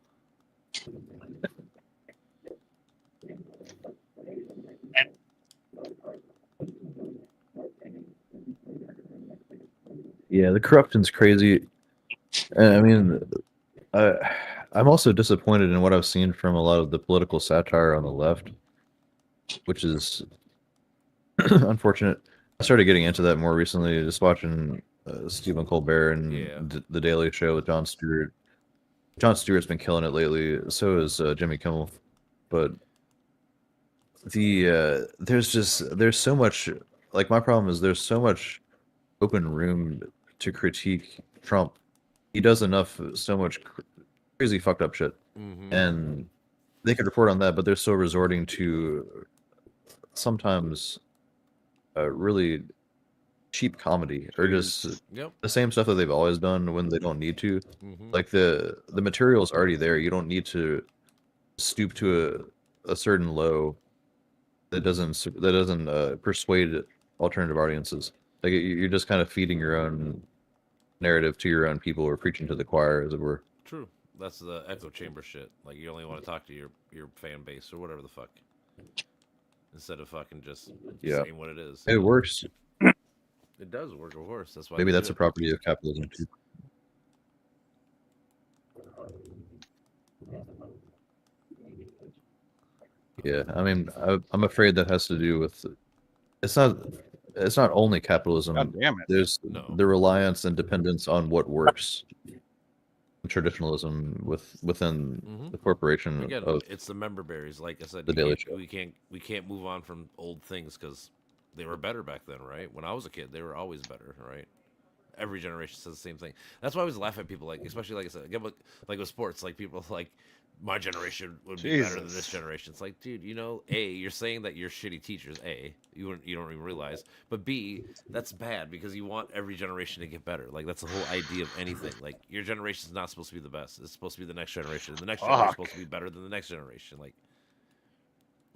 Yeah, the corruption's crazy. I mean, I'm also disappointed in what I've seen from a lot of the political satire on the left, which is unfortunate. I started getting into that more recently, just watching Stephen Colbert and The Daily Show with Jon Stewart. Jon Stewart's been killing it lately. So is Jimmy Kimmel. But there's so much. Like, my problem is there's so much open room to critique Trump. He does so much crazy fucked up shit, and they could report on that, but they're still resorting to sometimes really cheap comedy or just the same stuff that they've always done when they don't need to. Like the material is already there. You don't need to stoop to a certain low that doesn't persuade alternative audiences. Like you're just kind of feeding your own narrative to your own people, or preaching to the choir, as it were. True. That's the echo chamber shit. Like you only want to talk to your fan base or whatever the fuck, instead of fucking just saying what it is. It works. It does work, of course. That's why. Maybe that's a property of capitalism too. Yeah, I mean, I'm afraid that has to do with it's not only capitalism. God damn it. There's the reliance and dependence on what works. Traditionalism within the corporation. Again, of it's the member berries. Like I said, the Daily Show. we can't move on from old things because they were better back then, right? When I was a kid, they were always better, right? Every generation says the same thing. That's why I always laugh at people, like, especially like I said, again, like with sports, like people like my generation would be better than this generation. It's like, dude, you know, A, you're saying that you're shitty teachers. A, you don't even realize, but B, that's bad because you want every generation to get better. Like that's the whole idea of anything. Like your generation is not supposed to be the best. It's supposed to be the next generation. The next generation is supposed to be better than the next generation. Like,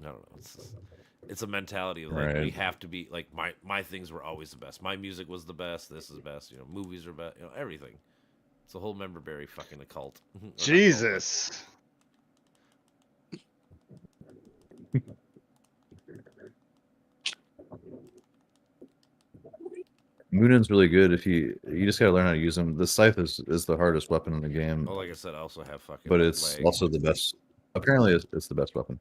I don't know. It's a mentality of like we have to be like my things were always the best. My music was the best. This is the best. You know, movies are best. You know, everything. It's a whole member berry fucking occult. Jesus. Munin's really good if you just gotta learn how to use them. The scythe is the hardest weapon in the game. Oh, like I said, I also have fucking. But it's also the best. Apparently, it's the best weapon.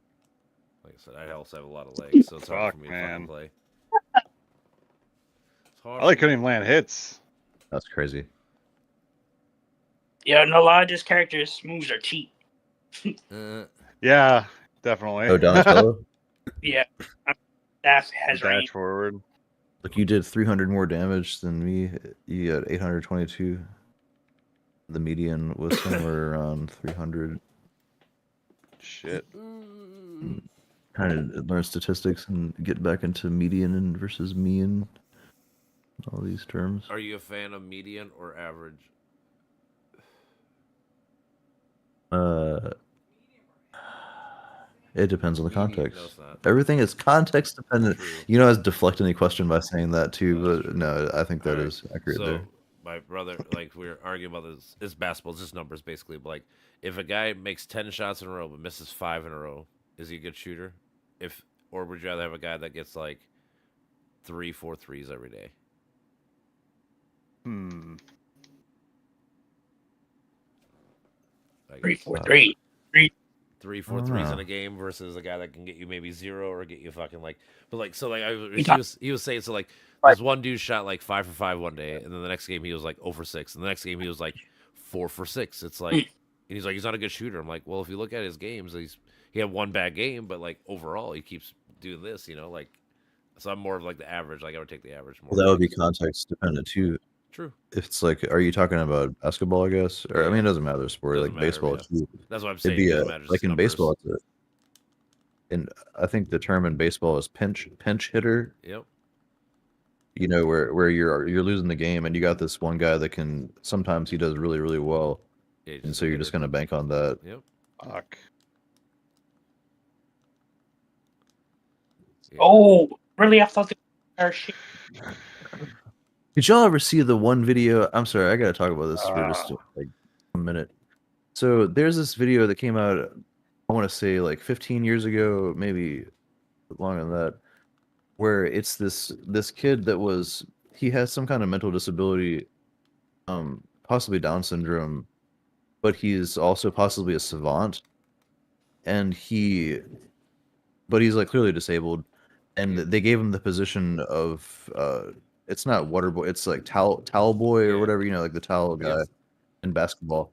Like I said, I also have a lot of legs, so it's hard for me to fucking play. It's hard. I couldn't even land hits. That's crazy. Yeah, and a lot of these characters' moves are cheap. Yeah, definitely. Oh, Donatello? Yeah. That has dash range. forward. Look, you did 300 more damage than me. You got 822. The median was somewhere around 300. Shit. Trying to learn statistics and get back into median versus mean. All these terms. Are you a fan of median or average? It depends on the context. No, it's not. Everything is context dependent. True. You know, I was deflecting the question by saying that too, but no, I think that is accurate so, there. My brother, like we were arguing about this. It's basketball, it's just numbers basically. But like, if a guy makes 10 shots in a row but misses 5 in a row, is he a good shooter? Or would you rather have a guy that gets like 3-4 threes every day? Like, 3-4 3. 3-4 threes in a game versus a guy that can get you maybe 0 or get you fucking like, but like, so like he was saying, so like this one dude shot like 5 for 5 one day, and then the next game he was like 0 for 6, and the next game he was like 4 for 6. It's like, and he's like, he's not a good shooter. I'm like, well, if you look at his games, he had one bad game, but like overall he keeps doing this, you know, like, so I'm more of like the average. Like I would take the average more. Well, that would be context dependent too. True. If it's like, are you talking about basketball? I guess, or I mean, it doesn't matter. Sport like baseball too. That's what I'm saying. It'd be like in baseball. And I think the term in baseball is pinch hitter. Yep. You know, where you're losing the game and you got this one guy that can sometimes he does really really well, and so you're just gonna bank on that. Yep. Fuck. Yeah. Oh, really? I thought they were shit. Did y'all ever see the one video? I'm sorry, I gotta talk about this for just like a minute. So there's this video that came out, I want to say like 15 years ago, maybe longer than that, where it's this kid that he has some kind of mental disability, possibly Down syndrome, but he's also possibly a savant, and he's like clearly disabled, and they gave him the position of it's not water boy, it's like towel boy or whatever, you know, like the towel guy in basketball.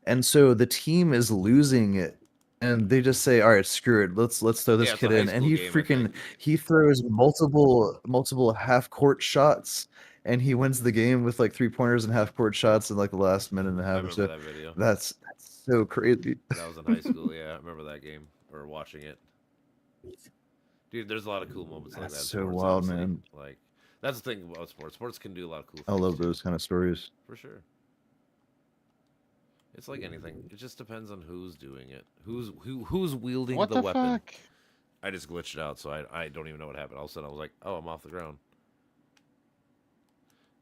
And so the team is losing it, and they just say, all right, screw it, let's throw this kid in, and he throws multiple half court shots, and he wins the game with like 3-pointers and half court shots in like the last minute and a half or so. That video. That's so crazy. That was in high school. Yeah, I remember that game or watching it. Dude, there's a lot of cool moments like that. That's so wild, man. Like, that's the thing about sports. Sports can do a lot of cool things. I love those kind of stories. For sure. It's like anything. It just depends on who's doing it. Who's wielding the weapon. Fuck? I just glitched out, so I don't even know what happened. All of a sudden, I was like, "Oh, I'm off the ground."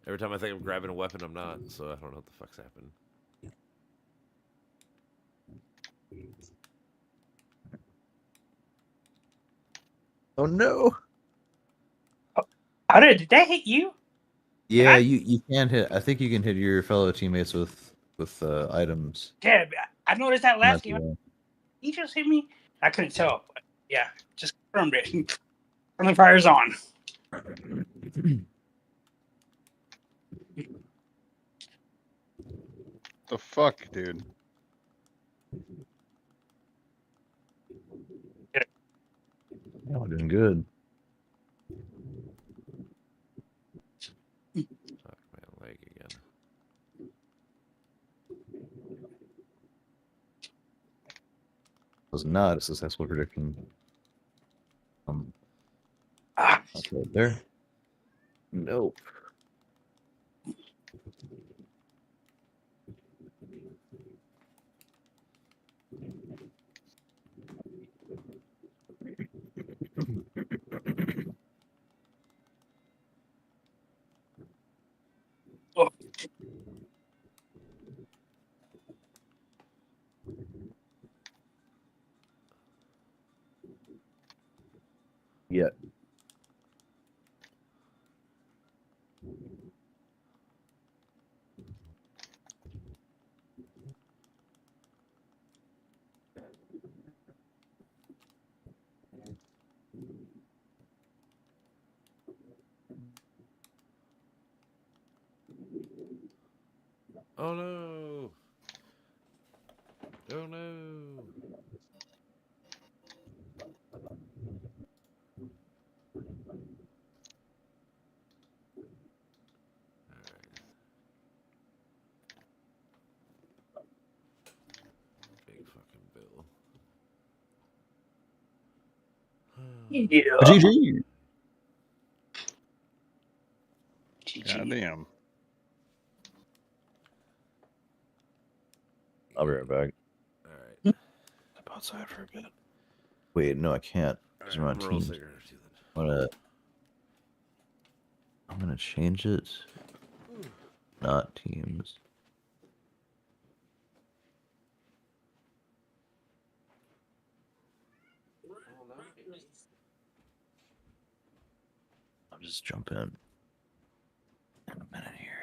Every time I think I'm grabbing a weapon, I'm not. So I don't know what the fuck's happened. Oh no! How did that hit you? Yeah, you can hit. I think you can hit your fellow teammates with items. Yeah, I noticed that last game. Yeah. He just hit me. I couldn't tell. But yeah, just confirmed it. Friendly fire's on. The fuck, dude? Oh, doing good. Fuck my leg again. Was not a successful prediction. Okay, there. Nope. Oh. Yeah. Oh no! Oh no! Big fucking bill. Yeah. GG. God damn. I'll be right back. All right. Step outside for a bit. Wait, no, I can't. Because I'm on Teams. I'm gonna change it. Not Teams. I'll just jump in a minute here.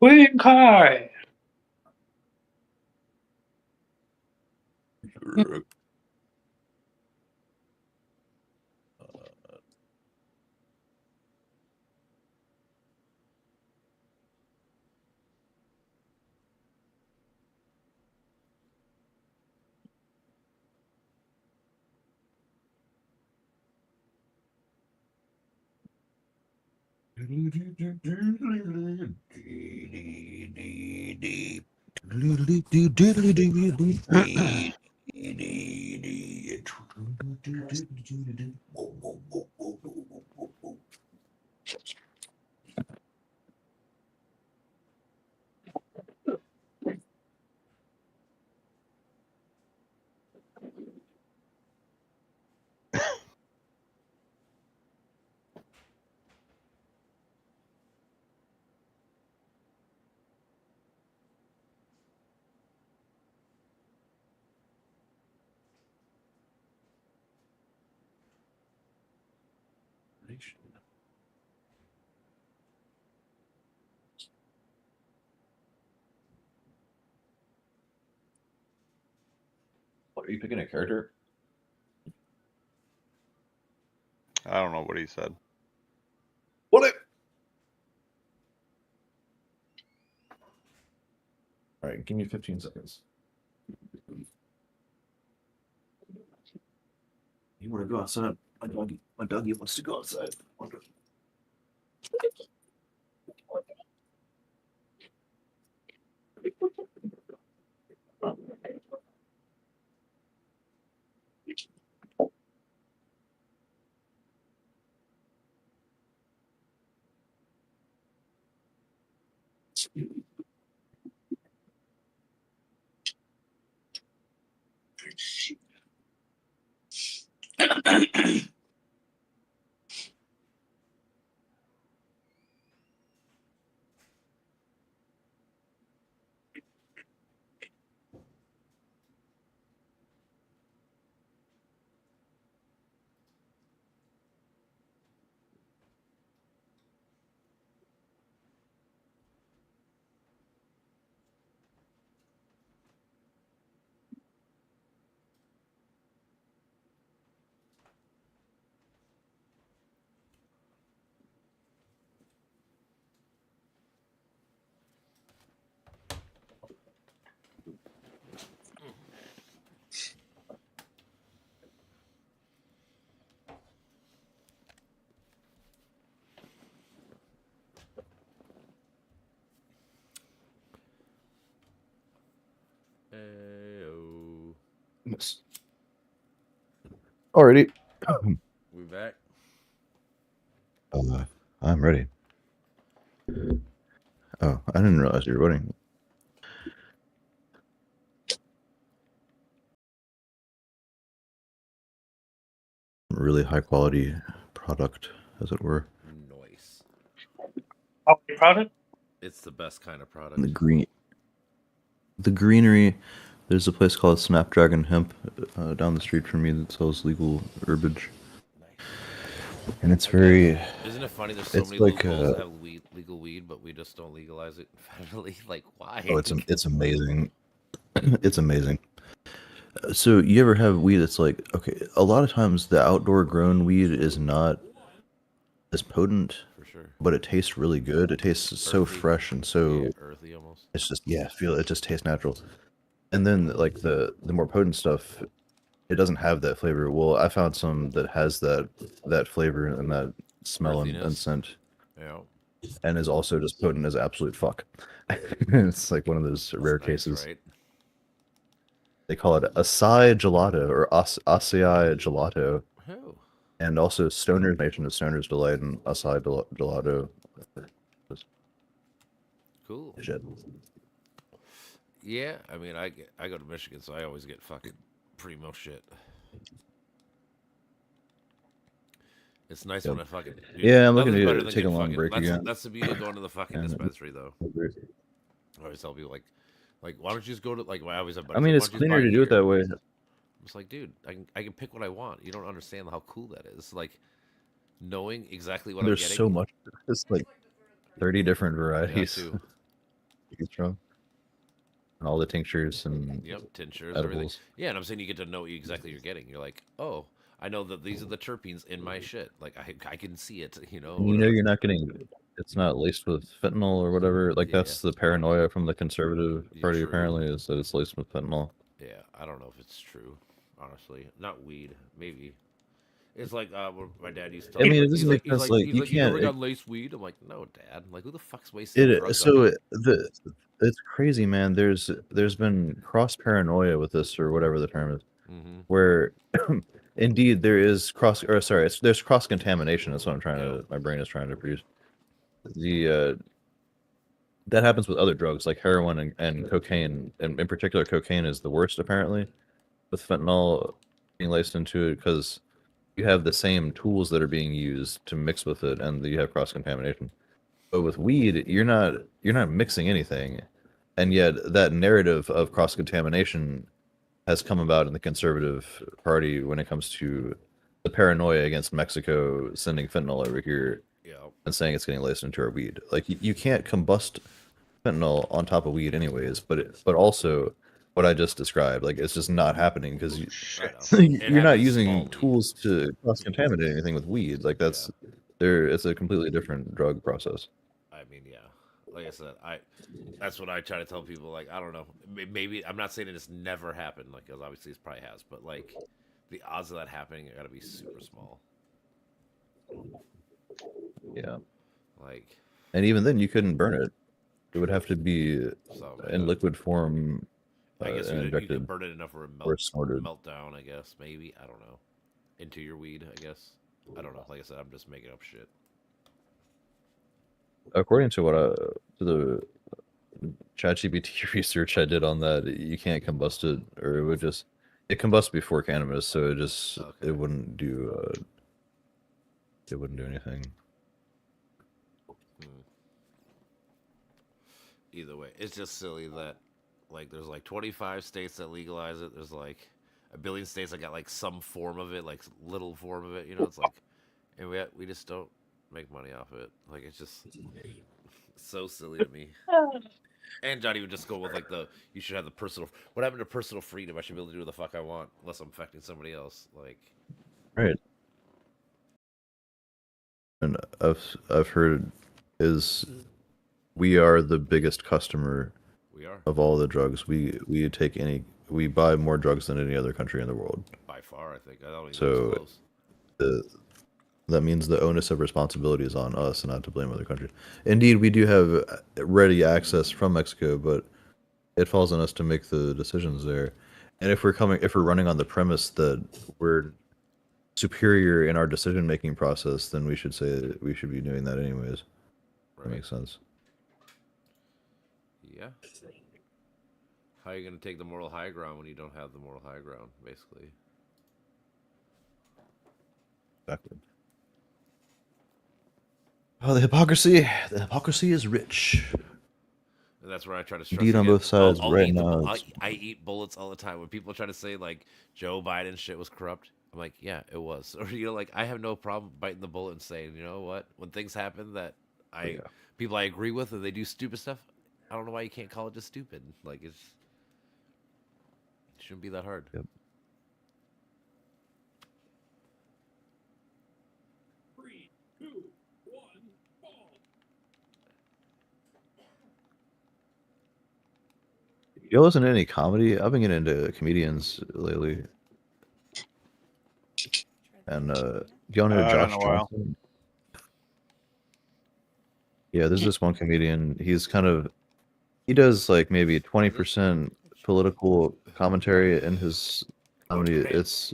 Quick high. What, are you picking a character? I don't know what he said. What it? All right, give me 15 seconds. You want to go outside? My doggy wants to go outside. Ayo. Yes. Alrighty. We back. I'm ready. Oh, I didn't realize you were running. Really high quality product, as it were. Nice. Product? It's the best kind of product. The greenery. There's a place called Snapdragon Hemp down the street from me that sells legal herbage. And it's very. Isn't it funny? There's so many like loopholes that have legal weed, but we just don't legalize it federally. Like, why? Oh, it's amazing. It's amazing. So you ever have weed that's like, okay, a lot of times the outdoor grown weed is not as potent, for sure, but it tastes really good. It tastes earthy. So fresh and so earthy almost. It's just it just tastes natural. And then like the more potent stuff, it doesn't have that flavor. Well, I found some that has that flavor and that smell and scent. Yeah. And is also just potent as absolute fuck. It's like one of those rare cases. Right? They call it acai gelato or acai gelato. Oh. And also Stoner's Nation is Stoner's Delight and acai gelato. Cool. Shit. Yeah, I mean, I go to Michigan, so I always get fucking primo shit. It's nice when I fucking. Dude, yeah, I'm looking to take a long break again. That's the beauty of going to the fucking dispensary, though. I always tell people like, why don't you just go to like? I always have. I mean, it's cleaner to do it that way. It's like, dude, I can pick what I want. You don't understand how cool that is. Like knowing exactly what There's I'm getting. So much. It's like 30 different varieties. It's from. And all the tinctures and tinctures, edibles. everything. Yeah, and I'm saying you get to know exactly what you're getting. You're like, oh, I know that these are the terpenes in my shit. Like I can see it, you know. And you know you're not getting. It's not laced with fentanyl or whatever. Like that's the paranoia from the conservative party. Apparently, is that it's laced with fentanyl. Yeah, I don't know if it's true. Honestly, not weed, maybe. It's like my dad used to tell me. I mean, it doesn't make sense. Like you can't. You never got laced weed. I'm like, no, Dad. I'm like, who the fuck's wasting drugs? It's crazy, man. There's been cross paranoia with this or whatever the term is, where indeed there is there's cross contamination. That's what I'm trying to. My brain is trying to produce. That happens with other drugs like heroin and cocaine, and in particular, cocaine is the worst apparently, with fentanyl being laced into it because you have the same tools that are being used to mix with it, and you have cross contamination. But with weed, you're not mixing anything, and yet that narrative of cross contamination has come about in the Conservative Party when it comes to the paranoia against Mexico sending fentanyl over here and saying it's getting laced into our weed. Like you can't combust fentanyl on top of weed, anyways. But also what I just described, like it's just not happening because you're not using tools to cross contaminate anything with weed. Like that's it's a completely different drug process. I mean, yeah. Like I said, that's what I try to tell people. Like, I don't know. Maybe I'm not saying it's never happened. Like, because obviously it probably has, but like the odds of that happening are gotta be super small. Yeah. Like, and even then, you couldn't burn it. It would have to be in liquid form. I guess you could burn it enough where it melt down. I guess maybe I don't know. Into your weed, I guess. I don't know. Like I said, I'm just making up shit. According to the ChatGPT research I did on that, you can't combust it, or it would just It combusts before cannabis, so it just Okay. it wouldn't do anything. Either way, it's just silly that like there's like 25 states that legalize it. There's like a billion states that got like some form of it, like little form of it. You know, it's like, and we just don't make money off of it. Like it's just so silly to me. And Johnny would just go with like you should have the personal. What happened to personal freedom? I should be able to do what the fuck I want unless I'm affecting somebody else. Like, Right. And I've heard is we are the biggest customer we are of all the drugs. We buy more drugs than any other country in the world. by far. I think I don't even So think it's close. that means the onus of responsibility is on us and not to blame other countries. Indeed, we do have ready access from Mexico, but it falls on us to make the decisions there. And if we're running on the premise that we're superior in our decision-making process, then we should say that we should be doing that anyways. Right. That makes sense. Yeah. How are you going to take the moral high ground when you don't have the moral high ground, basically? Exactly. Oh, the hypocrisy! The hypocrisy is rich. And that's where I try to stress. Indeed, on again, both sides I'll right eat now. I eat bullets all the time. When people try to say like Joe Biden shit was corrupt, I'm like, yeah, it was. Or like I have no problem biting the bullet and saying, you know what? When things happen that people I agree with and they do stupid stuff, I don't know why you can't call it just stupid. Like it shouldn't be that hard. Yep. You listen to any comedy? I've been getting into comedians lately. And do y'all know Josh Johnson? Yeah, there's this one comedian. He does like maybe 20% political commentary in his comedy. It's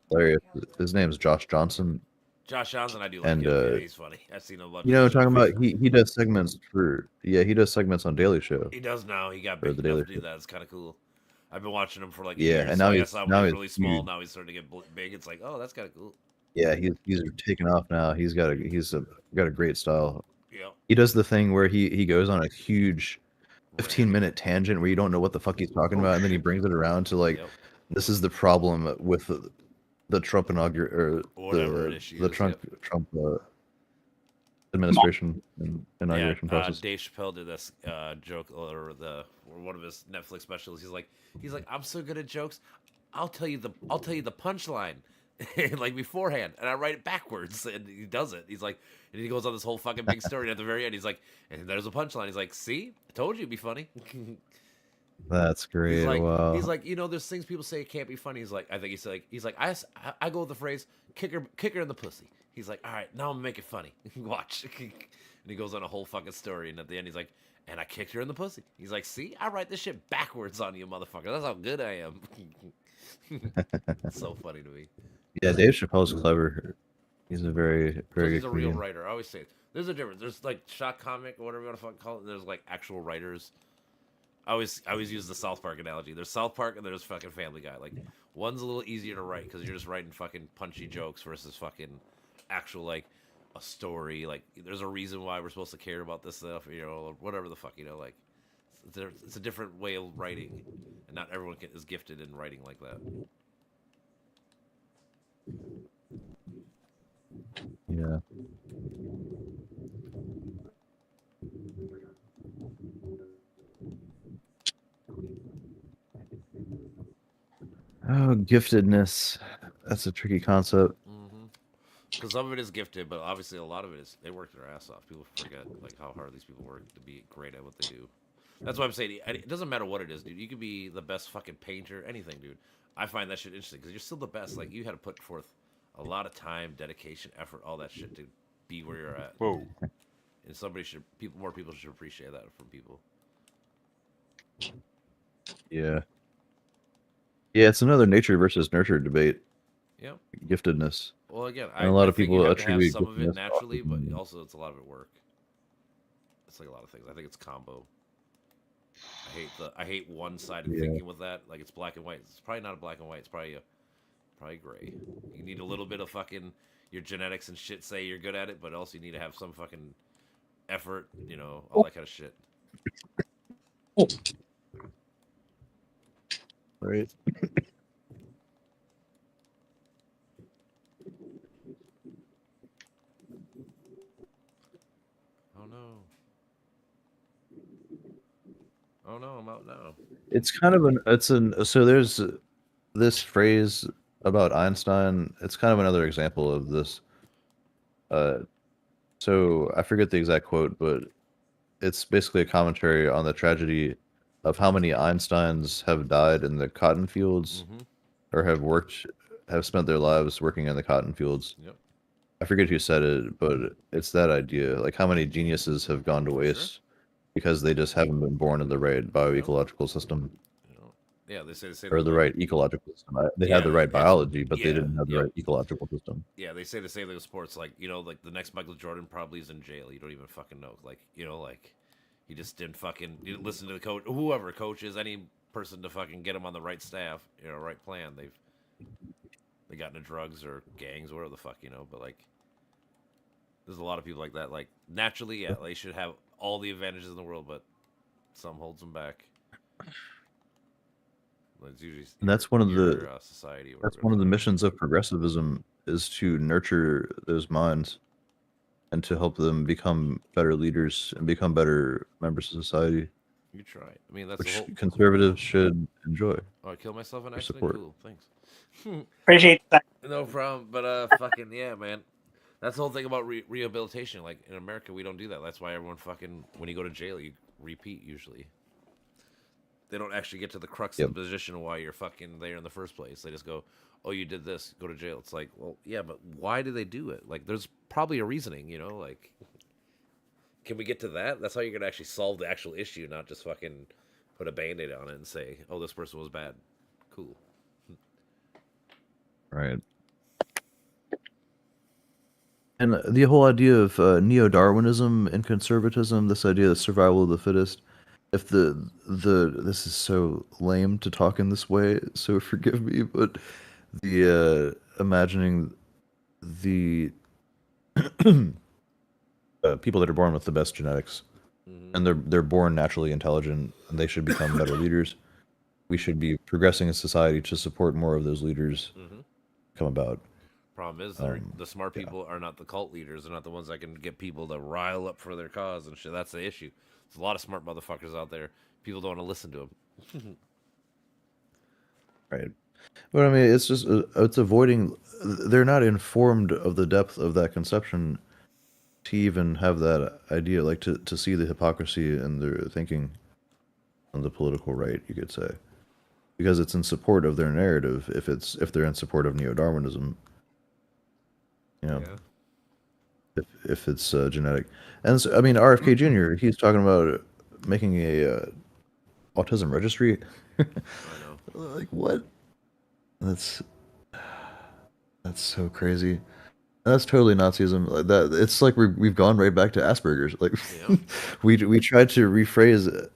hilarious. His name's Josh Johnson. Josh Johnson, I do like And him. Yeah, he's funny. I've seen a lot. You know what I'm talking about? He does segments he does segments on Daily Show. He does now. He got Or big the enough Daily to do that. It's kind of cool. I've been watching him for like Yeah, years. and now I he's saw him now when he he's was really small. huge. Now he's starting to get big. It's like, oh, that's kind of cool. Yeah, he's taken off now. He's got a great style. Yeah. He does the thing where he goes on a huge 15-minute tangent where you don't know what the fuck he's talking about, and then he brings it around to like, this is the problem with the Trump Trump administration and inauguration process. Dave Chappelle did this joke or one of his Netflix specials. He's like, I'm so good at jokes. I'll tell you the punchline. Like beforehand, and I write it backwards, and he does it. He's like, and he goes on this whole fucking big story, and at the very end, he's like, and there's a punchline. He's like, see, I told you it'd be funny. That's great. He's like, wow. he's like, there's things people say it can't be funny. He's like, I think he's like, I go with the phrase, kick her in the pussy. He's like, all right, now I'm gonna make it funny. Watch. And he goes on a whole fucking story, and at the end, he's like, and I kicked her in the pussy. He's like, see, I write this shit backwards on you, motherfucker. That's how good I am. It's so funny to me. Yeah, Dave Chappelle's clever. He's a very, very He's good a real comedian. writer. I always say it. There's a difference. There's like shock comic or whatever you want to fucking call it. There's like actual writers. I always use the South Park analogy. There's South Park and there's fucking Family Guy. Like one's a little easier to write because you're just writing fucking punchy jokes versus fucking actual like a story. Like there's a reason why we're supposed to care about this stuff, or whatever the fuck, like it's a different way of writing, and not everyone is gifted in writing like that. Yeah. Oh, giftedness. That's a tricky concept. Because some of it is gifted, but obviously a lot of it is they work their ass off. People forget like how hard these people work to be great at what they do. That's why I'm saying it doesn't matter what it is, dude. You could be the best fucking painter, anything, dude. I find that shit interesting because you're still the best. Like you had to put forth a lot of time, dedication, effort, all that shit to be where you're at. Whoa. And more people should appreciate that from people. Yeah. Yeah, it's another nature versus nurture debate. Yep. Giftedness. Well, again, and a lot of people you have to have attribute some of it giftedness naturally, but often. also it's a lot of it work. It's like a lot of things. I think it's combo. I hate one-sided thinking with that. Like it's black and white. It's probably not a black and white. It's probably gray. You need a little bit of fucking your genetics and shit say you're good at it, but also you need to have some fucking effort, you know, all that kind of shit. Right. Oh no. Oh no, I'm out now. It's kind of so there's this phrase about Einstein. It's kind of another example of this. So I forget the exact quote, but it's basically a commentary on the tragedy of how many Einsteins have died in the cotton fields or have spent their lives working in the cotton fields. Yep. I forget who said it, but it's that idea. Like how many geniuses have gone to waste because they just haven't been born in the right bioecological system. Yeah, they say or the right ecological system. They had the right biology, but they didn't have the right ecological system. Yeah, they say the same thing with sports. Like, you know, like the next Michael Jordan probably is in jail. You don't even fucking know. Like, you know, like he just didn't listen to the coach, whoever coaches, any person to fucking get him on the right staff, you know, right plan. They got into drugs or gangs or whatever the fuck, you know. But like, there's a lot of people like that. Like naturally, yeah, they should have all the advantages in the world, but some holds them back. It's usually And that's one of the society. That's one of the missions of progressivism is to nurture those minds and to help them become better leaders and become better members of society. You try. I mean, that's which the whole... conservatives should enjoy. Oh, I killed myself in accident. Support. Cool, thanks. Appreciate that. No problem. But fucking yeah, man. That's the whole thing about rehabilitation. Like in America, we don't do that. That's why everyone fucking when you go to jail, you repeat usually. They don't actually get to the crux of the position of why you're fucking there in the first place. They just go, "Oh, you did this, go to jail." It's like, well, yeah, but why do they do it? Like, there's probably a reasoning, you know. Like, can we get to that? That's how you're gonna actually solve the actual issue, not just fucking put a Band-Aid on it and say, "Oh, this person was bad." Cool. Right. And the whole idea of neo-Darwinism and conservatism, this idea of survival of the fittest. If this is so lame to talk in this way, so forgive me, but the imagining the people that are born with the best genetics and they're born naturally intelligent and they should become better leaders. We should be progressing in society to support more of those leaders come about. Problem is, the smart people are not the cult leaders. They're not the ones that can get people to rile up for their cause and shit. That's the issue. There's a lot of smart motherfuckers out there. People don't want to listen to them. Right. But I mean, it's just, it's avoiding, they're not informed of the depth of that conception to even have that idea, like to see the hypocrisy in their thinking on the political right, you could say. Because it's in support of their narrative, if they're in support of neo-Darwinism. You know, if it's genetic. And so, I mean, RFK Jr., he's talking about making a autism registry. I know. Like, what? That's so crazy. And that's totally Nazism. Like that, it's like we've gone right back to Asperger's. Like, we tried to rephrase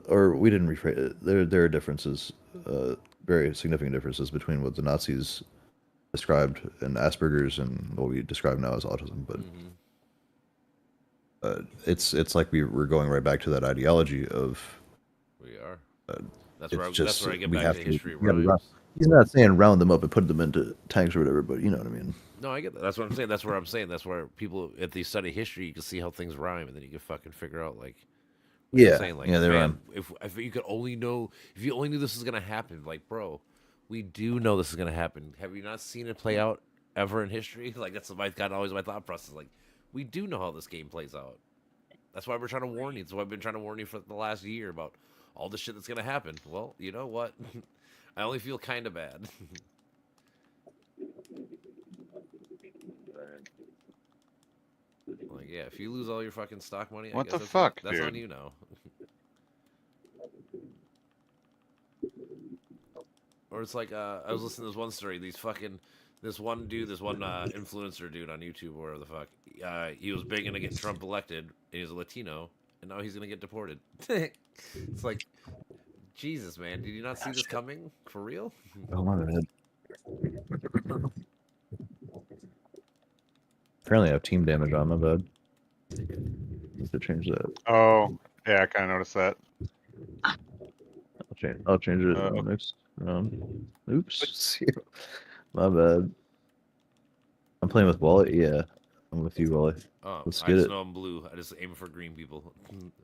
or we didn't rephrase it. There are differences, very significant differences between what the Nazis described in Asperger's and what we describe now as autism, but it's like we're going right back to that ideology of. We are. That's where I get back to history. He's not saying round them up and put them into tanks or whatever, but you know what I mean. No, I get that. That's what I'm saying. That's where I'm saying. That's where people, if they study history, you can see how things rhyme, and then you can fucking figure out like. Yeah, saying, like, they rhyme. If you could only know, if you only knew this was gonna happen, like, bro. We do know this is gonna happen. Have you not seen it play out ever in history? Like that's always my thought process. Like we do know how this game plays out. That's why we're trying to warn you. That's why I've been trying to warn you for the last year about all the shit that's gonna happen. Well, you know what? I only feel kind of bad. Like yeah, if you lose all your fucking stock money, What I guess the fuck, that's dude? on you now. Or it's like I was listening to this one story. This one influencer dude on YouTube or whatever the fuck. He was begging to get Trump elected. And he's a Latino, and now he's gonna get deported. It's like, Jesus, man, did you not see this coming? For real? Oh my bad. Apparently, I have team damage on my bad. Need to change that. Oh, yeah, I kind of noticed that. I'll change it in the next round. Oops. My bad. I'm playing with Wally. Yeah, I'm with you, Wally. Let's I get just it. know I'm blue. I just aim for green people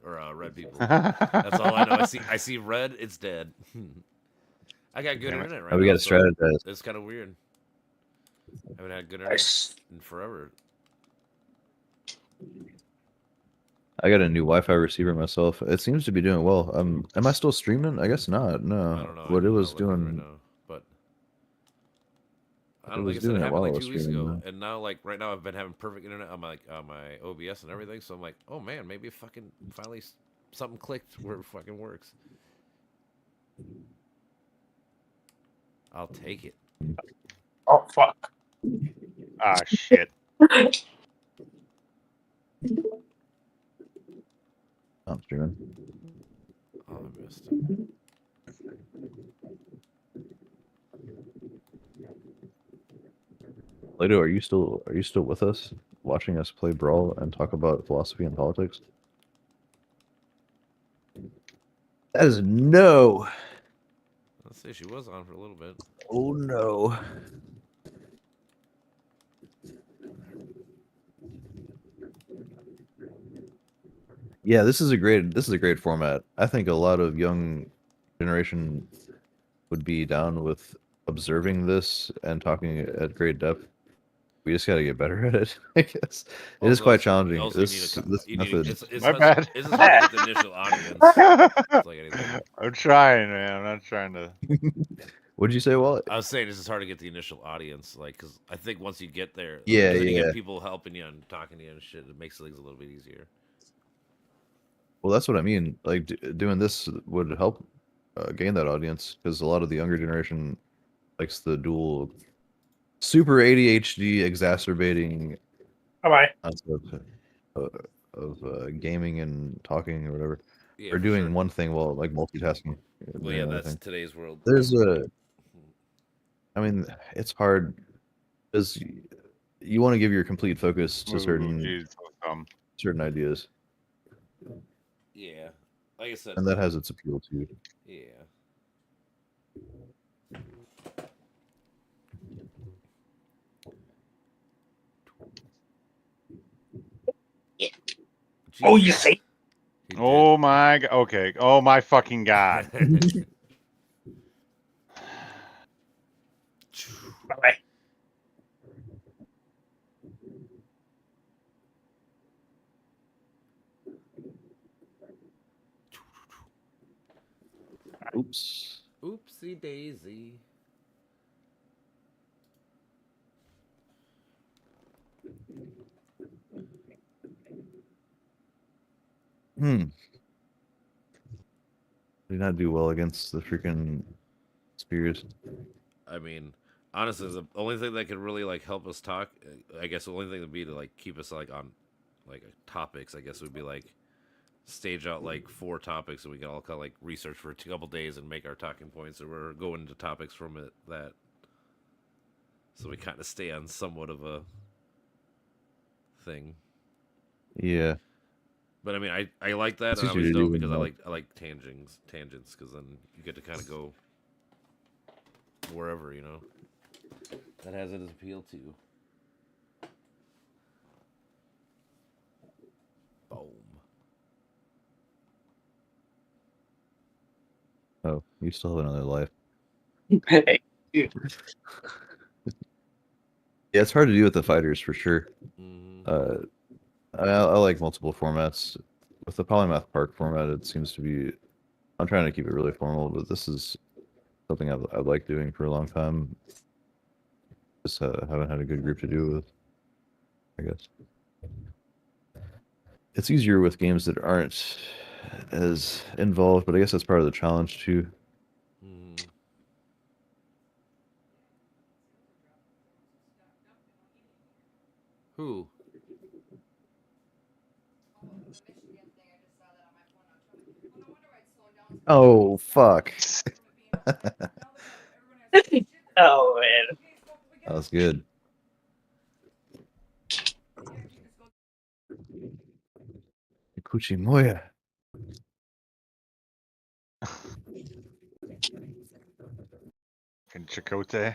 or red people. That's all I know. I see red. It's dead. I got good internet right now. We got to strategize. It's kind of weird. I haven't had good internet in forever. I got a new Wi-Fi receiver myself. It seems to be doing well. Am I still streaming? I guess not. No. I don't know. What it was right doing. now, but I It don't was think I said doing it it happened while I like was 2 weeks streaming, ago, man. and now like right now I've been having perfect internet on my OBS and everything. So I'm like, oh man, maybe fucking finally something clicked where it fucking works. I'll take it. Oh fuck. Ah, shit. I'm streaming. Oh, I missed it. Lato, are you still with us, watching us play Brawl and talk about philosophy and politics? That is no. Let's say she was on for a little bit. Oh no. Yeah, this is a great format. I think a lot of young generation would be down with observing this and talking at great depth. We just got to get better at it, I guess. It is quite challenging. This method. My bad. It's hard to get the initial audience. It's like anything. I'm trying, man. I'm not trying to. What'd you say, Walt? I was saying it's just hard to get the initial audience, like, because I think once you get there, Yeah, then you yeah. get people helping you and talking to you and shit. It makes things a little bit easier. Well, that's what I mean. Like doing this would help gain that audience because a lot of the younger generation likes the dual super ADHD exacerbating Bye-bye. concept of gaming and talking or whatever, Yeah, or for doing sure. one thing while like multitasking. Well, yeah, that's today's world. There's I mean, it's hard because you want to give your complete focus to certain ideas. Yeah, like I said, and that has its appeal too. Yeah. Oh, you say? Oh my. Okay. Oh my fucking god. Bye-bye. Oops. Oopsie daisy. Did not do well against the freaking Spears. I mean, honestly, the only thing that could really like help us talk, I guess the only thing would be to like keep us like on like topics. I guess would be like stage out like 4 topics and we can all kind of like research for a couple days and make our talking points, or we're going into topics from it that, so we kind of stay on somewhat of a thing. Yeah. But I mean, I like that, It's and I easier always to don't do because in, I like tangents, because then you get to kind of go wherever, you know. That has its appeal too. Boom. Oh, you still have another life. Hey. Yeah, it's hard to do with the fighters for sure. I like multiple formats. With the Polymath Park format, it seems to be. I'm trying to keep it really formal, but this is something I've liked doing for a long time. Just haven't had a good group to do it with, I guess. It's easier with games that aren't as involved, but I guess that's part of the challenge too. Who? Oh fuck. Oh man. That was good. Kuchimoya. And Chakotay.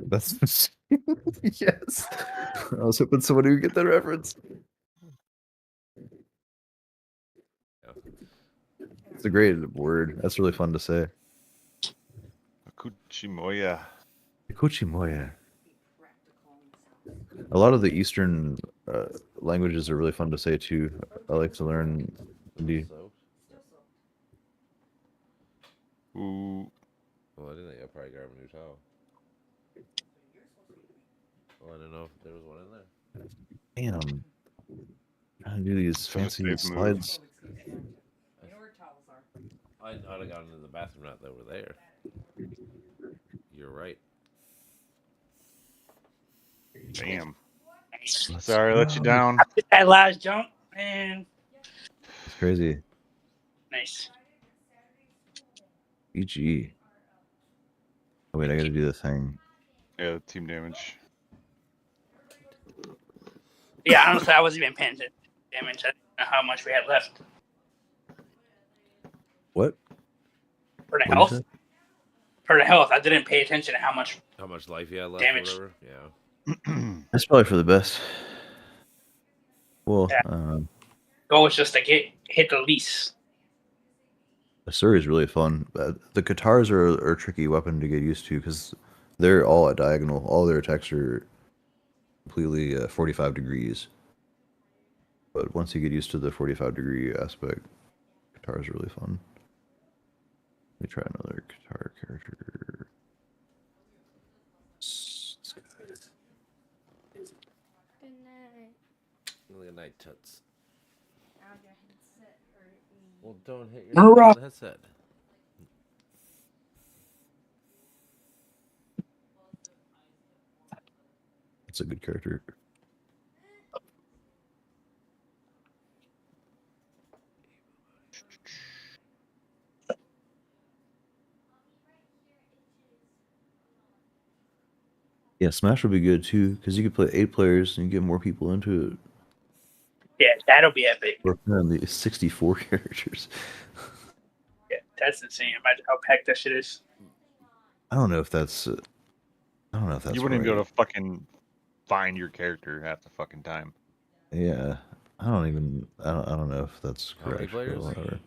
That's yes. I was hoping somebody would get that reference. It's a great word. That's really fun to say. Kuchimoya. Kuchimoya. A lot of the Eastern languages are really fun to say too. I like to learn Hindi. Ooh. Well, I didn't. I probably grab a new towel. Well, I didn't know if there was one in there. Damn. Trying to do these fancy safe slides. I'd have gotten into the bathroom, not over there. You're right. Damn. Sorry, I let you down. That last jump, man. It's crazy. Nice. EG. Oh wait, I gotta do the thing. Yeah, team damage. Yeah, honestly, I wasn't even paying attention to damage. I didn't know how much we had left What? for the What'd you health. say? For the health, I didn't pay attention to how much. How much life you had left Damage. or whatever? Yeah. That's probably for the best. Well, Yeah. Goal is just to hit the least. the story is really fun. The guitars are a tricky weapon to get used to because they're all at diagonal. All their attacks are completely 45 degrees. But once you get used to the 45-degree aspect, guitars are really fun. Let me try another guitar character. Good night, Tuts. Well, don't hit your headset. It's a good character. Yeah, Smash would be good too because you could play 8 players and you get more people into it. Yeah, that'll be epic. We're playing the 64 characters. Yeah, that's insane. Imagine how packed that shit is. I don't know if that's. I don't know if that's. You wouldn't right. even be able to fucking find your character half the fucking time. Yeah, I don't even. I don't know if that's How many correct. players? Or whatever.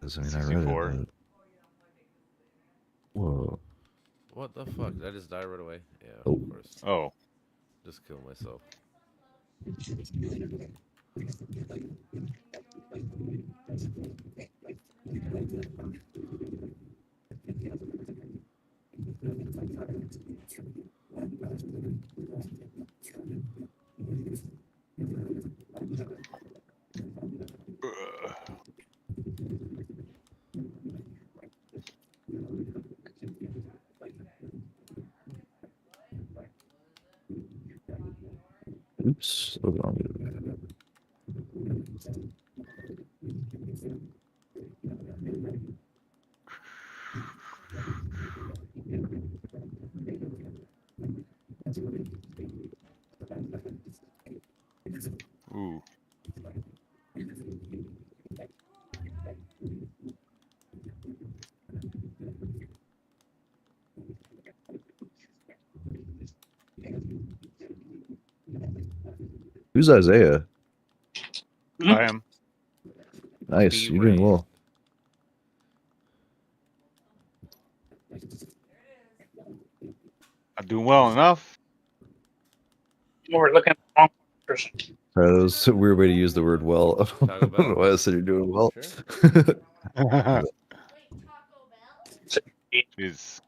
'Cause, I mean, 64. I read it. Whoa. What the fuck? Did I just die right away? Yeah, Oh. of course. Oh. Just kill myself. Oops. Hold on. Ooh. Who's Isaiah? I am. Nice. Be You're doing raised. well. I'm doing well enough. We're looking at the wrong person. That was a weird way to use the word well. I don't know why I said you're doing well. Jeez.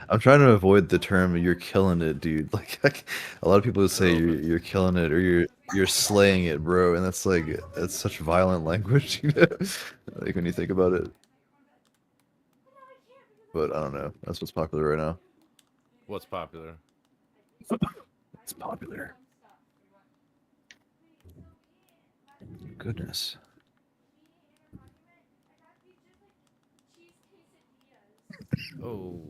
I'm trying to avoid the term "you're killing it, dude." Like a lot of people would say Oh, you're killing it or you're slaying it, bro, and that's such violent language, you know? Like when you think about it. But I don't know. That's what's popular right now. What's popular? It's popular. Goodness. Oh.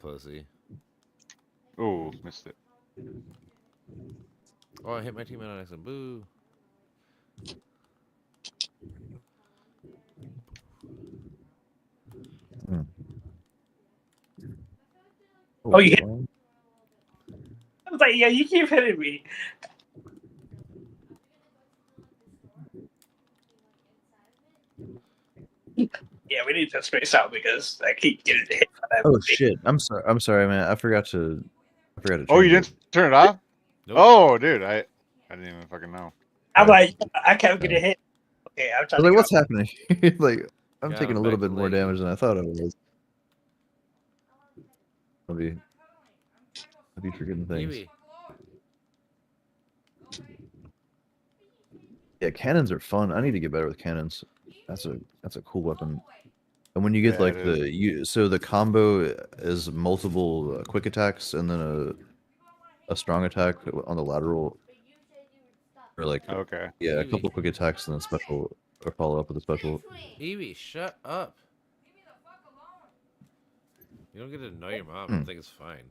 Pussy. Oh, missed it. Oh, I hit my teammate on accident. Boo. Oh, you hit. I was like, yeah, you keep hitting me. Yeah, we need to space out because I keep getting hit. Oh shit! I'm sorry. I'm sorry, man. I forgot to. Oh, you change didn't turn it off? Nope. Oh, dude, I didn't even fucking know. I'm like, I kept getting hit. Okay, I'm I trying was to like, what's happening? Like, I'm Got taking him a little back bit to more late. damage than I thought I was. I'll be forgetting things. Evie. Yeah, cannons are fun. I need to get better with cannons. That's a cool weapon. And when you get Yeah, like it so the combo is multiple quick attacks and then a strong attack on the lateral, or like Okay. yeah, a Evie. couple quick attacks and then special or follow up with a special. Evie, shut up. You don't get to annoy your mom and think it's fine.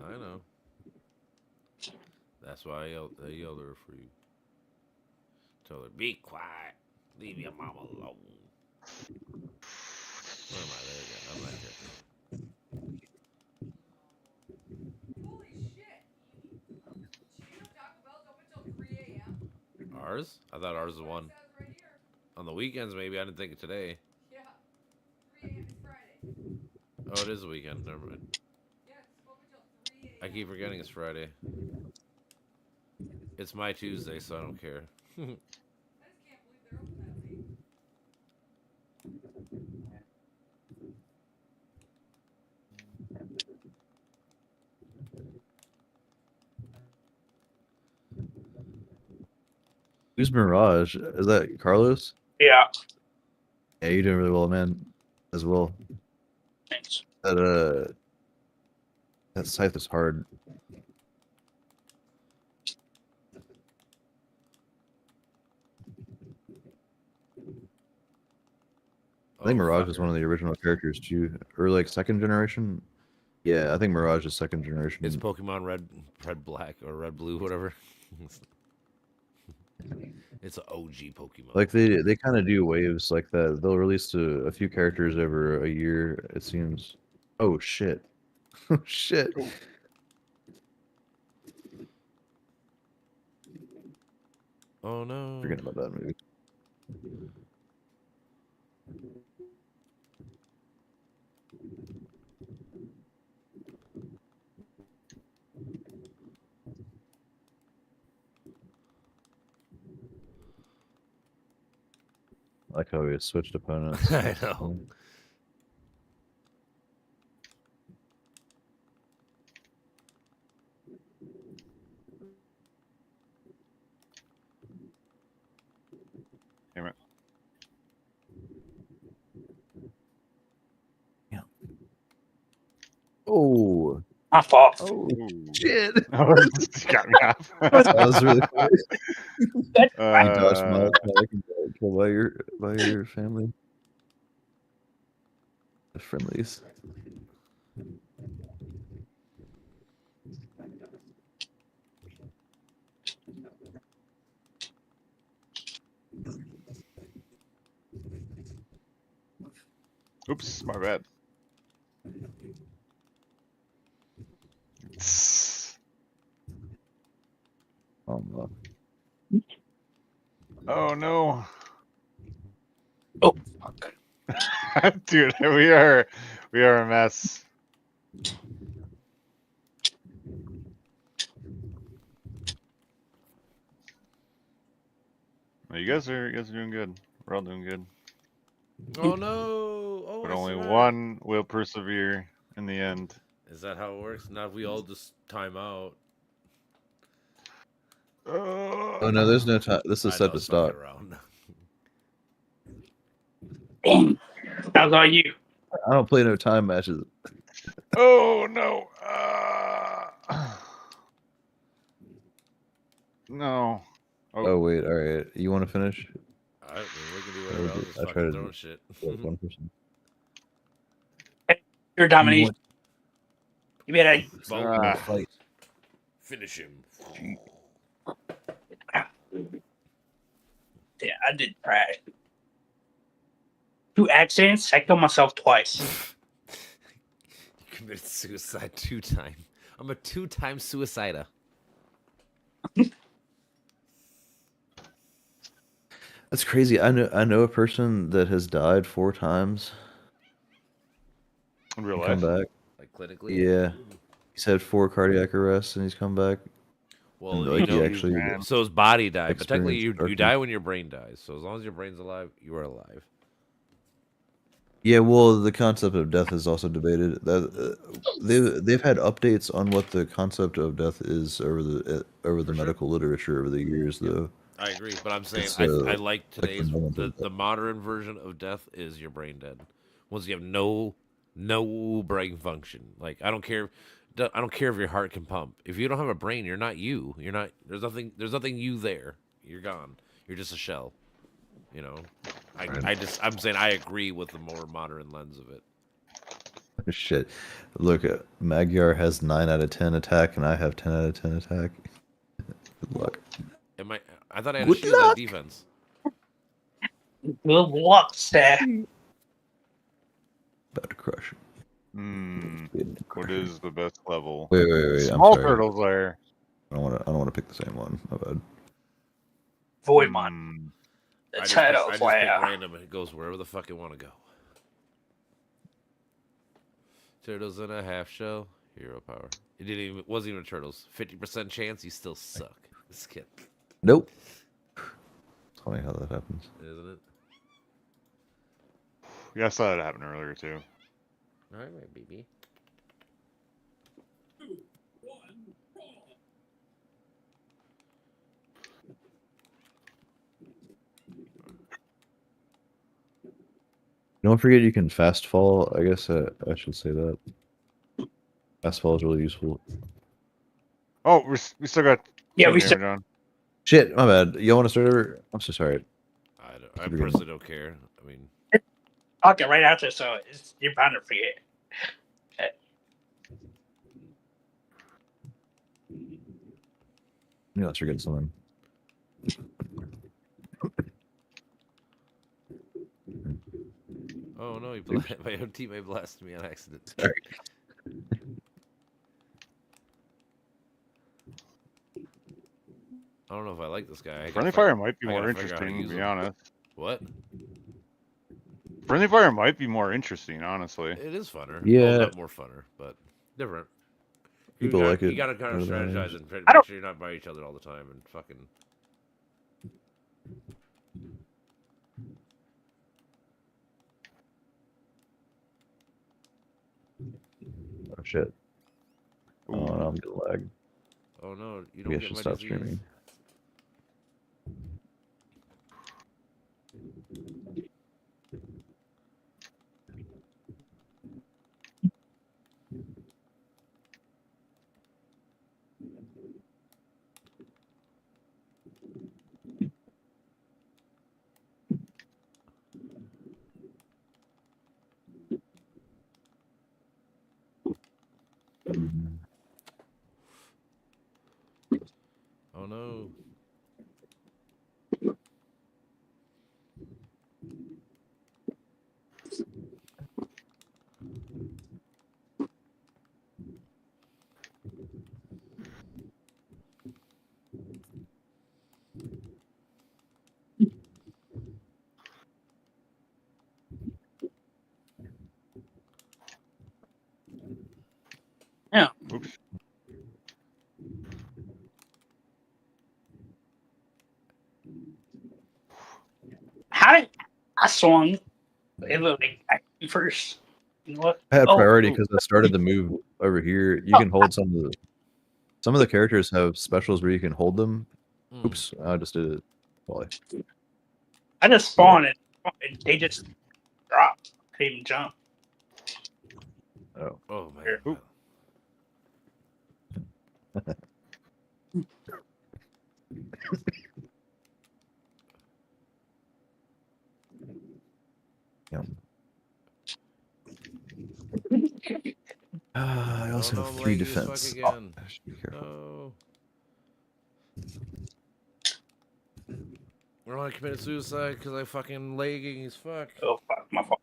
I know. That's why I yelled at her for you. Tell her, be quiet. Leave your mama alone. Where am I? There again. I'm right here. Ours? I thought ours was 1. On the weekends, maybe. I didn't think of today. Oh, it is a weekend. Never mind. I keep forgetting it's Friday. It's my Tuesday, so I don't care. Who's Mirage? Is that Carlos? Yeah. Yeah, you're doing really well, man. As well. Thanks. That scythe is hard. I think Mirage is one of the original characters too, or like second generation. Yeah, I think Mirage is second generation. It's Pokemon Red Black or Red Blue, whatever. It's an OG Pokemon. Like they kind of do waves like that. They'll release a few characters over a year. It seems. Oh shit! Oh shit! Oh no! Forget about that movie. I like how we switched opponents. I know. Damn it. Yeah. Oh. My fault. Oh Ooh. shit! Oh, it got me off. That was really funny. You dodged my Uh, kill by your family. The friendlies. oops, my bad. Oh no. Oh no. Oh fuck. Dude, we are a mess. Well, you guys are doing good. We're all doing good. Oh no! Oh, But I only swear. one will persevere in the end. Is that how it works? Not if we all just time out. Oh no, there's no time. This is I set know, to it's fucking stop. around. Boom. That was all you. I don't play no time matches. Oh no. No. Oh wait, all right. You want to finish? I mean, we can do whatever. I was just I try fucking to throwing shit. one person. Your You Dominique. want- You better. Boom. fight. Finish him. Yeah, I did crash. 2 accidents. I killed myself twice. You committed suicide 2 times. I'm a 2-time suicider. That's crazy. I know a person that has died 4 times. In real Come life? back. Like clinically. Yeah. He's had 4 cardiac arrests and he's come back. Well, And, like, you he know, actually so his body died, but technically you experienced die when your brain dies. So as long as your brain's alive, you are alive. Yeah, well, the concept of death is also debated. That they've had updates on what the concept of death is over the medical literature over the years, though. I agree, but I'm saying It's, I like today's the moment the modern version of death is your brain dead. Once you have no brain function, like I don't care if your heart can pump. If you don't have a brain, you're not you. You're not. There's nothing you there. You're gone. You're just a shell. You know. I'm saying I agree with the more modern lens of it. Shit. Look, Magyar has 9 out of 10 attack, and I have 10 out of 10 attack. Good luck. I thought I had a shield and defense. Good luck, sir. About to crush. What is the best level? Wait. Small I'm sorry. turtles lair. I don't want to pick the same one. My bad. Voidmon. I just Turtles pick lair. random and it goes wherever the fuck it want to go. Turtles in a half shell. Hero power. It wasn't even turtles. 50% chance. You still suck. This kid. Nope. It's funny how that happens. Isn't it? Yeah, I saw that happen earlier too. All right, baby. Don't forget you can fast fall. I guess I should say that. Fast fall is really useful. Oh, we still got. Yeah, we still. Done. Shit, my bad. You want to start over? I'm so sorry. I personally don't care. I mean, I'll get right after, so you're bound to forget. Yeah, let's forget something. oh no, my own teammate blasted me on accident. Sorry. I don't know if I like this guy. Friendly fire might be more interesting, to be honest. What? Friendly fire might be more interesting, honestly. It is funner. Yeah. Well, not more funner, but different. People like it. You gotta kind of more than strategize others. and make sure you're not by each other all the time and fucking. Oh shit. Oh, no, I'm gonna lag. Oh no, you Maybe don't I get should my stop disease. streaming. Oh no. Yeah. Oops. How did I swung? It looked like I first. You know what? I had Oh, priority because I started the move over here. You can hold some of the characters have specials where you can hold them. Oops, I just did it. Well, I just spawned and they just dropped. Couldn't even jump. Oh. Oh man. Oop. Yeah. I also no, have I'm 3 laggy as fuck defense. again. I should be careful. No. When I committed suicide because I fucking lagging as fuck. Oh fuck, my fault.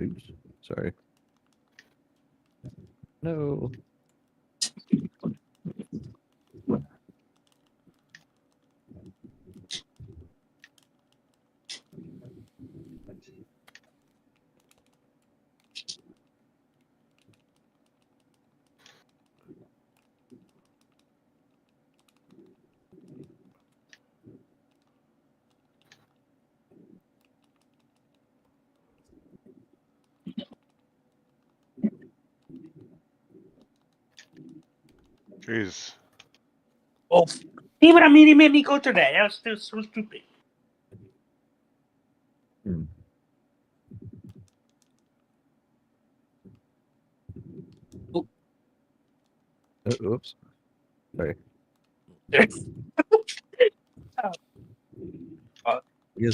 Oops. Sorry. No. Jeez. Oh, see what I mean? He made me go through that. That was just so stupid. Hmm. Oops. Sorry. He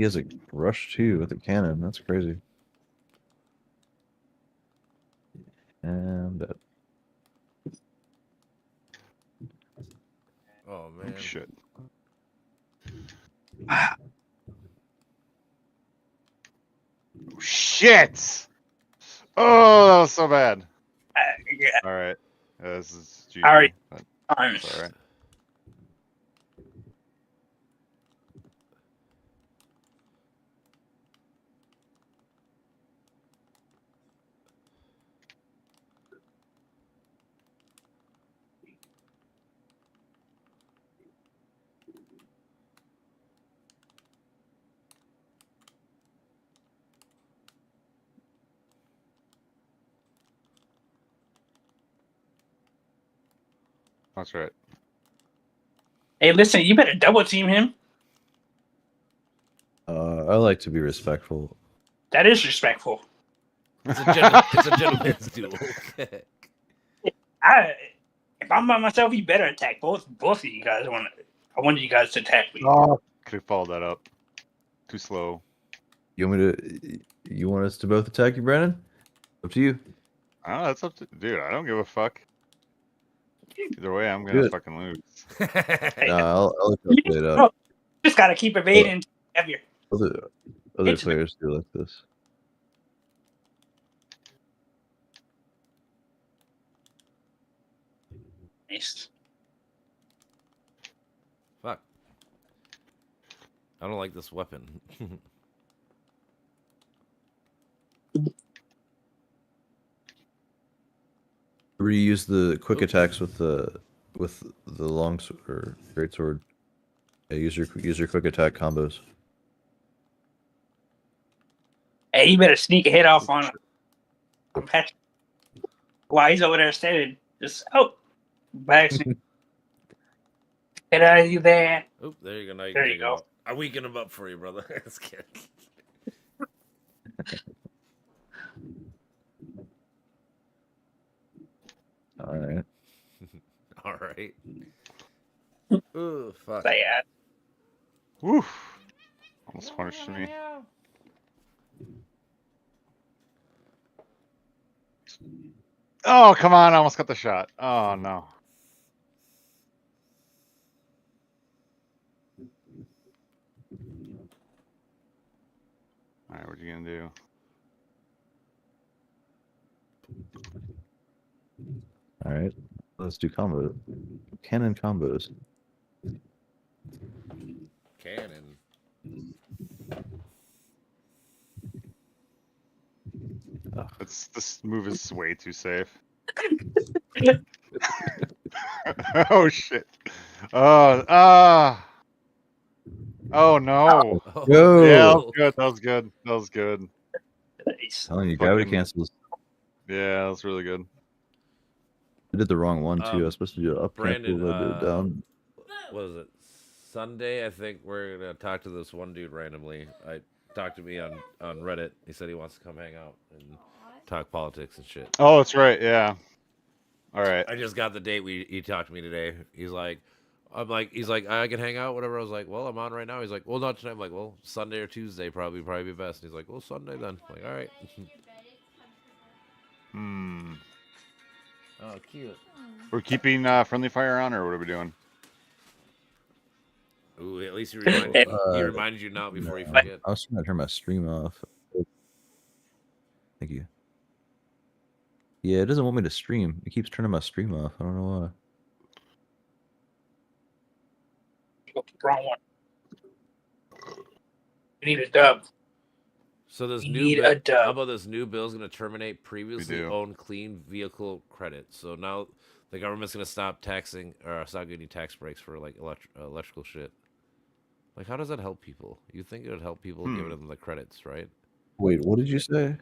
has a rush too with the cannon. That's crazy. And Oh man. Shit. Shit! Oh, that was so bad. Yeah. All right. This is GG. All right. But I'm it's all right. That's right. Hey, listen, you better double team him. I like to be respectful. That is respectful. It's a gentleman's duel. If I'm by myself, you better attack both of you guys. I want you guys to attack me. Oh, could have followed that up. Too slow. You want us to both attack you, Brandon? Up to you. Oh, that's up to dude. I don't give a fuck. Either way, I'm gonna Good. fucking lose. I'll calculate No, out. just gotta keep evading heavier. Other It's- players do like this. Nice. Fuck. I don't like this weapon. Reuse the quick Oops. attacks with the long or great sword. Yeah, use your quick attack combos. Hey, you better sneak a hit off on Patrick. While he's over there standing, just back. Get out of you there. Oop, there you go. Now you There can you take him go. up. I weaken him up for you, brother. Just kidding. All right. All right. Ooh, fuck. Sad. Woof. Almost punished me. Oh, come on. I almost got the shot. Oh, no. All right, what are you going to do? All right. Let's do combo. Cannon combos. Cannon. This move is way too safe. Oh, shit. Oh no. Yo. Yeah, that was good. That was good. That was good. Nice. Telling you, gravity Fucking- cancels. Yeah, that was really good. I did the wrong one too. I was supposed to do it up Brandon, cancel, I did it down. What was it? Sunday, I think we're gonna talk to this one dude randomly. I talked to me on Reddit. He said he wants to come hang out and talk politics and shit. Oh, that's right. Yeah. All right. I just got the date. He talked to me today. He's like, he's like, I can hang out, whatever. I was like, well, I'm on right now. He's like, well, not tonight. I'm like, well, Sunday or Tuesday probably be best. And he's like, well, Sunday then. I'm like, all right. Oh, cute. We're keeping friendly fire on, or what are we doing? Ooh, at least he reminded you now before you forget. I was trying to turn my stream off. Thank you. Yeah, it doesn't want me to stream. It keeps turning my stream off. I don't know why. Wrong one. You need a dub. So this You new need bill, a dub. how about this new bill is going to terminate previously do. owned clean vehicle credit. So now the government's going to stop taxing or stop getting tax breaks for like electrical shit. Like, how does that help people? You think it would help people giving them the credits, right? Wait, what did you say?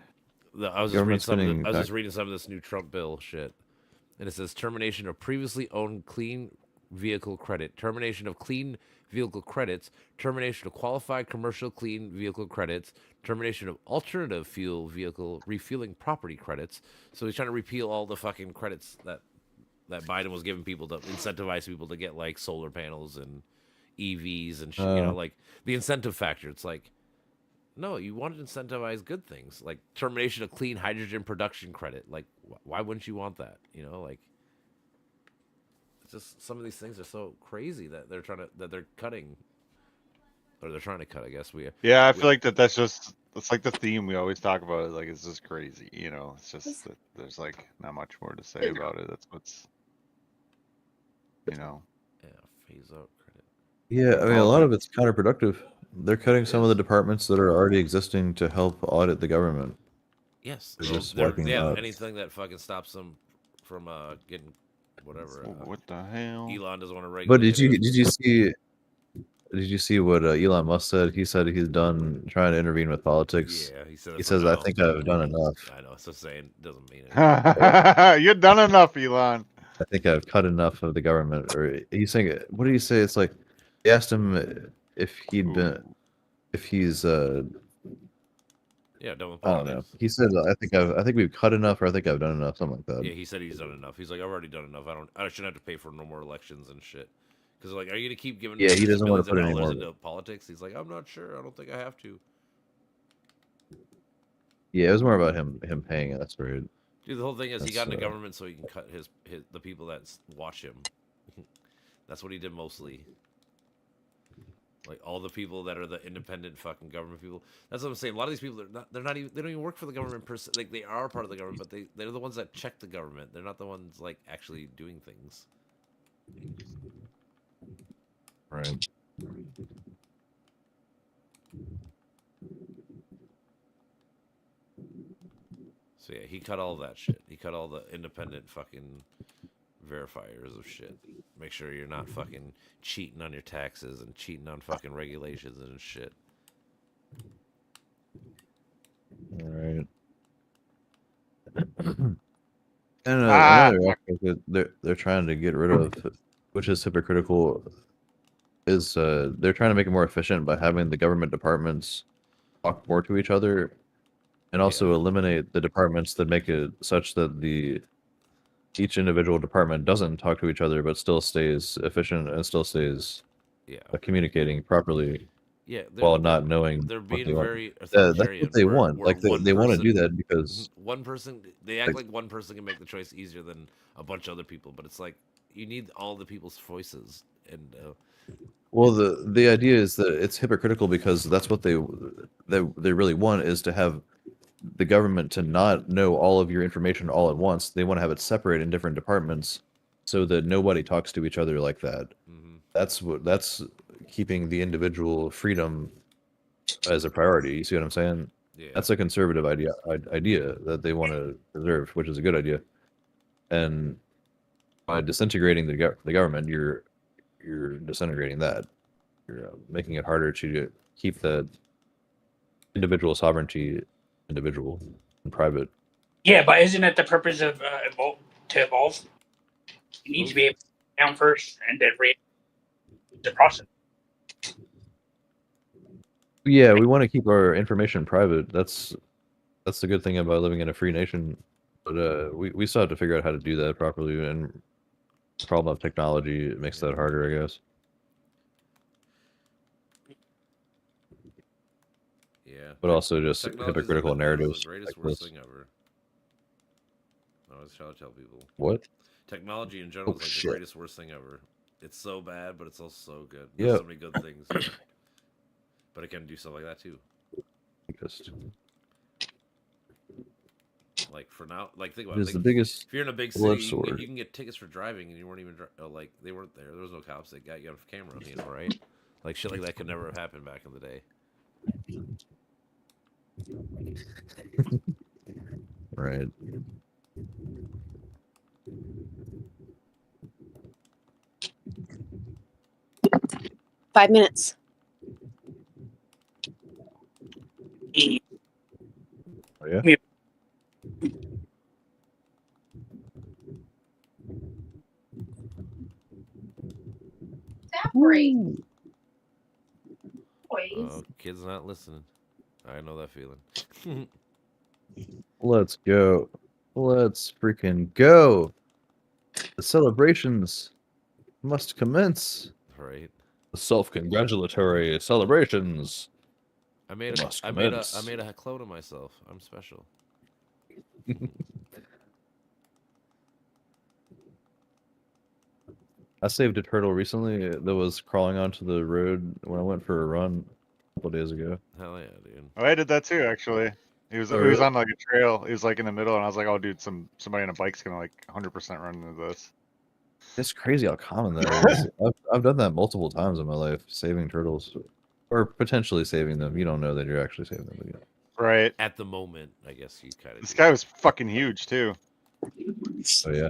I was just reading some of this new Trump bill shit, and it says termination of previously owned clean vehicle credit, termination of clean vehicle credits, termination of qualified commercial clean vehicle credits, termination of alternative fuel vehicle refueling property credits. So he's trying to repeal all the fucking credits that Biden was giving people to incentivize people to get like solar panels and EVs and shit, you know, like the incentive factor. It's like, no, you want to incentivize good things like termination of clean hydrogen production credit. Like, why wouldn't you want that? You know, like, it's just some of these things are so crazy that they're cutting, or they're trying to cut. I guess Yeah, I feel like that's just it's like the theme we always talk about. Like, it's just crazy, you know. It's just that there's like not much more to say about it. That's what's, you know. Yeah, phase out credit. Yeah, I mean, a lot of it's counterproductive. They're cutting some of the departments that are already existing to help audit the government. Yes, They're just wiping them out. anything that fucking stops them from getting whatever. What the hell? Elon doesn't want to regulate. But did you see what Elon Musk said? He said he's done trying to intervene with politics. Yeah, he said. He says, "I think I've done enough." I know. It's just saying doesn't mean it. You've done enough, Elon. I think I've cut enough of the government. Or he's saying, what did he say? It's like they asked him if he's Yeah, done with I don't know. politics. He said, I think we've cut enough, or I think I've done enough, something like that. Yeah, he said he's done enough. He's like, I've already done enough. I shouldn't have to pay for no more elections and shit. Because like, are you gonna keep giving? Yeah, he doesn't want to millions put of any dollars more. into politics. He's like, I'm not sure. I don't think I have to. Yeah, it was more about him paying it. That's right. Dude, the whole thing is he That's, got into government so he can cut the people that watch him. That's what he did mostly. Like all the people that are the independent fucking government people. That's what I'm saying. A lot of these people they don't even work for the government per se. Like they are part of the government, but they're the ones that check the government. They're not the ones like actually doing things. Right. So yeah, he cut all that shit. He cut all the independent fucking verifiers of shit. Make sure you're not fucking cheating on your taxes and cheating on fucking regulations and shit. All right. And another aspect that they're trying to get rid of, which is hypocritical, is they're trying to make it more efficient by having the government departments talk more to each other, and also eliminate the departments that make it such that each individual department doesn't talk to each other, but still stays efficient and still stays communicating properly. Yeah, while not knowing they're being what very that's what they want. Like they want to do that because one person they act like one person can make the choice easier than a bunch of other people, but it's like you need all the people's voices and. Well, the idea is that it's hypocritical because that's what they really want is to have the government to not know all of your information all at once. They want to have it separate in different departments so that nobody talks to each other like that. Mm-hmm. That's keeping the individual freedom as a priority. You see what I'm saying? Yeah. That's a conservative idea that they want to preserve, which is a good idea. And by disintegrating the government, you're disintegrating that. You're making it harder to keep the individual sovereignty individual and private. Yeah, but isn't it the purpose of to evolve? You need to be able to down first and then read the process. Yeah, we want to keep our information private. That's the good thing about living in a free nation. But we still have to figure out how to do that properly. And the problem of technology makes that harder, I guess. Yeah. But also just Technology's hypocritical narratives. The greatest like worst this. thing ever. I always try to tell people. What? Technology in general Oh, is like shit. the greatest worst thing ever. It's so bad, but it's also so good. Yeah. There's so many good things. But it can do stuff like that too. Just Like for now, like think about it it. is the biggest If you're in a big blood city, sword. you can get tickets for driving, and you weren't even like they weren't there. There was no cops. They got you on camera, you know, right? Like shit like that could never have happened back in the day. Right. Five minutes. Oh, yeah? Yeah. Great. Kids not listening. I know that feeling. Let's go. Let's freaking go. The celebrations must commence. Right. The self-congratulatory celebrations. I made must a commence. clone of myself. I'm special. I saved a turtle recently that was crawling onto the road when I went for a run a couple days ago. Hell yeah, dude. Oh, I did that too, actually. He was Oh, he was really? on like a trail. He was like in the middle, and I was like, "Oh, dude, somebody on a bike's gonna like 100% run into this." It's crazy how common that is. I've done that multiple times in my life, saving turtles, or potentially saving them. You don't know that you're actually saving them. But you know. Right. At the moment, I guess you kind of. This guy was fucking huge too. Oh yeah.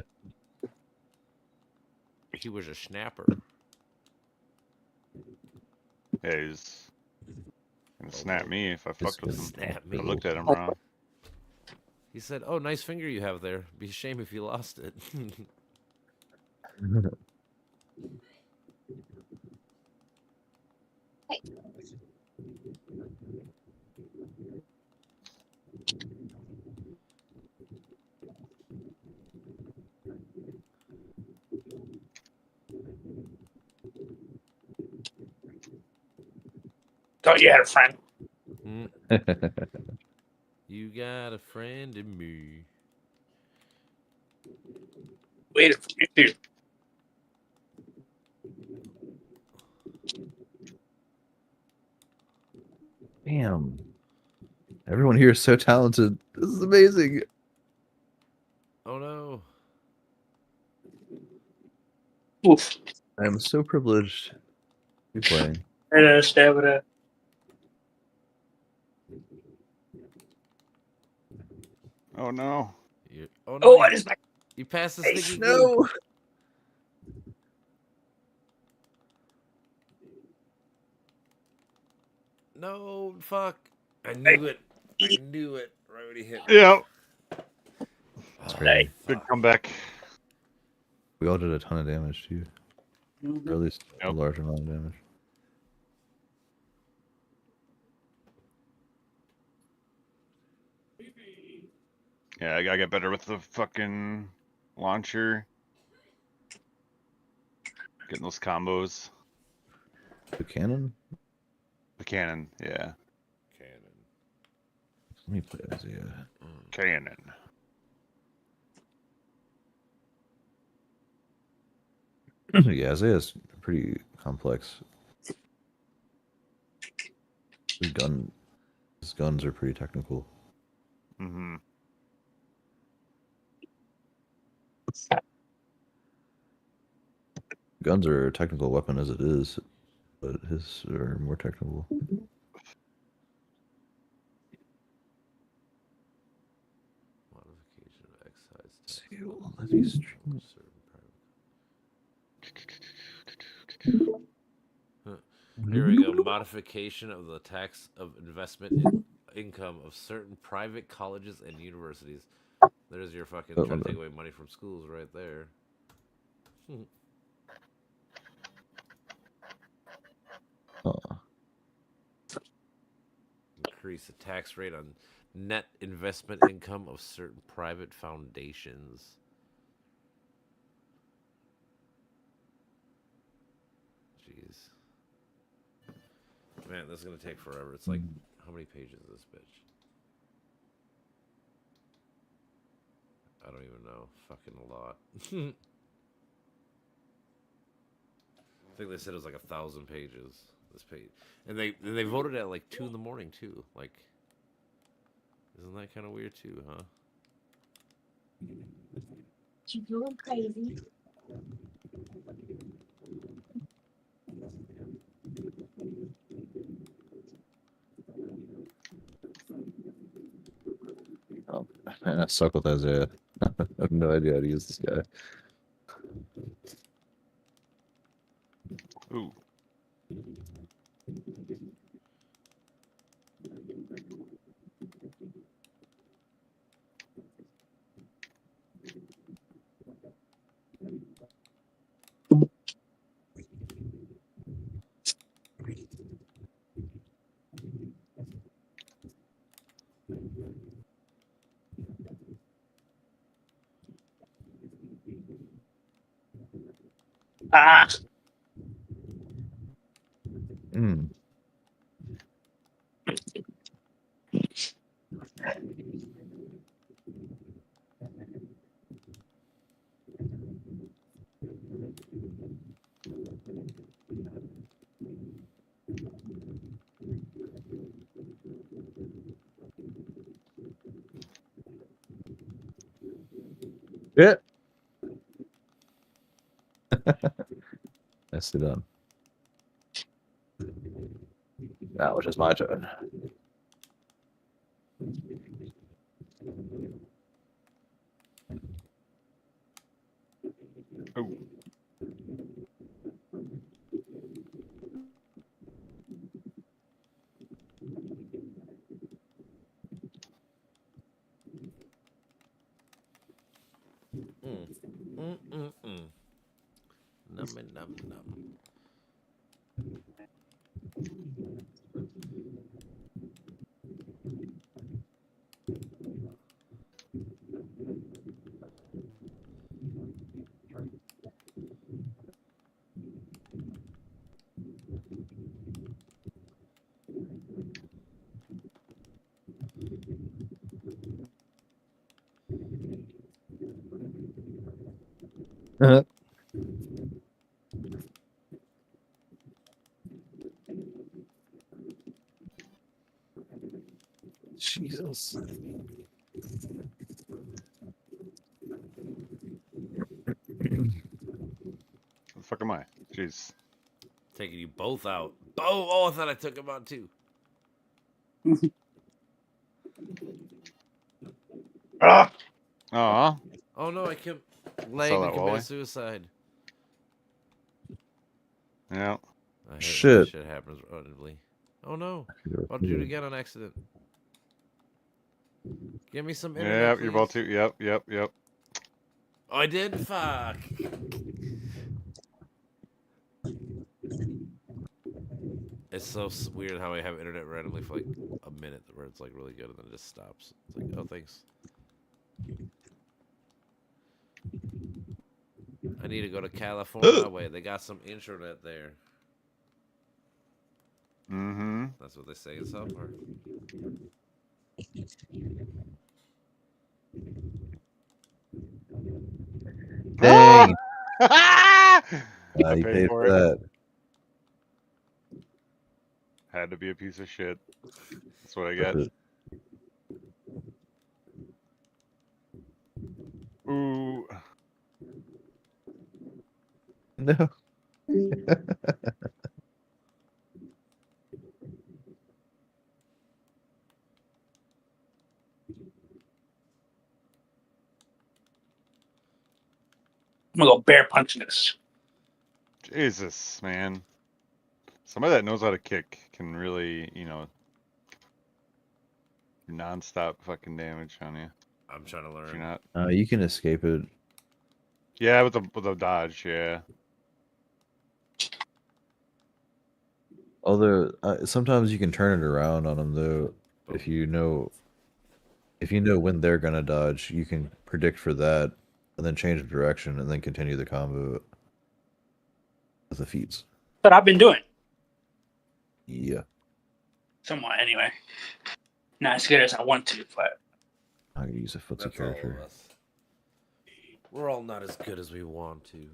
He was a snapper. Yeah, he's gonna snap me if I fucked with him. Snap me. I looked at him wrong. He said, "Oh, nice finger you have there. Be a shame if you lost it." Thought you had a friend. You got a friend in me. Wait a minute. Damn. Everyone here is so talented. This is amazing. Oh no. Oof. I am so privileged to be playing. Stamina. Oh no. Oh no. Oh, I just You passed the Hey, sticky no. glue. No, fuck. I knew it. I knew it. Right when he hit me. Yeah. Hey. Good comeback. We all did a ton of damage too. Mhm. Or at least a Yep. large amount of damage. Yeah, I gotta get better with the fucking launcher. Getting those combos. The cannon? The cannon, yeah. Cannon. Let me play Isaiah. Cannon. Yeah, Isaiah's pretty complex. His guns are pretty technical. Mm-hmm. Guns are a technical weapon as it is, but his are more technical. Modification of excise tax. Seal levy stream. Here we go. Modification of the tax of investment income of certain private colleges and universities. There's your fucking trying to take away money from schools right there. Increase the tax rate on net investment income of certain private foundations. Jeez. Man, this is going to take forever. It's like, how many pages is this bitch? I don't even know. Fucking a lot. I think they said it was like 1,000 pages. This page, and they voted at like 2 a.m. too. Like, isn't that kind of weird too, huh? You going crazy? Oh, man, I suck with Isaiah. I have no idea how to use this guy. Ooh. Ah, Mm. Yeah. Nicely done. Now it is my turn. Ooh. Num num num. Jesus. Where the fuck am I? Jeez. Taking you both out. Oh, I thought I took him out too. ah, Aw. Oh no, I kept Saw laying that, to commit Wally. suicide. Yeah. I hate when Shit. this shit happens randomly. Oh no. I'll do it again on accident. Give me some internet, Yep, please. you're about to. Yep. Oh, I did? Fuck. It's so weird how I have internet randomly for like a minute where it's like really good and then it just stops. It's like, oh, thanks. I need to go to California. Wait, they got some internet there. Mm-hmm. That's what they say in South Park. Dang. I You paid paid for for it. that. Had to be a piece of shit. That's what I get. Ooh. No. I'm gonna go bear punch this. Jesus, man. Somebody that knows how to kick can really, non-stop fucking damage on you. I'm trying to If you're learn. not. You can escape it. Yeah, with the dodge, yeah. Although sometimes you can turn it around on them though. If you know when they're gonna dodge, you can predict for that, and then change the direction, and then continue the combo with the feats. But I've been doing Yeah, somewhat anyway. Not as good as I want to, but I'm gonna use a footsie That's all of character. us. We're all not as good as we want to.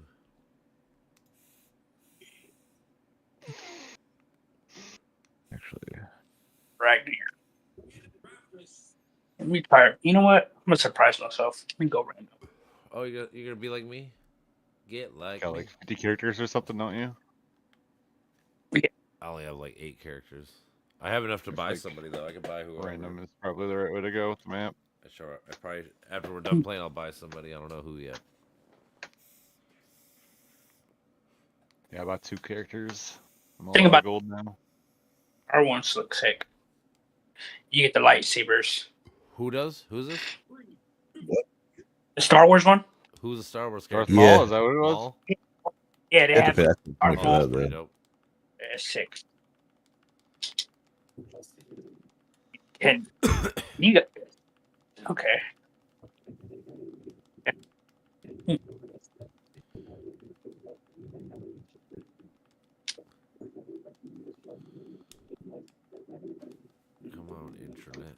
Actually, Ragnar. Let me try. You know what? I'm gonna surprise myself. Let me go random. Oh, you're gonna be like me? Get like Got me. like 50 characters or something, don't you? I only have like 8 characters. I have enough to buy like somebody though. I can buy whoever. Random is probably the right way to go with the map. Sure. I probably after we're done playing, I'll buy somebody. I don't know who yet. Yeah, about 2 characters. I'm a Think lot about of gold now. our ones look sick. You get the lightsabers. Who does? Who's this? The Star Wars one? Who's a Star Wars Darth character? Maul, Yeah. is that what it was? Maul? Yeah, they you have have to pay extra money Darth for Maul. that Pretty though. dope. Sick. And you got okay. Come on, internet.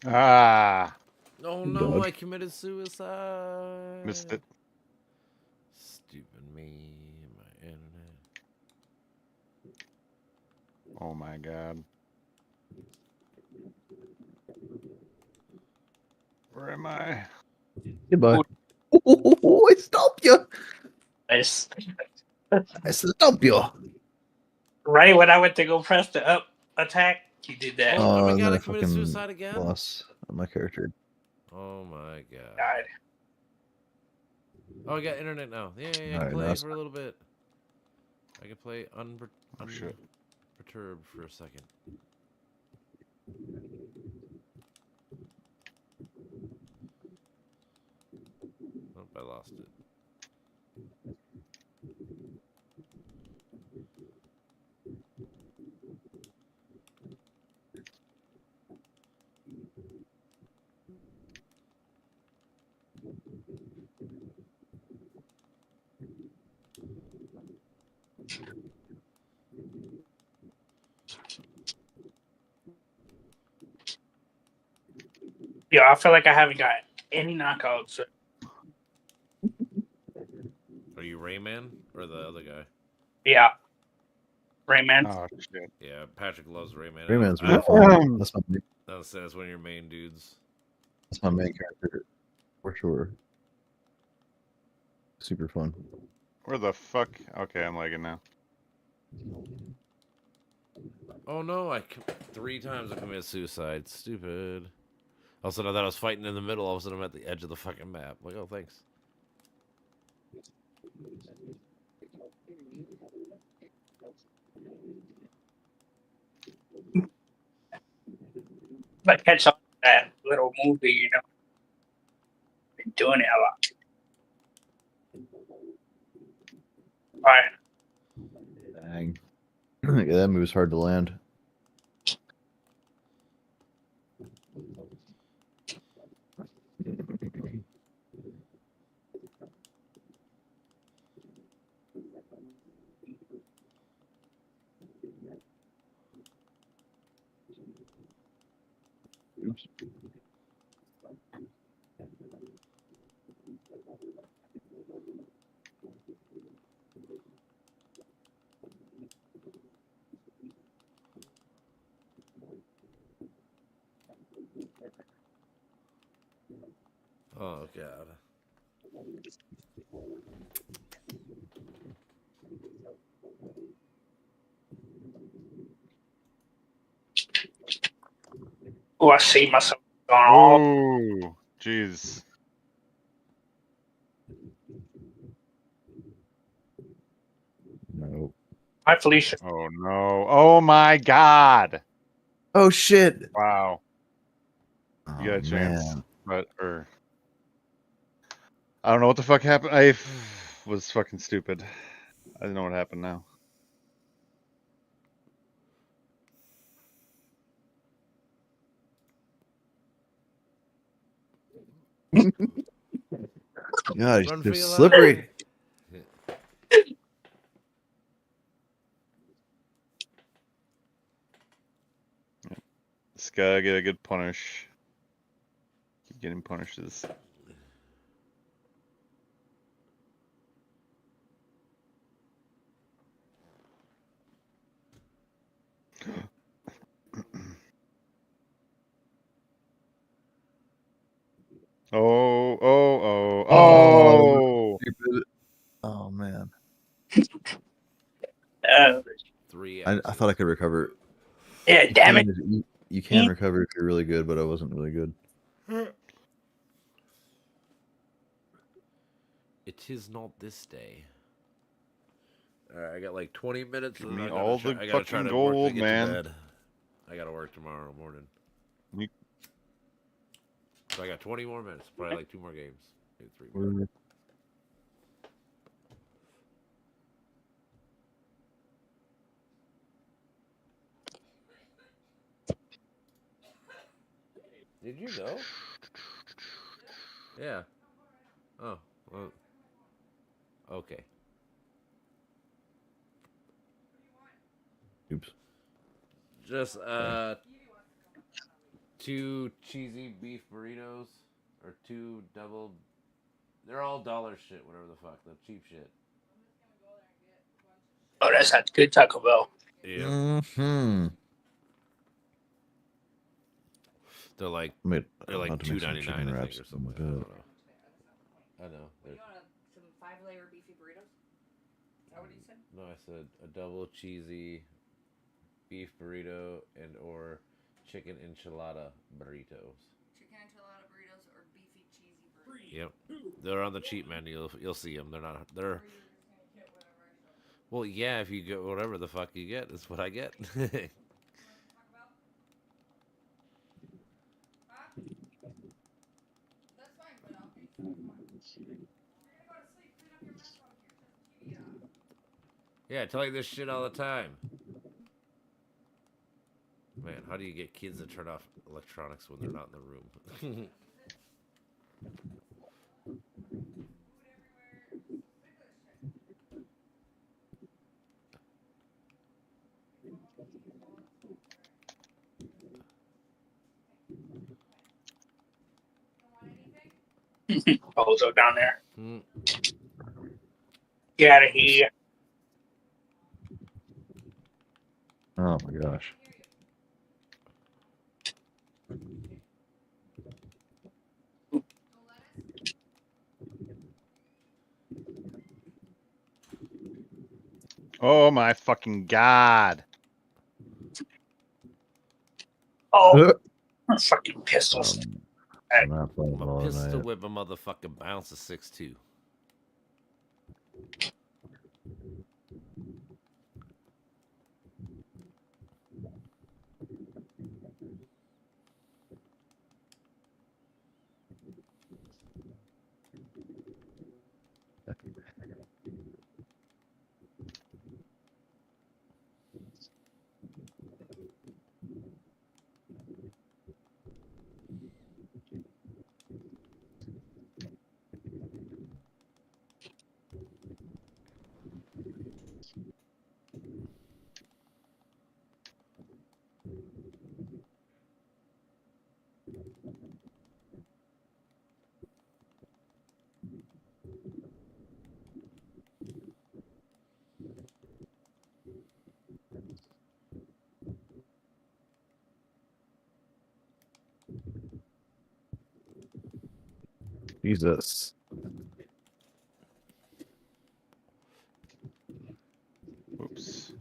Ah, Oh no, Dodge. I committed suicide. missed it. Stupid me, my internet. Oh my god. Where am I? Goodbye. Oh, I stop you! Nice. I stop you! Right when I went to go press the up attack, you did that. Oh my and god, then I I committed fucking suicide again? lost my character. Oh my god. God. Oh, I got internet now. Yeah, I can Alright, play that's for a little bit. I can play Oh, shit. unperturbed for a second. Oh, I lost it. Yeah, I feel like I haven't got any knockouts. Are you Rayman or the other guy? Yeah. Rayman. Oh shit. Yeah, Patrick loves Rayman. Rayman's really fun. That's one of your main dudes. That's my main character for sure. Super fun. Where the fuck? Okay, I'm lagging now. Oh no, 3 times I committed suicide. Stupid. All of a sudden I thought I was fighting in the middle. All of a sudden I'm at the edge of the fucking map. Like, oh, thanks. But catch on that little movie, you know. Been doing it a lot. Alright. Dang. Yeah, that move's hard to land. Oops. God. Oh, I see myself going all. Oh, jeez. No. Hi, Felicia. Oh no. Oh my God. Oh shit. Wow. Oh, You got a chance, man. but I don't know what the fuck happened. I was fucking stupid. I don't know what happened now. God, Run they're for your slippery. This guy get a good punish. Keep getting punishes. Oh. Oh, stupid. Oh man. 3 I thought I could recover. Yeah, damn it. You can recover if you're really good, but I wasn't really good. It is not this day. Alright, I got like 20 minutes. Give And me I all the gotta try fucking to work to gold, get man. to bed. I gotta work tomorrow morning. So I got 20 more minutes. Probably like 2 more games. Maybe 3 more. Did you know? Yeah. Oh. Well. Okay. Oops. Just 2 cheesy beef burritos or 2 double. They're all dollar shit, whatever the fuck, the cheap shit. Oh, that's that good Taco Bell. Yeah. Mm-hmm. They're like Wait, they're like about to make some $2.99 chicken I wraps think or in something. a I don't bit. know. I know. You want some 5-layer beefy burritos? Is that what you said? No, I said a double cheesy beef burrito and or chicken enchilada burritos. Chicken enchilada burritos or beefy cheesy burritos? Yep, they're on the cheap menu. You'll see them. They're not. They're. Well, yeah. If you get whatever the fuck you get, is what I get. Yeah, I tell you this shit all the time. Man, how do you get kids to turn off electronics when they're not in the room? Bozo down there. Hmm. Get out of here. Oh my gosh. Oh my fucking God. Oh, fucking pistols. I'm not playing I'm a all pistol night. whip a motherfucking bounce of 6'2". Jesus. Oops.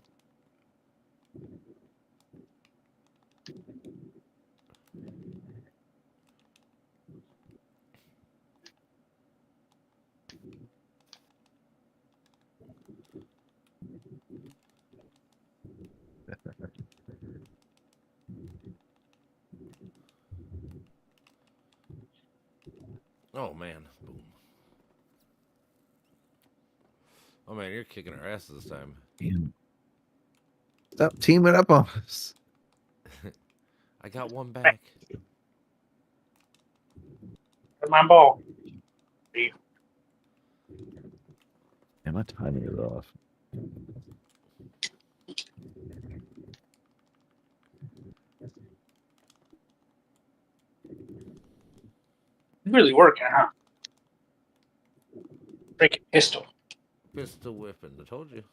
Oh man. Boom. Oh man, you're kicking our asses this time. Damn. Stop teaming up on us. I got one back. My ball. Yeah, my timing is off. Really working, huh? Freaking pistol. Pistol whipping. I told you.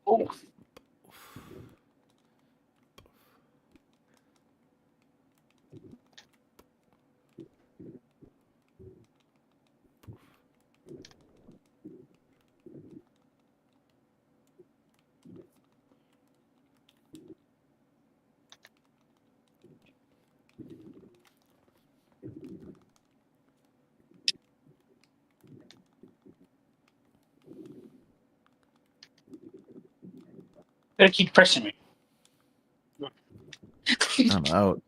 Oh. Gotta keep pressing me. I'm out.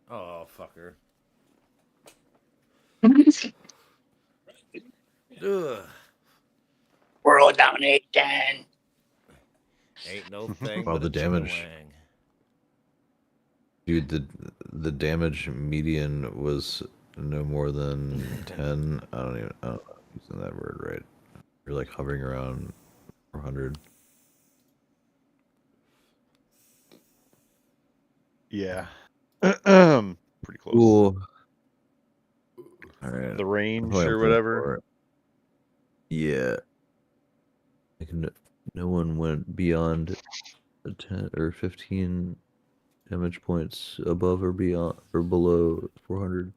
Oh fucker. Ugh. World domination. Ain't no thing Well, but the a chicken damage. wang. Dude, the damage median was no more than 10. I don't know if I'm using that word right. You're like hovering around 400. Yeah. Pretty close. Cool. All right. The range Probably or I'm playing whatever. for it. Yeah. Like no one went beyond a 10 or 15 damage points above or beyond or below 400.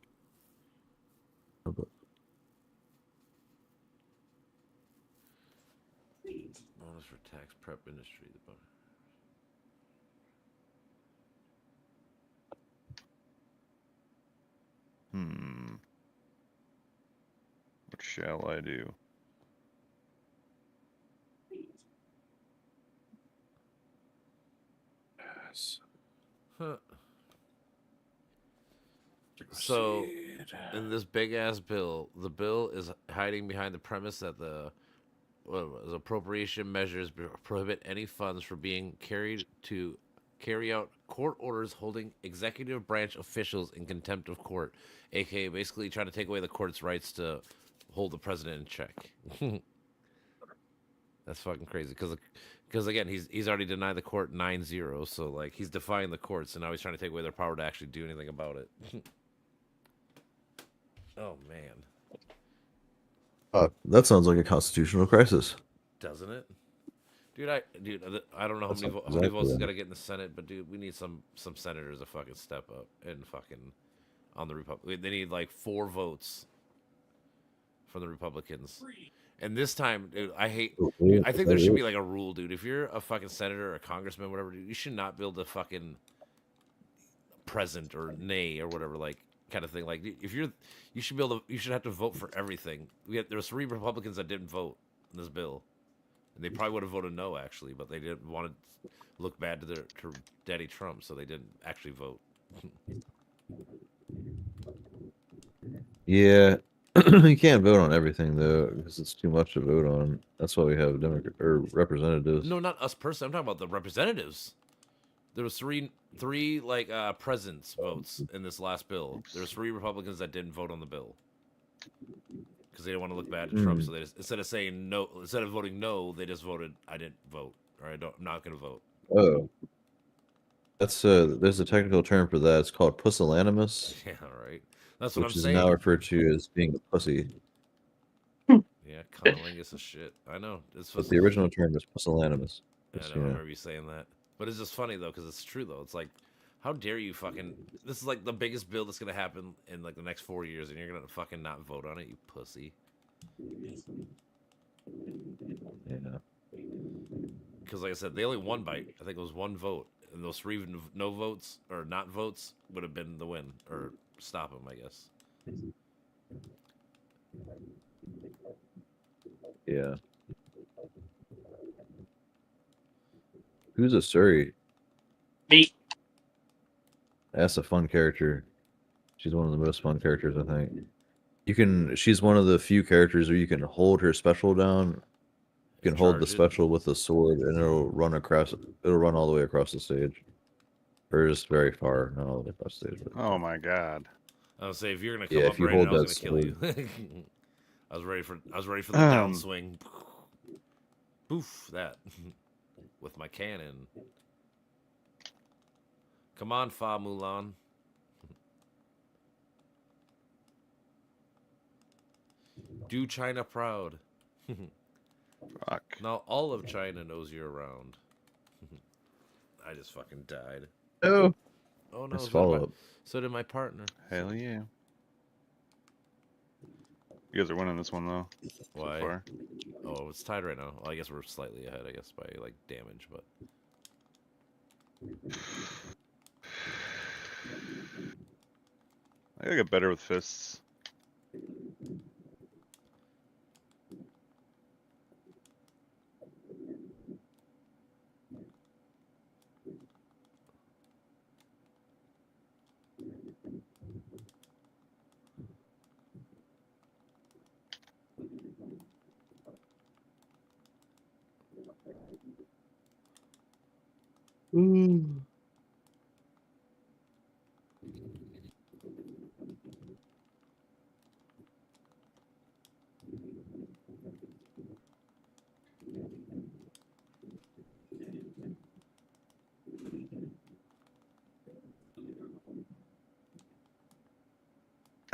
Above. Bonus for tax prep industry. What shall I do? Yes. Huh. So, in this big ass bill, the bill is hiding behind the premise that the appropriation measures prohibit any funds for being carried to carry out court orders holding executive branch officials in contempt of court, aka basically trying to take away the court's rights to hold the president in check. That's fucking crazy because again he's already denied the court 9-0, so like he's defying the courts and now he's trying to take away their power to actually do anything about it. Oh man, That sounds like a constitutional crisis. doesn't it? Dude, I don't know how That's many, not how many exactly votes is right. gotta get in the Senate, but dude, we need some senators to fucking step up and fucking on the Republic. They need like 4 votes from the Republicans. And this time, dude, I hate. Dude, I think there should be like a rule, dude. If you're a fucking senator or a congressman, whatever, dude, you should not be able to fucking present or nay or whatever, like kind of thing. Like if you should be able to, you should have to vote for everything. There was 3 Republicans that didn't vote in this bill. And they probably would have voted no, actually, but they didn't want to look bad to Daddy Trump, so they didn't actually vote. Yeah, you can't vote on everything though, because it's too much to vote on. That's why we have representatives. No, not us personally. I'm talking about the representatives. There was three like presence votes in this last bill. There was 3 Republicans that didn't vote on the bill because they didn't want to look bad to Trump. So they just, instead of saying no, instead of voting no, they just voted I didn't vote, or I'm not going to vote. Oh, that's there's a technical term for that. It's called pusillanimous. Yeah, right. That's what I'm saying. Which is now referred to as being a pussy. Yeah, cunnilingus is shit. I know. But the original term is pusillanimous. I know, I remember you saying that. But it's just funny, though, because it's true, though. It's like, how dare you fucking... This is, like, the biggest bill that's going to happen in, like, the next 4 years, and you're going to fucking not vote on it, you pussy. Yeah. Because, like I said, they only won by, I think it was 1 vote. And those 3 no votes, or not votes, would have been the win. Or stop them, I guess. Yeah. Who's a Surrey? Me. That's a fun character. She's one of the most fun characters, I think. She's one of the few characters where you can hold her special down. You can hold the special with a sword, and it'll run all the way across the stage. Or just very far, not all the way across the stage. Oh my god! I was say if you're gonna come up right now, I was gonna kill you. I was ready for the downswing. Poof, that with my cannon. Come on, Fa Mulan. Do China proud. Fuck. Now all of China knows you're around. I just fucking died. Oh. Oh no. Nice follow-up. So did my partner. Hell yeah. You guys are winning this one though. Why? So far. Oh, it's tied right now. Well, I guess we're slightly ahead. I guess by like damage, but. I gotta get better with fists.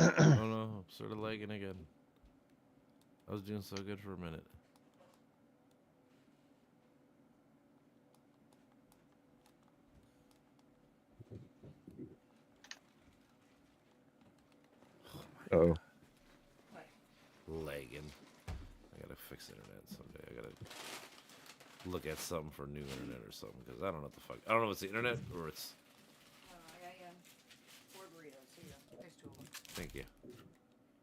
Oh no, I'm sort of lagging again. I was doing so good for a minute. Oh. Lagging. I gotta fix internet someday. I gotta look at something for new internet or something because I don't know what the fuck. I don't know if it's the internet or it's. I got you 4 burritos. Here you go. There's 2 of them. Thank you. You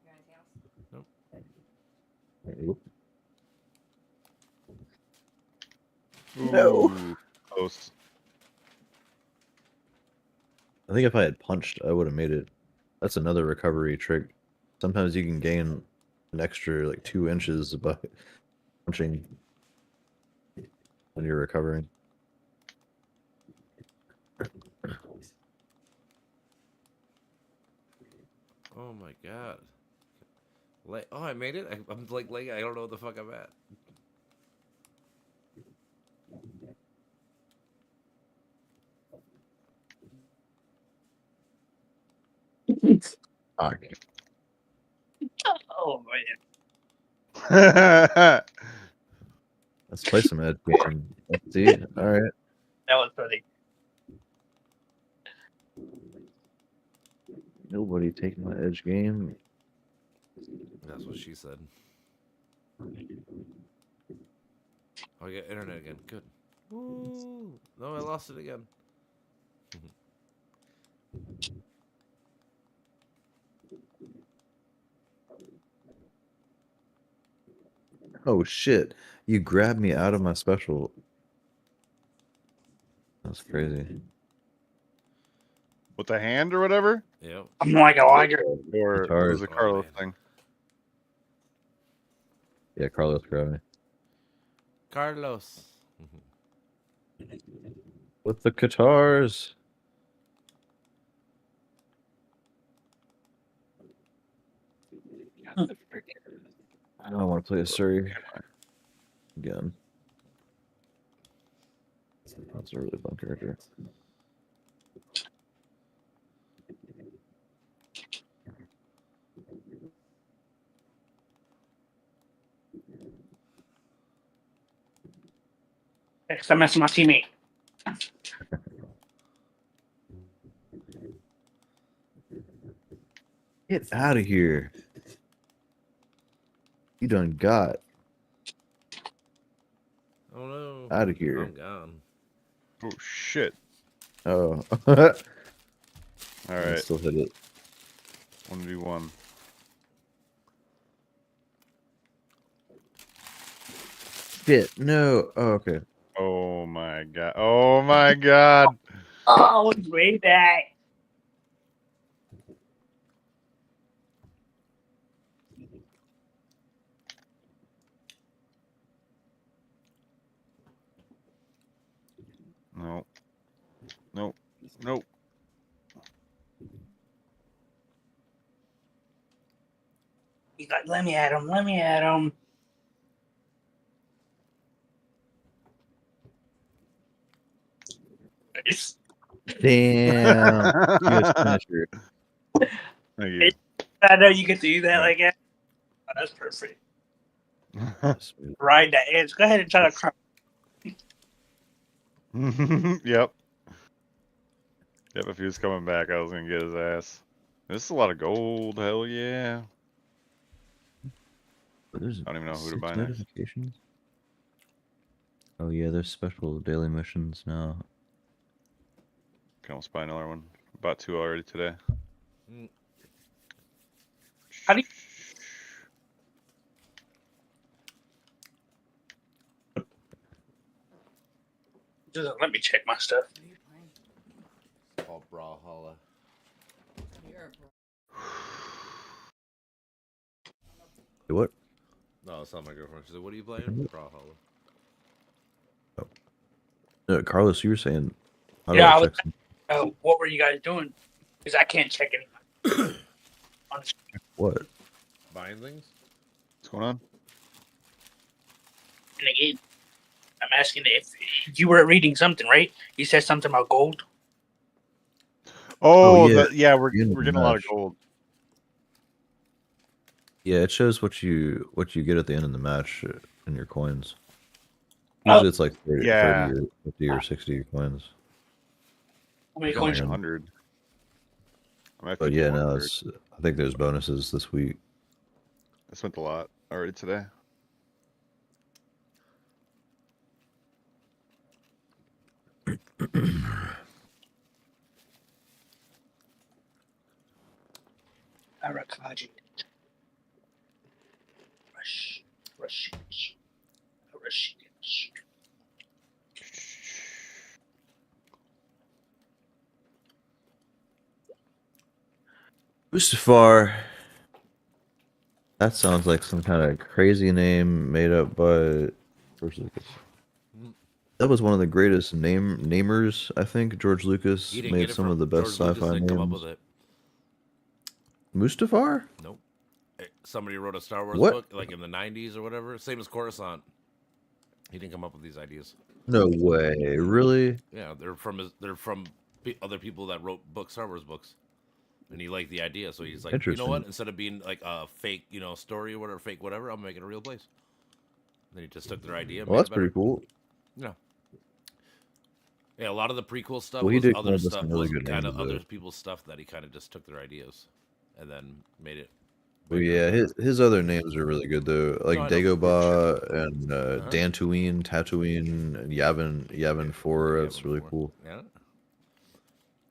got anything else? Nope. No. Ooh, close. I think if I had punched, I would have made it. That's another recovery trick. Sometimes you can gain an extra like 2 inches by punching when you're recovering. Oh my god. Oh, I made it. I'm like lagging. I don't know what the fuck I'm at. Fuck. Oh man. Let's play some Ed game. Let's see. All right. That was funny. Nobody taking my Edge game. That's what she said. Oh, I got internet again. Good. Woo. No, I lost it again. Oh shit. You grabbed me out of my special. That's crazy. With the hand or whatever? Yep. I'm like a liger. Or Guitars. was it Carlos man. thing? Yeah, Carlos grabbed me. Carlos. With the guitars. I don't want to play a Surrey again. That's a really fun character. Next time, that's my teammate. Get out of here. You done got Oh no. out of here. I'm gone. Oh shit! Oh. All I right, still hit it. 1v1. Shit. No. Oh, okay. Oh my god! Oh my god! Oh, it's way back. No. Nope. Nope. He's like, let me at him. Let me at him. It's, Damn. US finisher. Thank you. I know you get to do that like that. Oh, that's perfect. Ride that edge. Go ahead and try to cry. Yep. Yep, if he was coming back, I was gonna get his ass. This is a lot of gold, hell yeah. But there's I don't even know who to 6 buy next. notifications. Oh yeah, there's special daily missions now. Can almost buy another one. Bought 2 already today. How do you- Just let me check my stuff. Called Brawlhalla. What? No, it's not my girlfriend. She said, "What are you playing?" Brawlhalla. Carlos, you were saying. How do Yeah, I I was- check some- What were you guys doing? Because I can't check anything. What? Buying things. What's going on? And again, I'm asking if you were reading something, right? You said something about gold. Oh, yeah. yeah, we're Beginning of getting the a lot of match. gold. Yeah, it shows what you get at the end of the match in your coins. Oh. Usually it's like 30, Yeah. 30 or 50 or 60 coins. How many I'm coins? like 100. I'm at But yeah, 51 no, here. it's. I think there's bonuses this week. I spent a lot already today. Arakaji. Rush. Mustafar. That sounds like some kind of crazy name made up by George Lucas. That was one of the greatest namers, I think. George Lucas He didn't made get it some from of the best George Lucas sci-fi didn't come up names. with it. Mustafar? Nope. Somebody wrote a Star Wars What? book like in the 90s or whatever. Same as Coruscant. He didn't come up with these ideas. No way. Really? Yeah, they're from other people that wrote Star Wars books, and he liked the idea, so he's like, you know what? Interesting. Instead of being like a fake, story or whatever, fake whatever, I'm making a real place. And then he just took their idea. And Well, made that's it better. pretty cool. Yeah. Yeah, a lot of the prequel stuff Well, he was did other come up with stuff some really was good kind of names, other though. people's stuff that he kind of just took their ideas and then made it. Well, bigger. yeah, his other names are really good though, like I know. Dagobah and Uh-huh. Dantooine, Tatooine, and Yavin 4. That's Yavin really 4. cool. Yeah.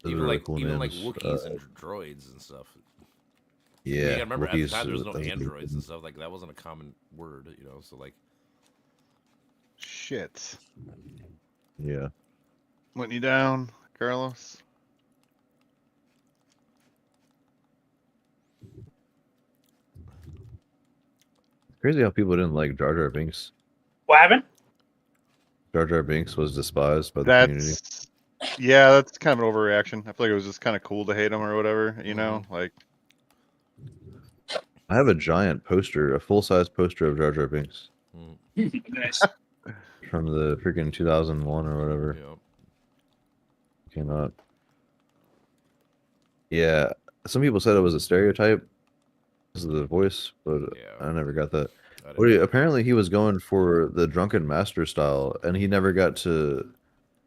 Those Even are really like cool even like names. Wookiees and droids and stuff. Yeah, You gotta remember at the Wookiees, time there was no that's a good androids one. and stuff like that wasn't a common word, so like Shit. Yeah. Went you down, Carlos? Crazy how people didn't like Jar Jar Binks. What happened? Jar Jar Binks was despised by the community. Yeah, that's kind of an overreaction. I feel like it was just kind of cool to hate him or whatever, you know? Like, I have a giant poster, a full-size poster of Jar Jar Binks Nice. from the freaking 2001 or whatever. Yep. Came out. Yeah, some people said it was a stereotype because of the voice, but Yeah. I never got that. I What didn't- apparently he was going for the drunken master style, and he never got to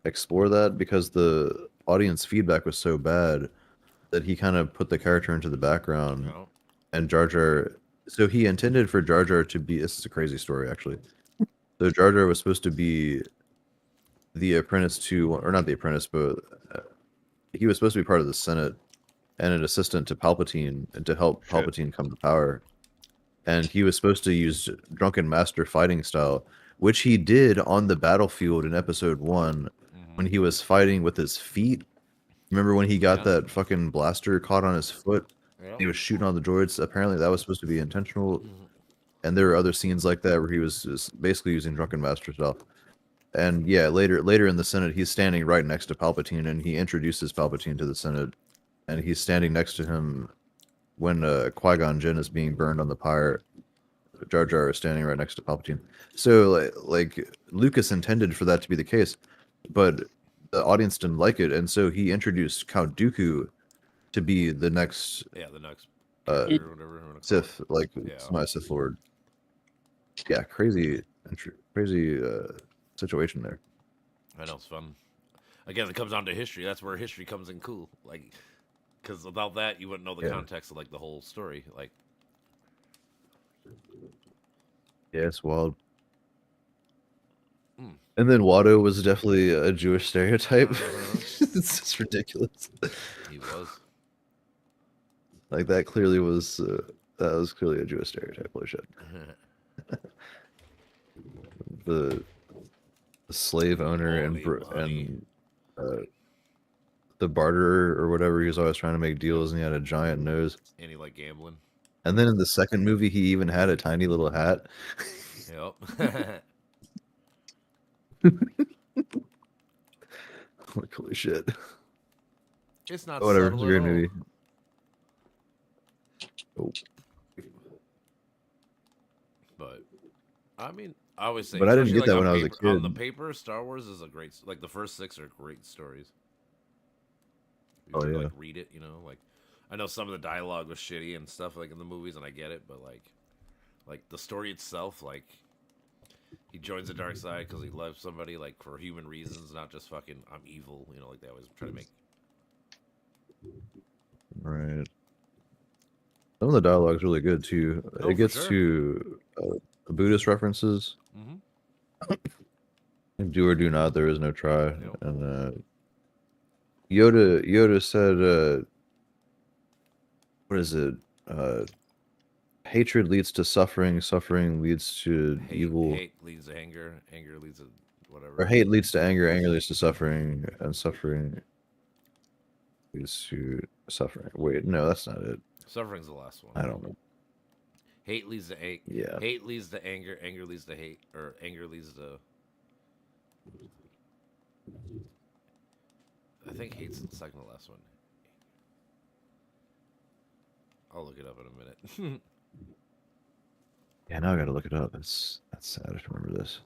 explore that because the audience feedback was so bad that he kind of put the character into the background. No. And Jar Jar, so he intended for Jar Jar to be. This is a crazy story, actually. So Jar Jar was supposed to be the apprentice to, or not the apprentice, but he was supposed to be part of the Senate and an assistant to Palpatine and to help Palpatine come to power. And he was supposed to use drunken master fighting style, which he did on the battlefield in Episode 1 when he was fighting with his feet. Remember when he got that fucking blaster caught on his foot? Yeah. He was shooting on the droids. Apparently that was supposed to be intentional. And there were other scenes like that where he was just basically using drunken master style. And yeah, later in the Senate, he's standing right next to Palpatine, and he introduces Palpatine to the Senate, and he's standing next to him when Qui-Gon Jinn is being burned on the pyre. Jar Jar is standing right next to Palpatine. So like Lucas intended for that to be the case, but the audience didn't like it, and so he introduced Count Dooku to be the next the next uh, character or whatever you wanna call Sith, it. like Yeah. my Sith Lord. Yeah, crazy situation there. I know it's fun. Again, it comes down to history. That's where history comes in cool. Like, because without that, you wouldn't know the Yeah. context of like the whole story. Like, Yeah, it's wild. Mm. And then Watto was definitely a Jewish stereotype. It's just ridiculous. he was. Like that clearly was clearly a Jewish stereotype. Holy shit. The slave owner and the barterer or whatever, he was always trying to make deals, and he had a giant nose. And he liked gambling. And then in the second movie, he even had a tiny little hat. Yep. Like, holy shit. It's not Whatever. It's a subtle great at all. movie. Oh. But I mean, I always say. But I didn't especially, get that on when I was a paper- On the kid. paper, Star Wars is a great. Like the first 6 are great stories. You Oh, could, yeah. Like read it, you know. Like I know some of the dialogue was shitty and stuff like in the movies, and I get it, but like the story itself, like he joins the dark side because he loves somebody, like for human reasons, not just fucking I'm evil, you know, like they always try to make. Right. Some of the dialogue's really good too. Oh, It for gets sure. to Buddhist references. Do or do not, there is no try. Yep. And Yoda said, what is it? Hatred leads to suffering, suffering leads to evil. Hate leads to anger, anger leads to whatever. Or hate leads to anger, anger leads to suffering, and suffering leads to suffering. Wait, no, that's not it. Suffering's the last one. I don't know. Hate leads to hate. Yeah. Hate leads to anger. Anger leads to hate, or anger leads to. I think hate's the second to last one. I'll look it up in a minute. Yeah, now I gotta look it up. That's sad. I have to remember this.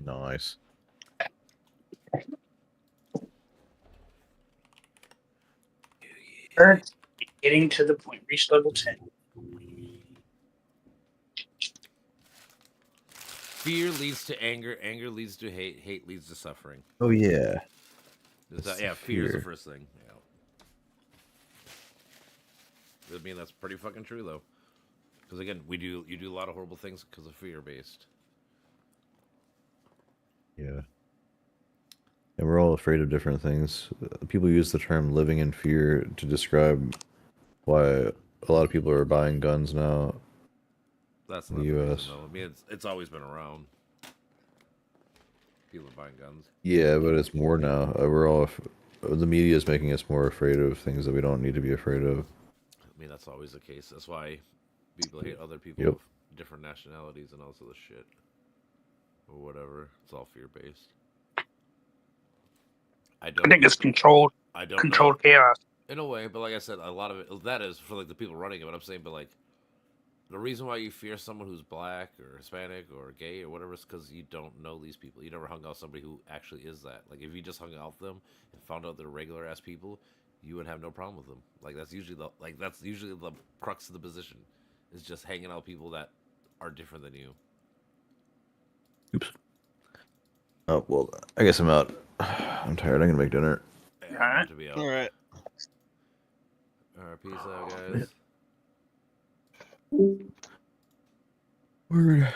Nice. Earth getting to the point. Reach level 10. Fear leads to anger. Anger leads to hate. Hate leads to suffering. Oh yeah. Is that, It's yeah, fear is the fear. first thing. Yeah. I mean, that's pretty fucking true though. Because again, you do a lot of horrible things because of fear based. Yeah. And we're all afraid of different things. People use the term living in fear to describe why a lot of people are buying guns now. That's in not the the US. reason, though. I mean, it's always been around. People are buying guns. Yeah, but it's more now. The media is making us more afraid of things that we don't need to be afraid of. I mean, that's always the case. That's why people hate other people Yep. of different nationalities and all this other shit. Or whatever. It's all fear based. I think it's controlled know. chaos. In a way, but like I said, a lot of it that is for like the people running it. But I'm saying, but like the reason why you fear someone who's black or Hispanic or gay or whatever is because you don't know these people. You never hung out with somebody who actually is that. Like if you just hung out with them and found out they're regular ass people, you would have no problem with them. Like that's usually the crux of the position. Is just hanging out with people that are different than you. Oops. Oh well, I guess I'm out. I'm tired. I'm gonna make dinner. Yeah, I'm about to be out. All right. Alright, peace out, guys. Word.